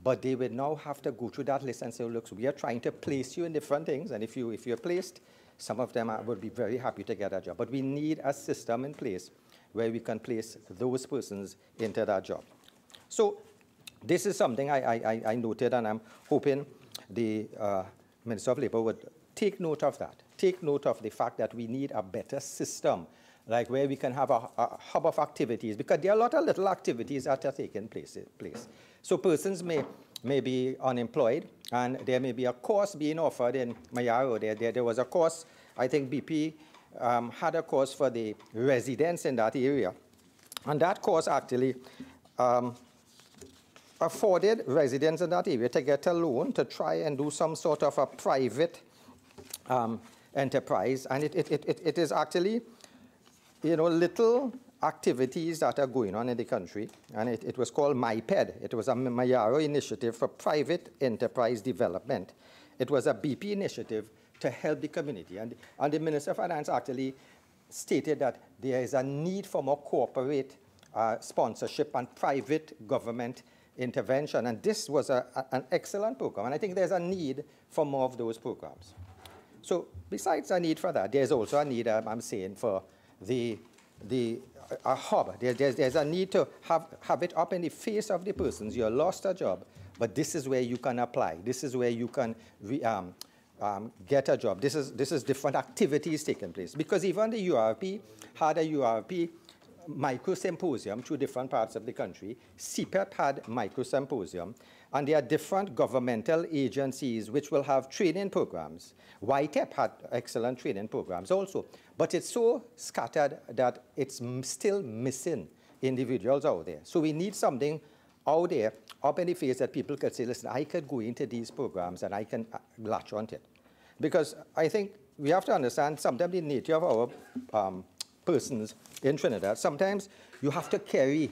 but they will now have to go through that list and say, look, so we are trying to place you in different things, and if you're placed, some of them would be very happy to get a job. But we need a system in place where we can place those persons into that job. So this is something I noted, and I'm hoping the Minister of Labor would take note of that, take note of the fact that we need a better system, like where we can have a hub of activities, because there are a lot of little activities that are taking place. So persons may be unemployed, and there may be a course being offered in Mayaro. There was a course, I think BP had a course for the residents in that area. And that course actually afforded residents in that area to get a loan to try and do some sort of a private enterprise. And it is actually, you know, little activities that are going on in the country, and it was called MyPed. It was a Mayaro initiative for private enterprise development. It was a BP initiative to help the community, and the Minister of Finance actually stated that there is a need for more corporate sponsorship and private government intervention, and this was an excellent program, and I think there's a need for more of those programs. So besides a need for that, there's also a need, I'm saying, for a hub. There's a need to have it up in the face of the persons. You lost a job, but this is where you can apply. This is where you can get a job. This is different activities taking place. Because even the URP had a URP micro-symposium through different parts of the country. CPEP had micro-symposium. And there are different governmental agencies which will have training programs. YTEP had excellent training programs also. But it's so scattered that it's still missing individuals out there. So we need something out there, up in the face that people could say, listen, I could go into these programs and I can latch onto it. Because I think we have to understand sometimes the nature of our persons in Trinidad. Sometimes you have to carry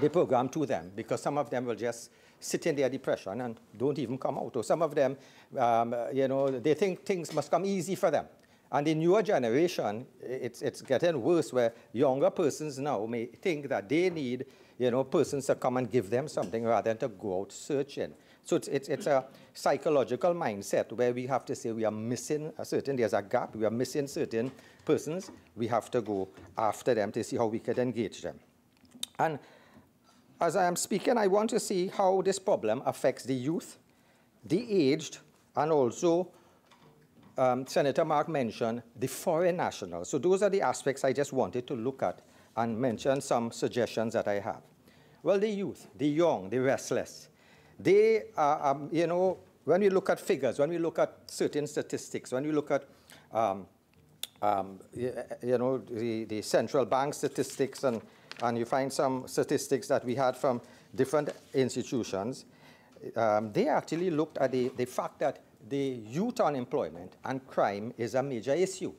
the program to them because some of them will just sit in their depression and don't even come out. Or some of them, you know, they think things must come easy for them. And the newer generation, it's getting worse where younger persons now may think that they need, you know, persons to come and give them something rather than to go out searching. So it's a psychological mindset where we have to say we are missing there's a gap, we are missing certain persons. We have to go after them to see how we can engage them. And as I am speaking, I want to see how this problem affects the youth, the aged, and also Senator Mark mentioned the foreign nationals. So those are the aspects I just wanted to look at and mention some suggestions that I have. Well, the youth, the young, the restless, they are, you know, when we look at figures, when we look at certain statistics, when we look at, you know, the central bank statistics, and you find some statistics that we had from different institutions, they actually looked at the fact that the youth unemployment and crime is a major issue.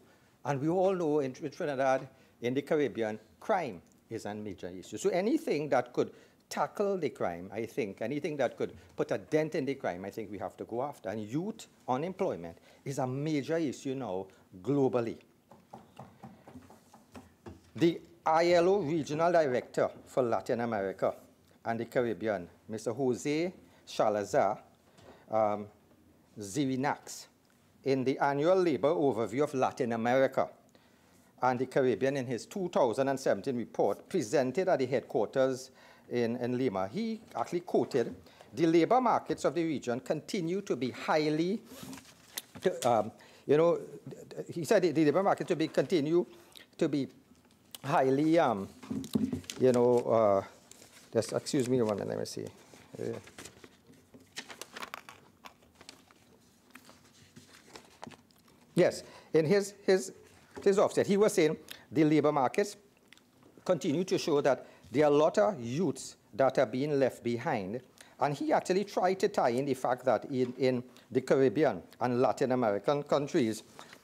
And we all know in Trinidad, in the Caribbean, crime is a major issue. So anything that could tackle the crime, I think, anything that could put a dent in the crime, I think we have to go after. And youth unemployment is a major issue now globally. The ILO Regional Director for Latin America and the Caribbean, Mr. Jose Salazar Zirinax, in the annual labor overview of Latin America and the Caribbean in his 2017 report presented at the headquarters in Lima, he actually quoted, the labor markets of the region continue to be highly, you know, he said the labor markets continue to be highly, you know, just excuse me one minute, let me see. Yes, in his offset, he was saying the labor markets continue to show that there are a lot of youths that are being left behind. And he actually tried to tie in the fact that in the Caribbean and Latin American countries,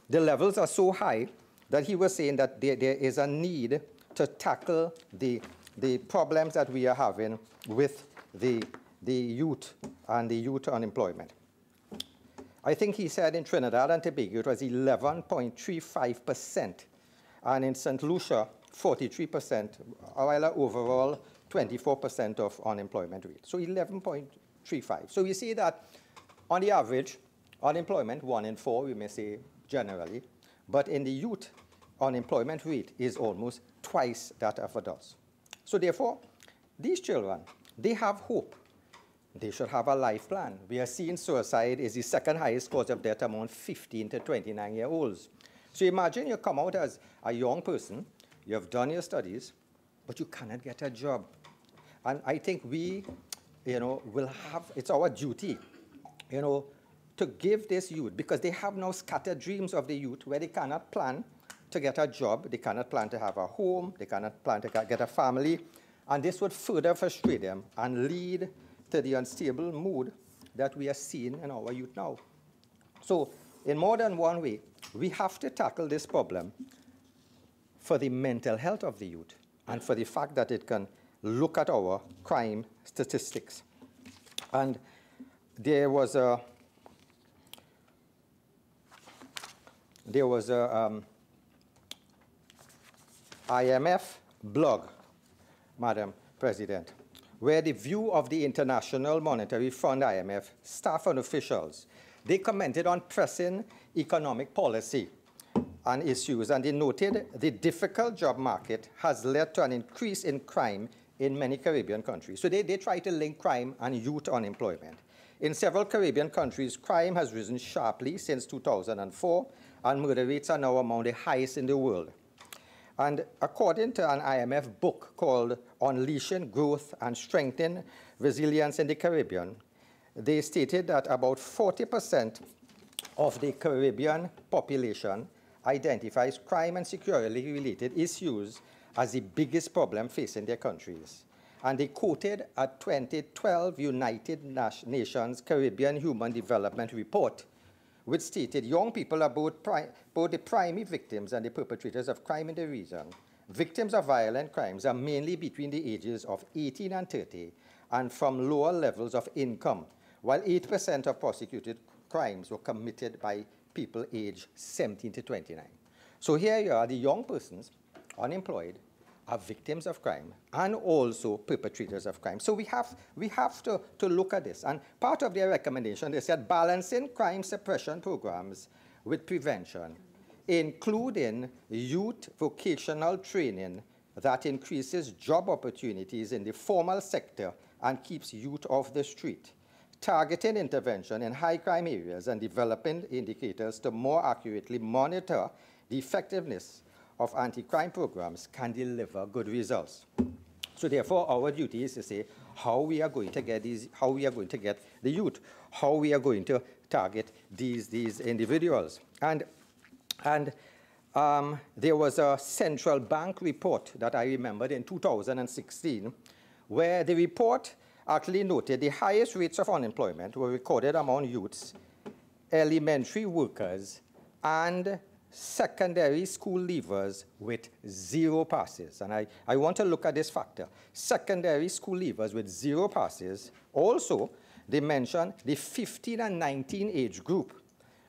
the levels are so high that he was saying that there is a need to tackle the problems that we are having with the youth and the youth unemployment. I think he said in Trinidad and Tobago it was 11.35%, and in St. Lucia, 43%, while overall 24% of unemployment rate. So 11.35. So we see that on the average, unemployment, 1 in 4, we may say generally, but in the youth, unemployment rate is almost twice that of adults. So therefore, these children, they have hope. They should have a life plan. We are seeing suicide is the second highest cause of death among 15 to 29-year-olds. So imagine you come out as a young person, you have done your studies, but you cannot get a job. And I think we, you know, will have, it's our duty, you know, to give this youth, because they have now scattered dreams of the youth where they cannot plan to get a job, they cannot plan to have a home, they cannot plan to get a family, and this would further frustrate them and lead to the unstable mood that we are seeing in our youth now. So in more than one way, we have to tackle this problem for the mental health of the youth and for the fact that it can look at our crime statistics. And there was a IMF blog, Madam President, where the view of the International Monetary Fund, IMF, staff and officials, they commented on pressing economic policy and issues, and they noted the difficult job market has led to an increase in crime in many Caribbean countries. So they try to link crime and youth unemployment. In several Caribbean countries, crime has risen sharply since 2004, and murder rates are now among the highest in the world. And according to an IMF book called Unleashing Growth and Strengthening Resilience in the Caribbean, they stated that about 40% of the Caribbean population identifies crime and security-related issues as the biggest problem facing their countries. and they quoted a 2012 United Nations Caribbean Human Development Report, which stated young people are both the primary victims and the perpetrators of crime in the region. Victims of violent crimes are mainly between the ages of 18 and 30 and from lower levels of income, while 8% of prosecuted crimes were committed by people aged 17 to 29. So here you are, the young persons, unemployed, are victims of crime and also perpetrators of crime. So we have to look at this. And part of their recommendation, they said balancing crime suppression programs with prevention, including youth vocational training that increases job opportunities in the formal sector and keeps youth off the street, targeting intervention in high crime areas and developing indicators to more accurately monitor the effectiveness of anti-crime programs can deliver good results. So therefore, our duty is to say how we are going to get how we are going to get the youth, how we are going to target these individuals. And there was a central bank report that I remembered in 2016, where the report actually noted the highest rates of unemployment were recorded among youths, elementary workers, and secondary school leavers with 0 passes. And I want to look at this factor. Secondary school leavers with 0 passes. Also, they mentioned the 15 and 19 age group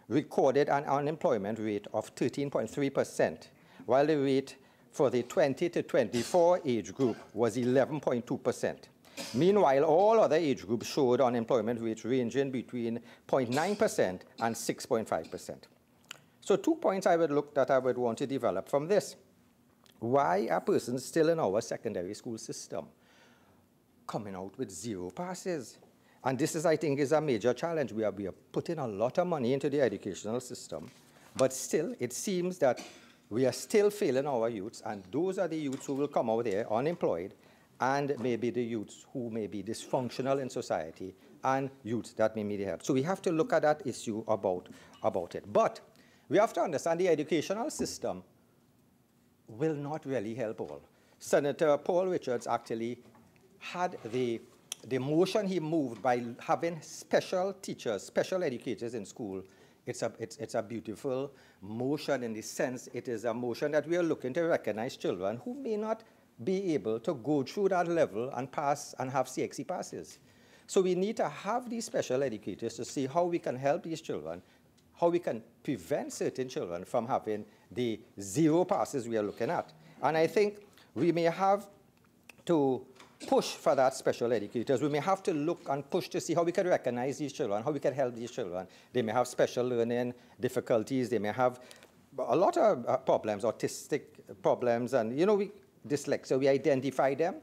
recorded an unemployment rate of 13.3%, while the rate for the 20 to 24 age group was 11.2%. Meanwhile, all other age groups showed unemployment rates ranging between 0.9% and 6.5%. So 2 points I would want to develop from this. Why are persons still in our secondary school system coming out with 0 passes? And this is, I think, is a major challenge. We are putting a lot of money into the educational system, but still, it seems that we are still failing our youths, and those are the youths who will come out there unemployed, and maybe the youths who may be dysfunctional in society, and youths that may need help. So we have to look at that issue about it. But we have to understand the educational system will not really help all. Senator Paul Richards actually had the motion he moved by having special teachers, special educators in school. It's a beautiful motion in the sense it is a motion that we are looking to recognize children who may not be able to go through that level and pass and have CXC passes. So we need to have these special educators to see how we can help these children, how we can prevent certain children from having the 0 passes we are looking at. And I think we may have to push for that special educators. We may have to look and push to see how we can recognize these children, how we can help these children. They may have special learning difficulties. They may have a lot of problems, autistic problems, and dyslexia. We identify them,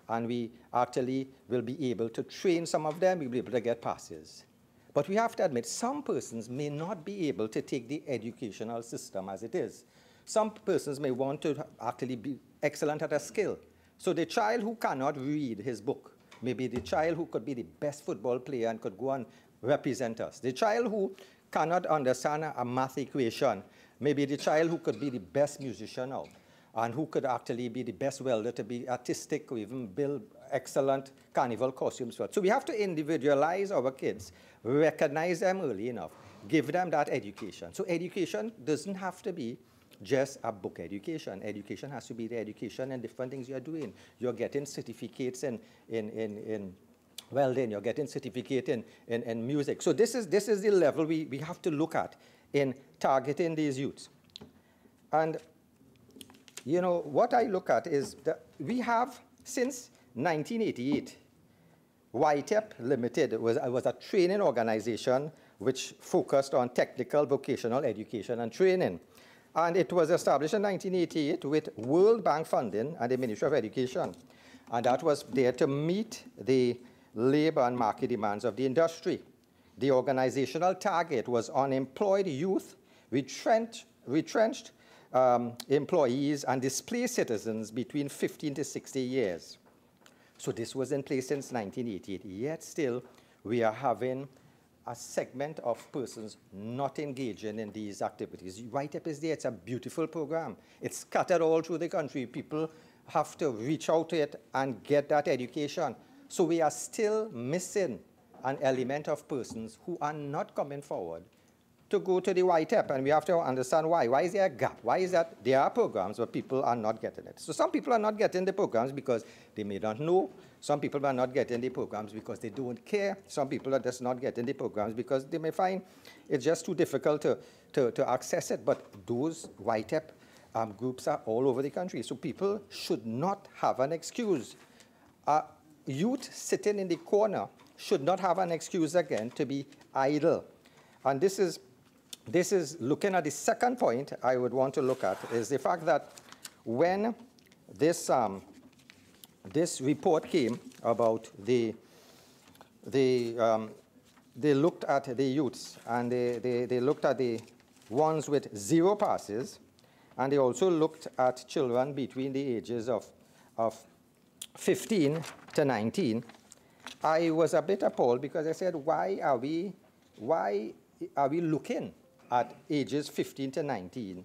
and we actually will be able to train some of them. We'll be able to get passes. But we have to admit, some persons may not be able to take the educational system as it is. Some persons may want to actually be excellent at a skill. So the child who cannot read his book may be the child who could be the best football player and could go and represent us. The child who cannot understand a math equation may be the child who could be the best musician now, and who could actually be the best welder, to be artistic, or even build excellent carnival costumes for it. So we have to individualize our kids, recognize them early enough, give them that education. So education doesn't have to be just a book education. Education has to be the education and different things you're doing. You're getting certificates in welding, you're getting certificate in music. So this is the level we have to look at in targeting these youths. And what I look at is that we have, since 1988, YTEP Limited was a training organization which focused on technical vocational education and training. And it was established in 1988 with World Bank funding and the Ministry of Education. And that was there to meet the labor and market demands of the industry. The organizational target was unemployed youth, retrenched employees, and displaced citizens between 15 to 60 years. So this was in place since 1988, yet still we are having a segment of persons not engaging in these activities. YTEP is there, it's a beautiful program. It's scattered all through the country. People have to reach out to it and get that education. So we are still missing an element of persons who are not coming forward to go to the YTEP, and we have to understand why. Why is there a gap? Why is that there are programs but people are not getting it? So some people are not getting the programs because they may not know. Some people are not getting the programs because they don't care. Some people are just not getting the programs because they may find it's just too difficult to access it. But those YTEP groups are all over the country. So people should not have an excuse. Youth sitting in the corner should not have an excuse again to be idle. And this is looking at the second point I would want to look at, is the fact that when this report came about they looked at the youths, and they looked at the ones with 0 passes, and they also looked at children between the ages of 15 to 19. I was a bit appalled because I said, why are we looking at ages 15 to 19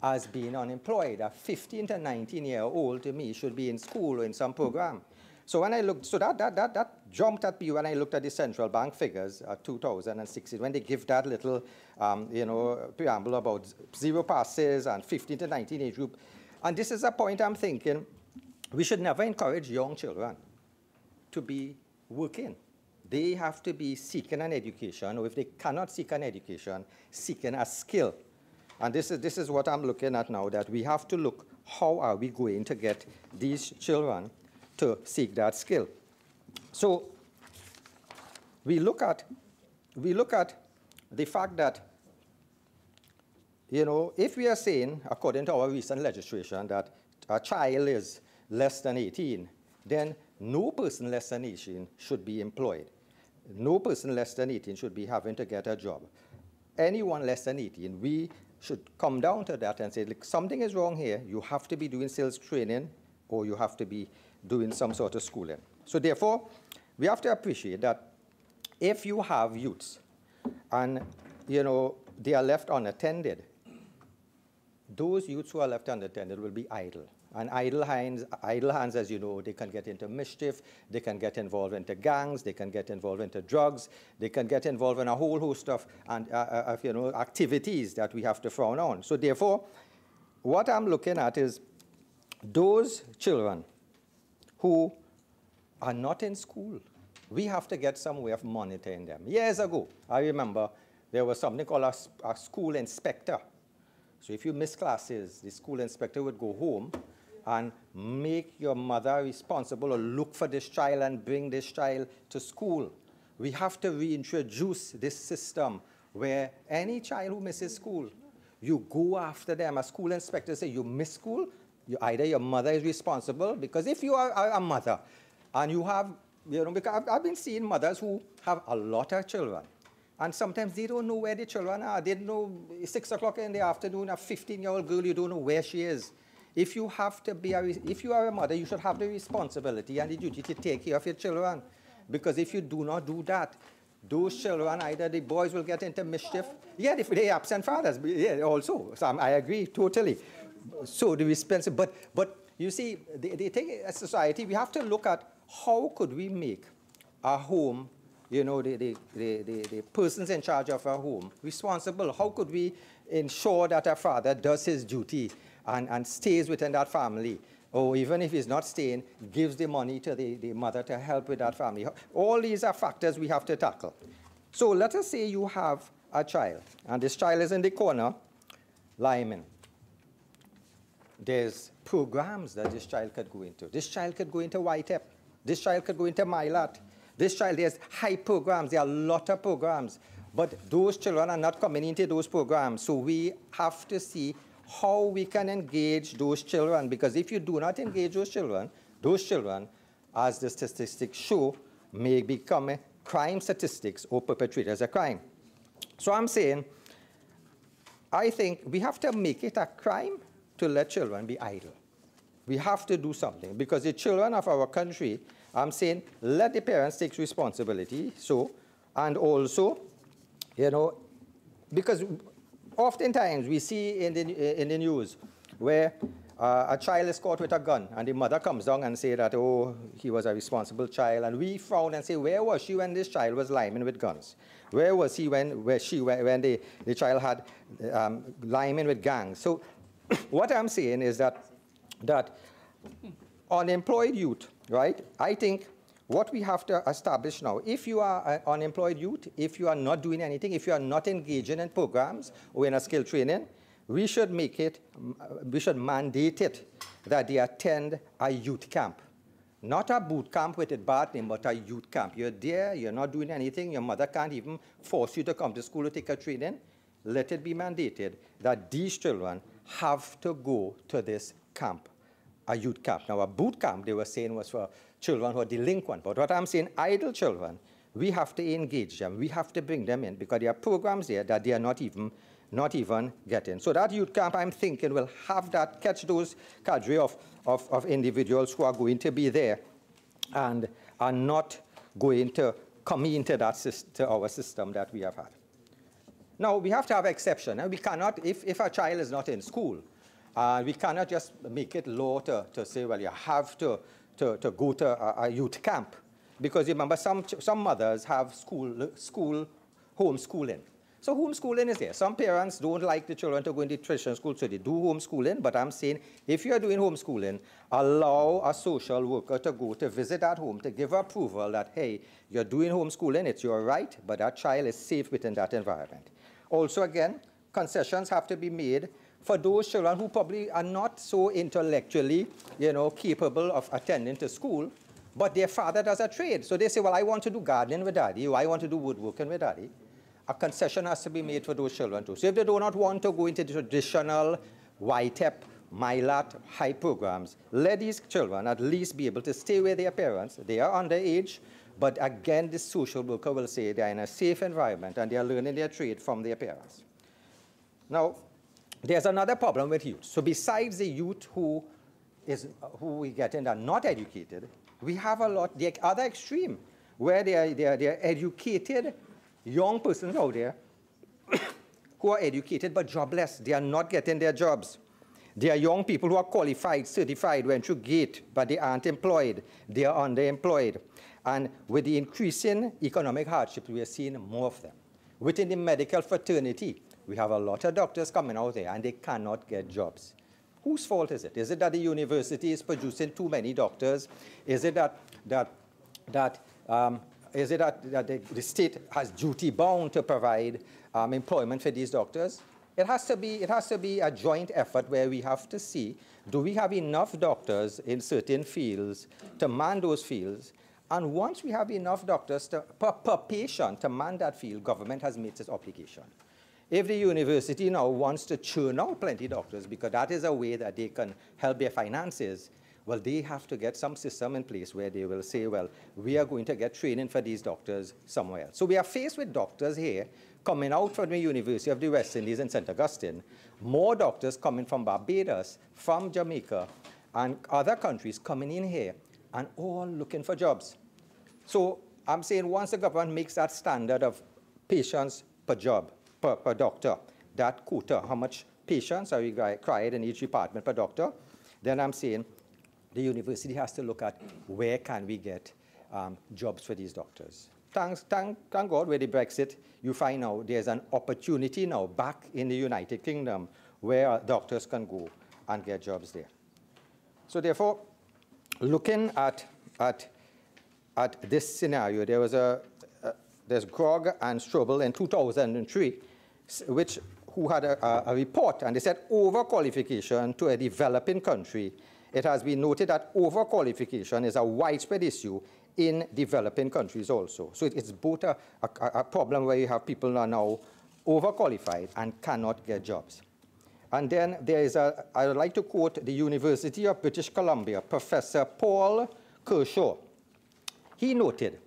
as being unemployed? A 15 to 19-year-old to me should be in school or in some program. So when I looked, so that jumped at me when I looked at the central bank figures 2016, when they give that little preamble about 0 passes and 15 to 19 age group. And this is a point I'm thinking, we should never encourage young children to be working. They have to be seeking an education, or if they cannot seek an education, seeking a skill. And this is what I'm looking at now, that we have to look, how are we going to get these children to seek that skill? So we look at the fact that, if we are saying, according to our recent legislation, that a child is less than 18, then no person less than 18 should be employed. No person less than 18 should be having to get a job. Anyone less than 18, we should come down to that and say, look, something is wrong here. You have to be doing sales training, or you have to be doing some sort of schooling. So therefore, we have to appreciate that if you have youths and they are left unattended, those youths who are left unattended will be idle. And idle hands, as you know, they can get into mischief, they can get involved into gangs, they can get involved into drugs, they can get involved in a whole host of activities that we have to frown on. So therefore, what I'm looking at is those children who are not in school, we have to get some way of monitoring them. Years ago, I remember there was something called a school inspector. So if you miss classes, the school inspector would go home and make your mother responsible, or look for this child and bring this child to school. We have to reintroduce this system where any child who misses school, you go after them. A school inspector says, you miss school, either your mother is responsible, because if you are a mother and you have, because I've been seeing mothers who have a lot of children, and sometimes they don't know where the children are. They don't know, 6 o'clock in the afternoon, a 15-year-old girl, you don't know where she is. If you have to be, if you are a mother, you should have the responsibility and the duty to take care of your children. Because if you do not do that, those children, either the boys will get into mischief. Yeah, if they absent fathers, yeah, also. So I agree totally. So the responsibility, but you see, they take a society, we have to look at how could we make our home, the persons in charge of our home responsible. How could we ensure that our father does his duty and stays within that family, or even if he's not staying, gives the money to the mother to help with that family? All these are factors we have to tackle. So let us say you have a child, and this child is in the corner, Lyman. There's programs that this child could go into. This child could go into YTEP. This child could go into MyLat. This child, there's high programs. There are a lot of programs. But those children are not coming into those programs. So we have to see how we can engage those children. Because if you do not engage those children, as the statistics show, may become crime statistics or perpetrators of crime. So I'm saying, I think we have to make it a crime to let children be idle. We have to do something, because the children of our country, I'm saying, let the parents take responsibility. So, and also, because oftentimes we see in the news where a child is caught with a gun, and the mother comes down and say that, oh, he was a responsible child, and we frown and say, where was she when this child was liming with guns? Where was he when the child had liming with gangs? So what I'm saying is that unemployed youth, right? I think what we have to establish now, if you are an unemployed youth, if you are not doing anything, if you are not engaging in programs or in a skill training, we should mandate it that they attend a youth camp. Not a boot camp with a bad name, but a youth camp. You're there, you're not doing anything, your mother can't even force you to come to school to take a training. Let it be mandated that these children have to go to this camp, a youth camp. Now, a boot camp, they were saying, was for children who are delinquent. But what I'm saying, idle children, we have to engage them. We have to bring them in because there are programs there that they are not even getting. So that youth camp, I'm thinking, will have that, catch those cadre of individuals who are going to be there and are not going to come into our system that we have had. Now, we have to have exception. And we cannot, if a child is not in school, we cannot just make it law to say, well, you have to go to a youth camp. Because remember, some mothers have school homeschooling. So homeschooling is there. Some parents don't like the children to go into traditional school, so they do homeschooling. But I'm saying, if you're doing homeschooling, allow a social worker to go to visit that home to give approval that, hey, you're doing homeschooling, it's your right, but that child is safe within that environment. Also, again, concessions have to be made for those children who probably are not so intellectually, capable of attending to school, but their father does a trade. So they say, well, I want to do gardening with daddy, or I want to do woodworking with daddy. A concession has to be made for those children too. So if they do not want to go into the traditional YTEP, MILAT, high programs, let these children at least be able to stay with their parents. They are underage, but again, the social worker will say they are in a safe environment and they are learning their trade from their parents. Now, there's another problem with youth. So besides the youth who we get in are not educated, we have a lot, the other extreme, where they are educated young persons out there who are educated but jobless. They are not getting their jobs. They are young people who are qualified, certified, went through GATE, but they aren't employed. They are underemployed. And with the increasing economic hardship, we are seeing more of them. Within the medical fraternity, we have a lot of doctors coming out there, and they cannot get jobs. Whose fault is it? Is it that the university is producing too many doctors? Is it that the state has duty bound to provide employment for these doctors? It has to be a joint effort where we have to see, do we have enough doctors in certain fields to man those fields? And once we have enough doctors per patient to man that field, government has made its obligation. If the university now wants to churn out plenty of doctors, because that is a way that they can help their finances, well, they have to get some system in place where they will say, well, we are going to get training for these doctors somewhere else. So we are faced with doctors here coming out from the University of the West Indies in St. Augustine, more doctors coming from Barbados, from Jamaica, and other countries coming in here, and all looking for jobs. So I'm saying once the government makes that standard of patients per job, per doctor, that quota, how much patients are required in each department per doctor, then I'm saying the university has to look at where can we get jobs for these doctors. Thank God with the Brexit, you find now there's an opportunity now back in the United Kingdom where doctors can go and get jobs there. So therefore, looking at this scenario, there's Grog and Strobel in 2003, who had a report, and they said overqualification to a developing country. It has been noted that overqualification is a widespread issue in developing countries also. So it's both a problem where you have people who are now overqualified and cannot get jobs. And then I would like to quote the University of British Columbia, Professor Paul Kershaw. He noted,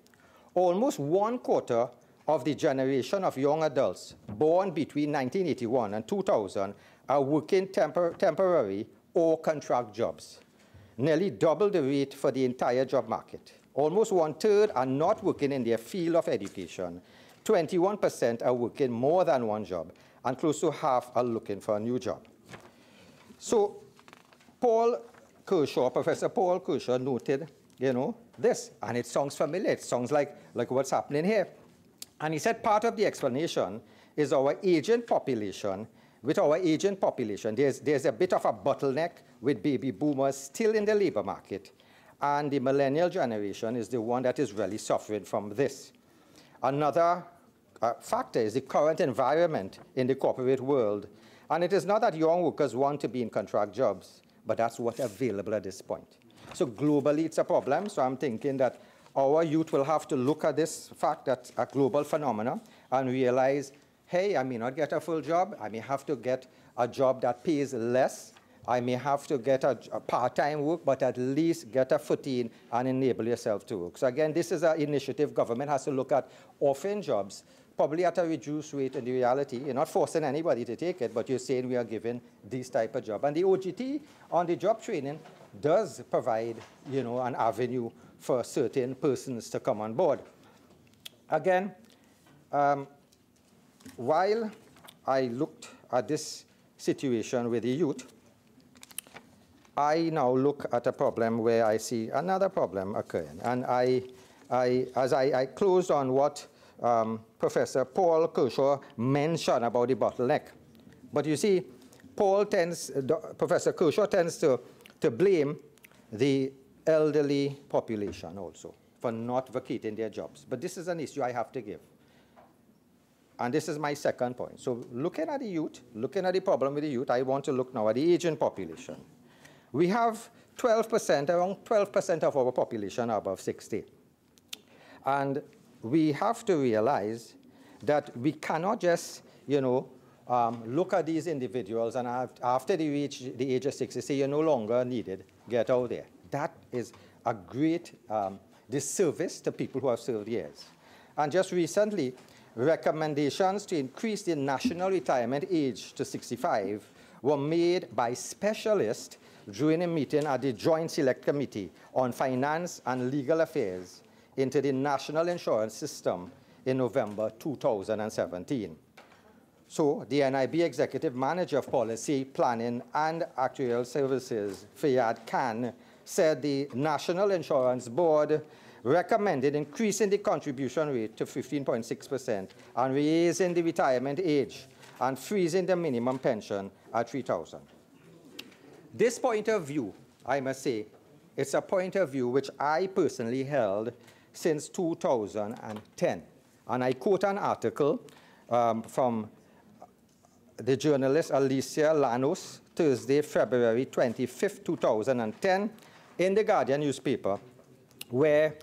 almost 1/4 of the generation of young adults born between 1981 and 2000 are working temporary or contract jobs, nearly double the rate for the entire job market. Almost 1/3 are not working in their field of education. 21% are working more than one job, and close to half are looking for a new job. So Professor Paul Kershaw noted, this, and it sounds familiar. It sounds like what's happening here. And he said part of the explanation is our aging population. With our aging population, there's a bit of a bottleneck with baby boomers still in the labor market. And the millennial generation is the one that is really suffering from this. Another factor is the current environment in the corporate world. And it is not that young workers want to be in contract jobs, but that's what's available at this point. So globally, it's a problem. So I'm thinking that our youth will have to look at this fact, that's a global phenomenon, and realize, hey, I may not get a full job. I may have to get a job that pays less. I may have to get a part-time work, but at least get a footing and enable yourself to work. So again, this is an initiative government has to look at offering jobs, probably at a reduced rate in the reality. You're not forcing anybody to take it, but you're saying we are giving these type of jobs. And the OGT on the job training does provide, an avenue for certain persons to come on board. Again, while I looked at this situation with the youth, I now look at a problem where I see another problem occurring. And as I closed on what Professor Paul Kershaw mentioned about the bottleneck. But you see, Professor Kershaw tends to blame the elderly population also for not vacating their jobs. But this is an issue I have to give. And this is my second point. So looking at the youth, looking at the problem with the youth, I want to look now at the aging population. We have 12%, around 12% of our population are above 60. And we have to realize that we cannot just, look at these individuals and after they reach the age of 60, say you're no longer needed, get out there. That is a great disservice to people who have served years. And just recently, recommendations to increase the national retirement age to 65 were made by specialists during a meeting at the Joint Select Committee on Finance and Legal Affairs into the National Insurance System in November 2017. So the NIB Executive Manager of Policy, Planning and Actuarial Services, Fayyad Khan, said the National Insurance Board recommended increasing the contribution rate to 15.6% and raising the retirement age and freezing the minimum pension at $3,000. This point of view, I must say, it's a point of view which I personally held since 2010. And I quote an article from the journalist Alicia Lanos, Thursday, February 25th, 2010, in the Guardian newspaper, where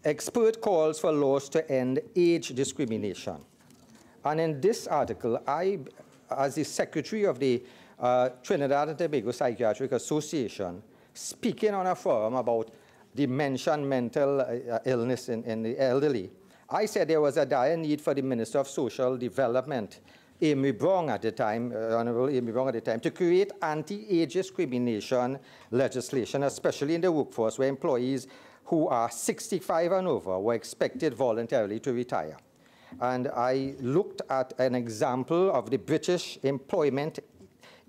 expert calls for laws to end age discrimination. And in this article, I, as the secretary of the Trinidad and Tobago Psychiatric Association, speaking on a forum about the mentioned mental illness in the elderly, I said there was a dire need for the Minister of Social Development, Amy Brown at the time, Honorable Amy Brown at the time, to create anti-age discrimination legislation, especially in the workforce where employees who are 65 and over were expected voluntarily to retire. And I looked at an example of the British Employment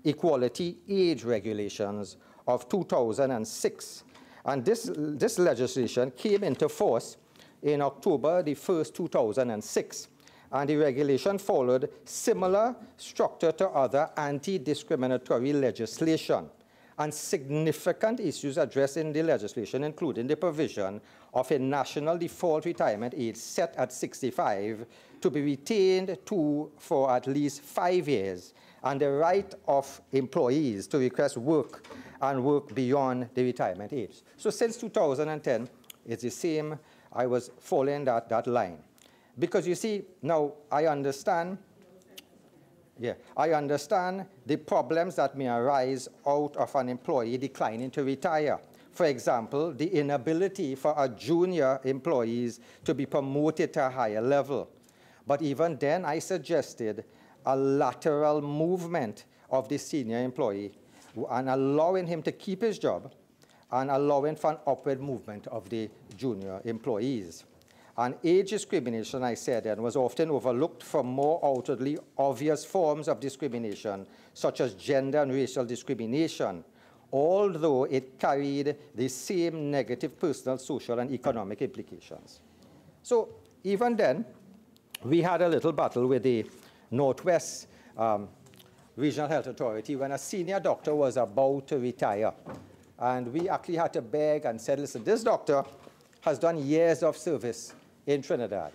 Equality Age Regulations of 2006. And this legislation came into force in October the 1st, 2006. And the regulation followed similar structure to other anti-discriminatory legislation. And significant issues addressed in the legislation, including the provision of a national default retirement age set at 65 to be retained for at least 5 years, and the right of employees to request work and work beyond the retirement age. So since 2010, it's the same. I was following that line. Because you see, now I understand the problems that may arise out of an employee declining to retire. For example, the inability for our junior employees to be promoted to a higher level. But even then, I suggested a lateral movement of the senior employee and allowing him to keep his job and allowing for an upward movement of the junior employees. And age discrimination, I said then, was often overlooked for more outwardly obvious forms of discrimination, such as gender and racial discrimination, although it carried the same negative personal, social, and economic implications. So even then, we had a little battle with the Northwest Regional Health Authority when a senior doctor was about to retire. And we actually had to beg and said, listen, this doctor has done years of service in Trinidad.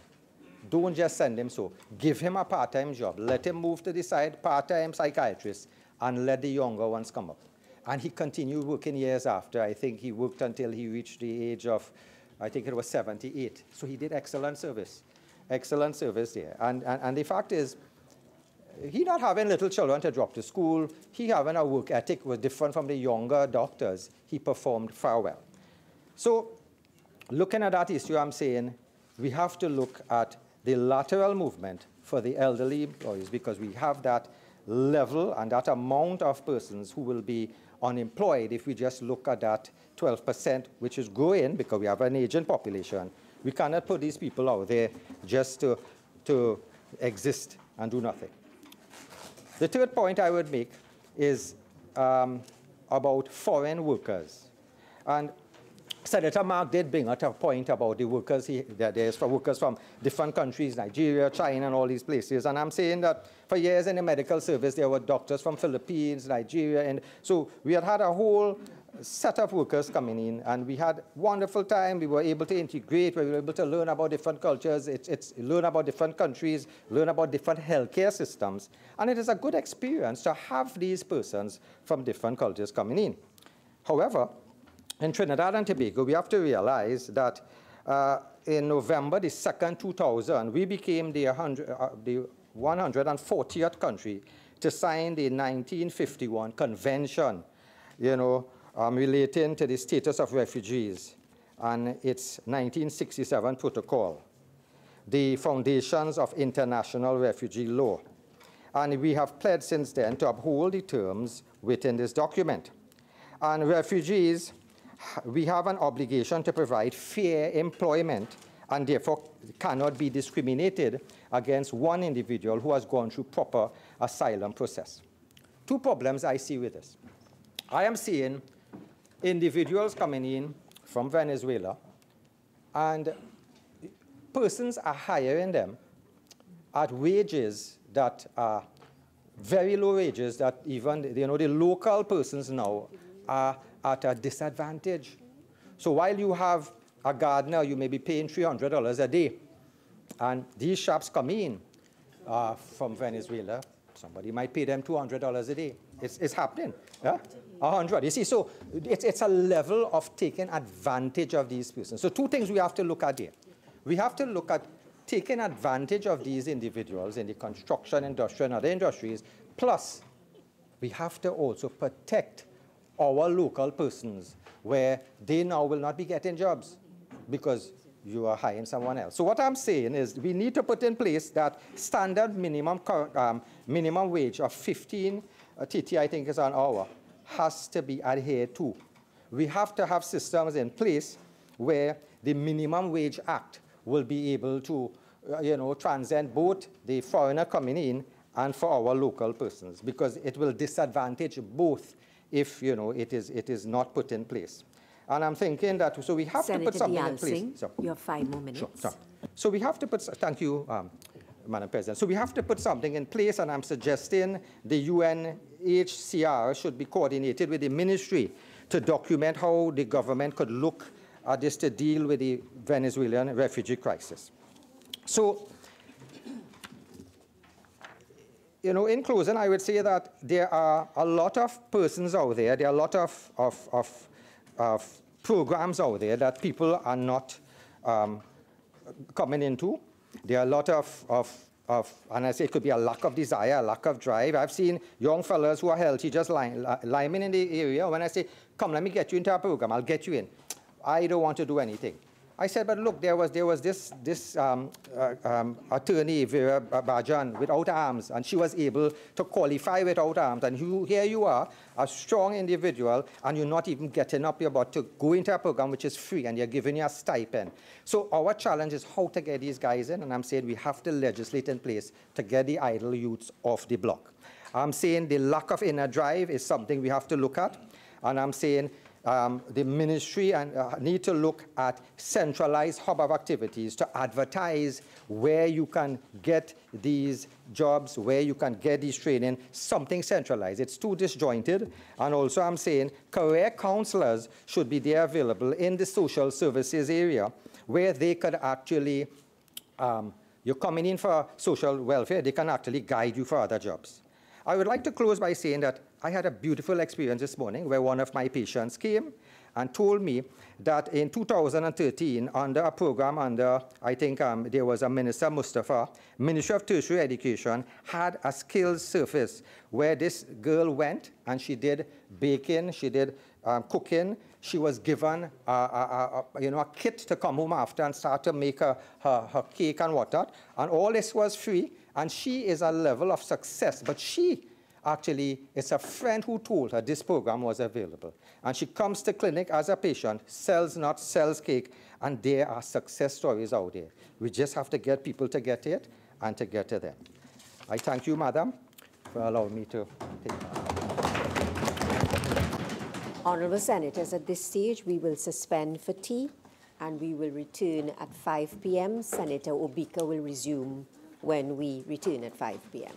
Don't just send him so. Give him a part-time job. Let him move to the side, part-time psychiatrist, and let the younger ones come up. And he continued working years after. I think he worked until he reached the age of, I think it was 78. So he did excellent service there. And the fact is, he not having little children to drop to school, he having a work ethic was different from the younger doctors. He performed far well. So looking at that issue, I'm saying we have to look at the lateral movement for the elderly employees because we have that level and that amount of persons who will be unemployed if we just look at that 12%, which is growing because we have an aging population. We cannot put these people out there just to exist and do nothing. The third point I would make is about foreign workers. And Senator Mark did bring out a point about the workers. There's workers from different countries, Nigeria, China, and all these places. And I'm saying that for years in the medical service, there were doctors from Philippines, Nigeria. And so we had a whole set of workers coming in, and we had wonderful time. We were able to integrate. We were able to learn about different cultures, learn about different countries, learn about different healthcare systems. And it is a good experience to have these persons from different cultures coming in. However, in Trinidad and Tobago, we have to realize that in November the 2nd, 2000, we became the 140th country to sign the 1951 convention, relating to the status of refugees and its 1967 protocol, the foundations of international refugee law. And we have pledged since then to uphold the terms within this document. And refugees, we have an obligation to provide fair employment and therefore cannot be discriminated against one individual who has gone through proper asylum process. Two problems I see with this. I am seeing individuals coming in from Venezuela, and persons are hiring them at wages that are very low wages that even the local persons now are at a disadvantage. So while you have a gardener, you may be paying $300 a day, and these shops come in from Venezuela, somebody might pay them $200 a day. It's happening. Yeah? 100. You see, so it's a level of taking advantage of these persons. So two things we have to look at here. We have to look at taking advantage of these individuals in the construction industry and other industries, plus we have to also protect our local persons where they now will not be getting jobs because you are hiring someone else. So what I'm saying is we need to put in place that standard minimum wage of 15 TT, I think is an hour, has to be adhered to. We have to have systems in place where the Minimum Wage Act will be able to transcend both the foreigner coming in and for our local persons, because it will disadvantage both if it is not put in place. And I'm thinking that, so we have to put something in place. So, you have 5 more minutes. Sure. So we have to put, thank you, Madam President. So we have to put something in place, and I'm suggesting the UNHCR should be coordinated with the ministry to document how the government could look at this to deal with the Venezuelan refugee crisis. So, in closing, I would say that there are a lot of persons out there, there are a lot of programs out there that people are not coming into. There are a lot and I say it could be a lack of desire, a lack of drive. I've seen young fellas who are healthy just lining in the area. When I say, come, let me get you into a program, I'll get you in. I don't want to do anything. I said, but look, there was this attorney, Vera Bajan, without arms, and she was able to qualify without arms. And here you are, a strong individual, and you're not even getting up your butt to go into a program which is free, and you're giving you a stipend. So our challenge is how to get these guys in, and I'm saying we have to legislate in place to get the idle youths off the block. I'm saying the lack of inner drive is something we have to look at. And I'm saying the ministry need to look at centralized hub of activities to advertise where you can get these jobs, where you can get these training, something centralized. It's too disjointed. And also I'm saying career counselors should be there available in the social services area where they could actually, you're coming in for social welfare, they can actually guide you for other jobs. I would like to close by saying that I had a beautiful experience this morning where one of my patients came and told me that in 2013, under a program under, I think there was a Minister Mustafa, Ministry of Tertiary Education had a skills surface where this girl went and she did baking, she did cooking. She was given a kit to come home after and start to make her cake and whatnot. And all this was free. And she is a level of success. But she actually, it's a friend who told her this program was available. And she comes to clinic as a patient, sells nuts, sells cake, and there are success stories out there. We just have to get people to get it and to get to them. I thank you, Madam, for allowing me to take part. Honourable Senators, at this stage, we will suspend for tea, and we will return at 5 p.m. Senator Obika will resume when we return at 5 p.m.